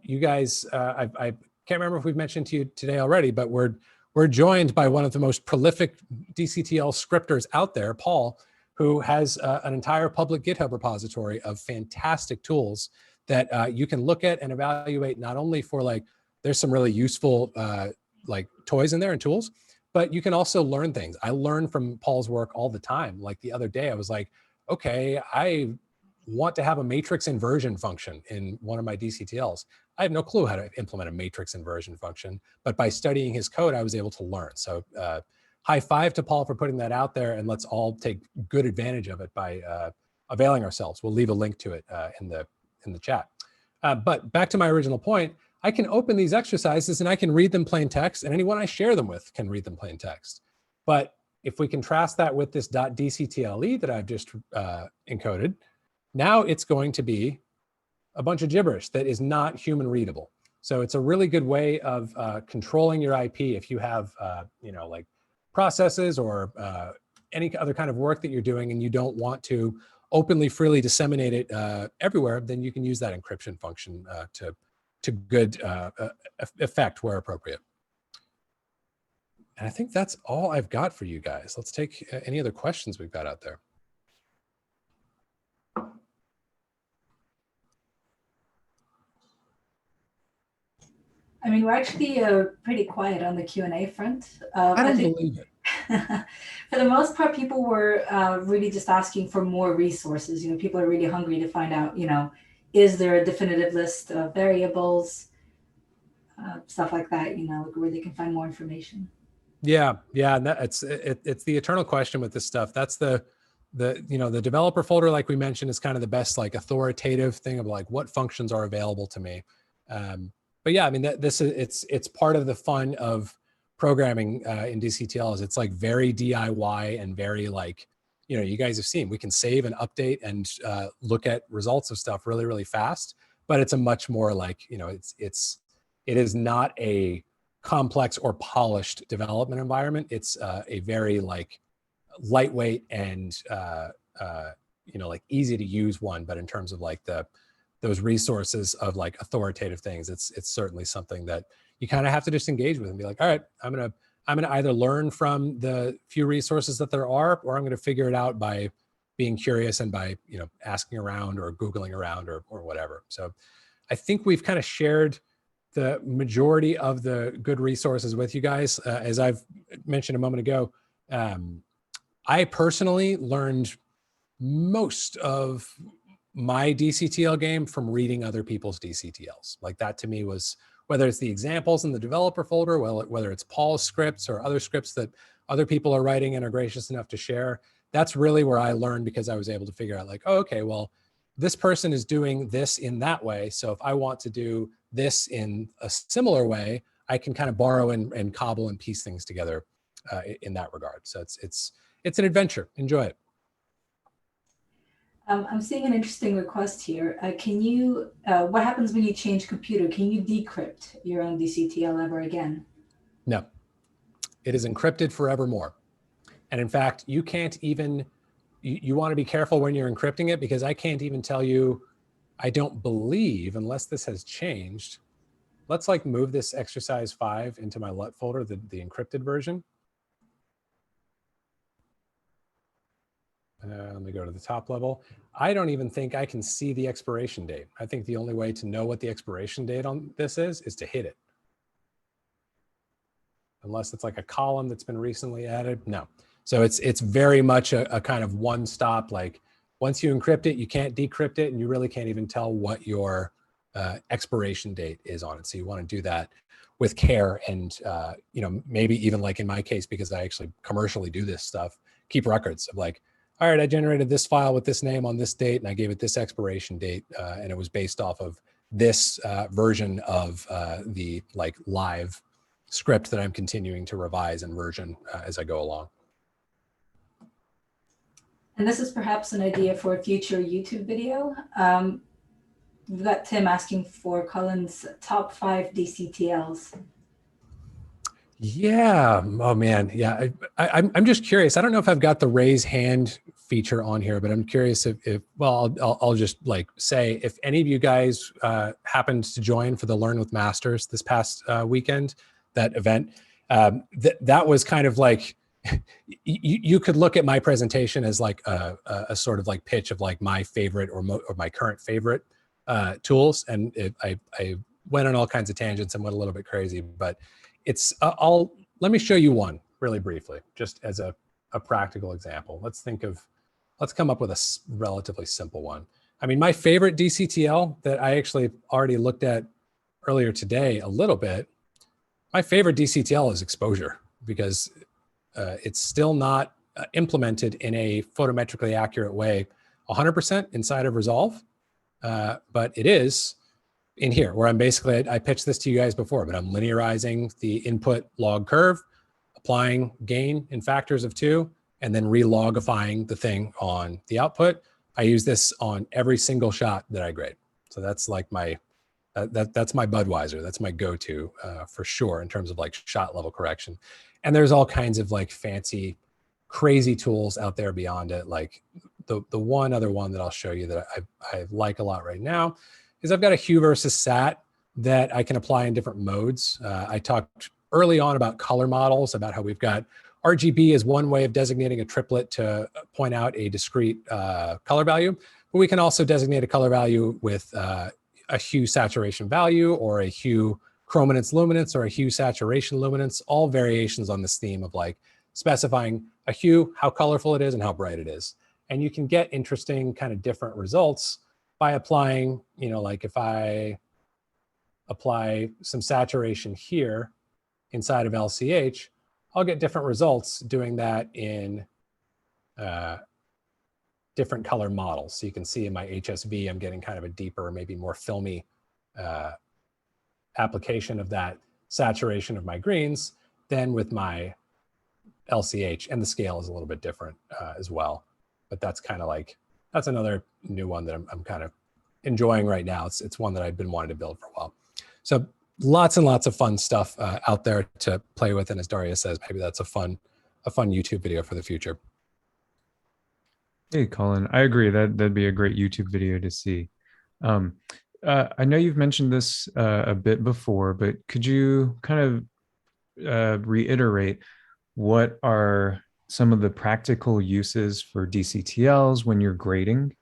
[SPEAKER 1] you guys, I can't remember if we've mentioned to you today already, but we're joined by one of the most prolific DCTL scripters out there, Paul, who has an entire public GitHub repository of fantastic tools that you can look at and evaluate, not only for like, there's some really useful like toys in there and tools, but you can also learn things. I learn from Paul's work all the time. Like the other day, I was like, okay, I want to have a matrix inversion function in one of my DCTLs. I have no clue how to implement a matrix inversion function, but by studying his code, I was able to learn. So high five to Paul for putting that out there, and let's all take good advantage of it by availing ourselves. We'll leave a link to it in the chat. But back to my original point, I can open these exercises and I can read them plain text, and anyone I share them with can read them plain text. But if we contrast that with this .dctle that I've just encoded, now it's going to be a bunch of gibberish that is not human readable. So it's a really good way of controlling your IP if you have, you know, like processes or any other kind of work that you're doing and you don't want to openly, freely disseminate it everywhere, then you can use that encryption function to good effect where appropriate. And I think that's all I've got for you guys. Let's take any other questions we've got out there.
[SPEAKER 2] I mean, we're actually pretty quiet on the Q&A front.
[SPEAKER 1] I don't believe it.
[SPEAKER 2] For the most part, people were really just asking for more resources. You know, people are really hungry to find out, you know, is there a definitive list of variables, stuff like that, you know, where they can find more information.
[SPEAKER 1] Yeah, and it's the eternal question with this stuff. That's the you know, the developer folder, like we mentioned, is kind of the best like authoritative thing of like what functions are available to me. But yeah, I mean, it's part of the fun of programming in DCTL. It's like very DIY and very like, you know, you guys have seen, we can save and update and look at results of stuff really, really fast. But it's a much more like, you know, it is not a complex or polished development environment. It's a very like lightweight and you know, like easy to use one. But in terms of like those resources of like authoritative things, it's certainly something that you kind of have to just engage with and be like, all right, I'm gonna either learn from the few resources that there are, or I'm gonna figure it out by being curious and by, you know, asking around or Googling around or whatever. So I think we've kind of shared the majority of the good resources with you guys. As I've mentioned a moment ago, I personally learned most of my DCTL game from reading other people's DCTLs. Like that to me was, whether it's the examples in the developer folder, whether it's Paul's scripts or other scripts that other people are writing and are gracious enough to share, that's really where I learned, because I was able to figure out like, oh, okay, well, this person is doing this in that way. So if I want to do this in a similar way, I can kind of borrow and cobble and piece things together in that regard. So it's an adventure. Enjoy it.
[SPEAKER 2] I'm seeing an interesting request here. Can you, what happens when you change computer? Can you decrypt your own DCTL ever again?
[SPEAKER 1] No, it is encrypted forevermore. And in fact, you can't even, you want to be careful when you're encrypting it, because I can't even tell you, I don't believe, unless this has changed. Let's like move this exercise 5 into my LUT folder, the encrypted version. Let me go to the top level. I don't even think I can see the expiration date. I think the only way to know what the expiration date on this is to hit it. Unless it's like a column that's been recently added. No. So it's very much a kind of one-stop, like once you encrypt it, you can't decrypt it, and you really can't even tell what your expiration date is on it. So you want to do that with care, and you know, maybe even like in my case, because I actually commercially do this stuff, keep records of like, all right, I generated this file with this name on this date, and I gave it this expiration date, and it was based off of this version of the like live script that I'm continuing to revise and version as I go along.
[SPEAKER 2] And this is perhaps an idea for a future YouTube video. We've got Tim asking for Colin's top 5 DCTLs.
[SPEAKER 1] Yeah. Oh man. Yeah. I'm just curious. I don't know if I've got the raise hand feature on here, but I'm curious if well, I'll just like say, if any of you guys happened to join for the Learn with Masters this past weekend, that event, that was kind of like, you could look at my presentation as like a sort of like pitch of like my favorite or my current favorite tools. And I went on all kinds of tangents and went a little bit crazy, but it's, let me show you one really briefly, just as a practical example. Let's come up with a relatively simple one. I mean, my favorite DCTL that I actually already looked at earlier today a little bit, my favorite DCTL is exposure, because it's still not implemented in a photometrically accurate way 100% inside of Resolve, but it is in here, where I'm basically, I pitched this to you guys before, but I'm linearizing the input log curve, applying gain in factors of 2, and then relogifying the thing on the output. I use this on every single shot that I grade. So that's like my, that's my Budweiser. That's my go-to for sure in terms of like shot level correction. And there's all kinds of like fancy, crazy tools out there beyond it. Like the one other one that I'll show you that I like a lot right now is I've got a hue versus sat that I can apply in different modes. I talked early on about color models, about how we've got RGB is one way of designating a triplet to point out a discrete color value, but we can also designate a color value with a hue saturation value, or a hue chrominance luminance, or a hue saturation luminance, all variations on this theme of like specifying a hue, how colorful it is and how bright it is. And you can get interesting kind of different results by applying, you know, like if I apply some saturation here inside of LCH, I'll get different results doing that in different color models. So you can see in my HSV, I'm getting kind of a deeper, maybe more filmy application of that saturation of my greens than with my LCH, and the scale is a little bit different as well. But that's kind of like, that's another new one that I'm kind of enjoying right now. It's one that I've been wanting to build for a while. So lots and lots of fun stuff out there to play with. And as Daria says, maybe that's a fun YouTube video for the future.
[SPEAKER 3] Hey, Colin, I agree that that'd be a great YouTube video to see. I know you've mentioned this a bit before, but could you kind of reiterate what are some of the practical uses for DCTLs when you're grading?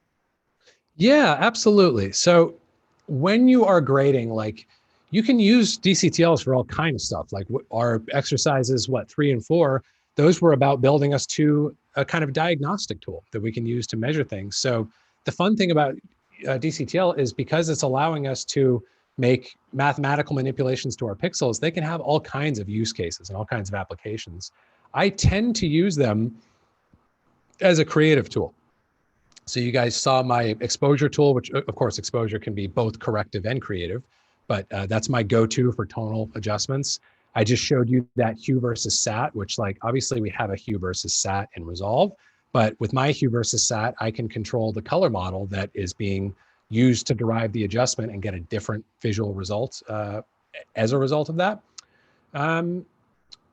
[SPEAKER 1] Yeah, absolutely. So when you are grading, like you can use DCTLs for all kind of stuff. Like our exercises, 3 and 4, those were about building us to a kind of diagnostic tool that we can use to measure things. So the fun thing about DCTL is because it's allowing us to make mathematical manipulations to our pixels, they can have all kinds of use cases and all kinds of applications. I tend to use them as a creative tool. So you guys saw my exposure tool, which of course exposure can be both corrective and creative, but that's my go-to for tonal adjustments. I just showed you that hue versus sat, which like obviously we have a hue versus sat in Resolve, but with my hue versus sat, I can control the color model that is being used to derive the adjustment and get a different visual result as a result of that.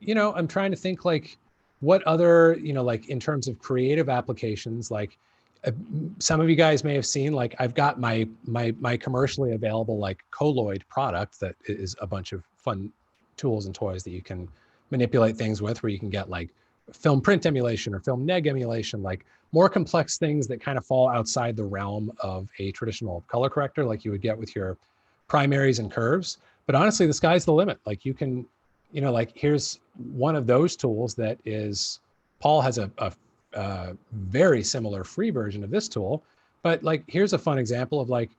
[SPEAKER 1] I'm trying to think like what other, like in terms of creative applications, like some of you guys may have seen, like I've got my commercially available like colloid product that is a bunch of fun tools and toys that you can manipulate things with, where you can get like film print emulation or film neg emulation, like more complex things that kind of fall outside the realm of a traditional color corrector like you would get with your primaries and curves. But honestly, the sky's the limit. Like you can, like here's one of those tools that is, Paul has a very similar free version of this tool, but like here's a fun example of like,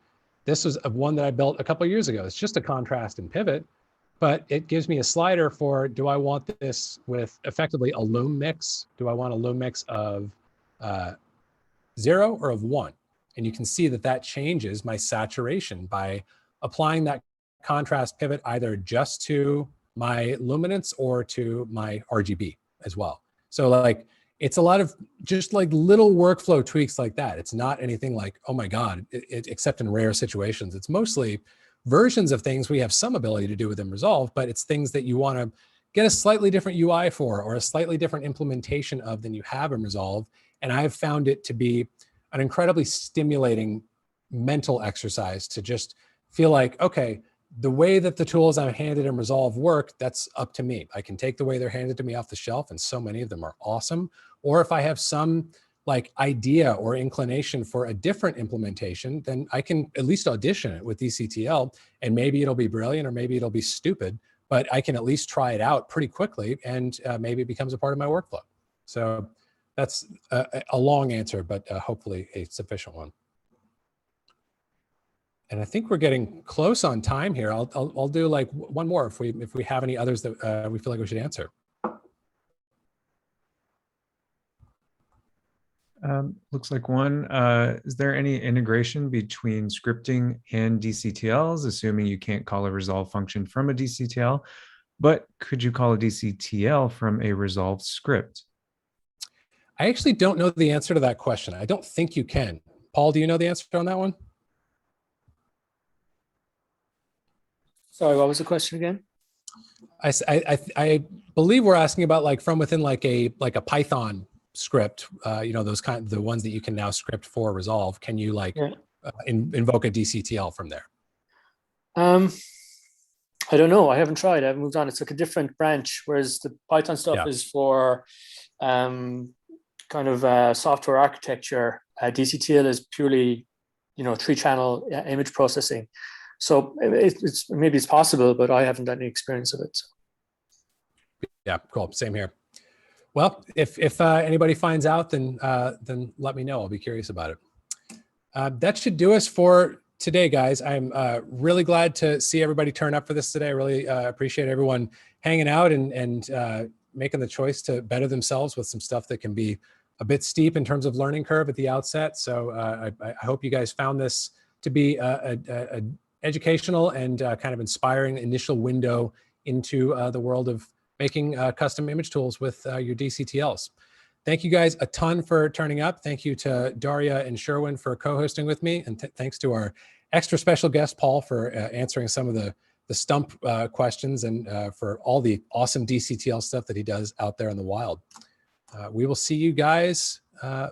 [SPEAKER 1] this was one that I built a couple of years ago. It's just a contrast and pivot, but it gives me a slider for, do I want this with effectively a loom mix? Do I want a loom mix of 0 or of 1? And you can see that that changes my saturation by applying that contrast pivot either just to my luminance or to my RGB as well. So like, it's a lot of just like little workflow tweaks like that. It's not anything like, oh my God, except in rare situations. It's mostly versions of things we have some ability to do within Resolve, but it's things that you want to get a slightly different UI for or a slightly different implementation of than you have in Resolve. And I've found it to be an incredibly stimulating mental exercise to just feel like, okay, the way that the tools I'm handed in Resolve work, that's up to me. I can take the way they're handed to me off the shelf, and so many of them are awesome. Or if I have some like idea or inclination for a different implementation, then I can at least audition it with DCTL, and maybe it'll be brilliant or maybe it'll be stupid, but I can at least try it out pretty quickly, and maybe it becomes a part of my workflow. So that's a long answer, but hopefully a sufficient one. And I think we're getting close on time here. I'll do like one more if we have any others that we feel like we should answer.
[SPEAKER 3] Looks like one. Is there any integration between scripting and DCTLs, assuming you can't call a resolve function from a DCTL, but could you call a DCTL from a resolve script?
[SPEAKER 1] I actually don't know the answer to that question. I don't think you can. Paul, do you know the answer on that one?
[SPEAKER 4] Sorry, what was the question again?
[SPEAKER 1] I believe we're asking about like from within like a Python script, those the ones that you can now script for Resolve. Can you like invoke a DCTL from there?
[SPEAKER 4] I don't know. I haven't tried. I haven't moved on. It's like a different branch, whereas the Python stuff is for kind of software architecture. DCTL is purely, 3-channel image processing. So maybe it's possible, but I haven't had any experience of it. So.
[SPEAKER 1] Yeah, cool. Same here. Well, if anybody finds out, then let me know. I'll be curious about it. That should do us for today, guys. I'm really glad to see everybody turn up for this today. I really appreciate everyone hanging out and making the choice to better themselves with some stuff that can be a bit steep in terms of learning curve at the outset. So I hope you guys found this to be a educational and kind of inspiring initial window into the world of making custom image tools with your DCTLs. Thank you guys a ton for turning up. Thank you to Daria and Sherwin for co-hosting with me. And thanks to our extra special guest, Paul, for answering some of the stump questions and for all the awesome DCTL stuff that he does out there in the wild. We will see you guys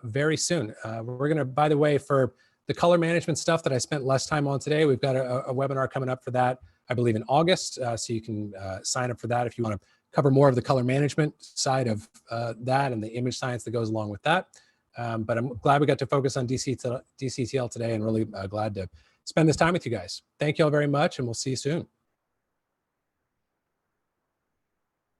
[SPEAKER 1] very soon. We're gonna, by the way, for the color management stuff that I spent less time on today, we've got a webinar coming up for that, I believe in August. So you can sign up for that if you want to cover more of the color management side of that and the image science that goes along with that. But I'm glad we got to focus on DCTL today, and really glad to spend this time with you guys. Thank you all very much, and we'll see you soon.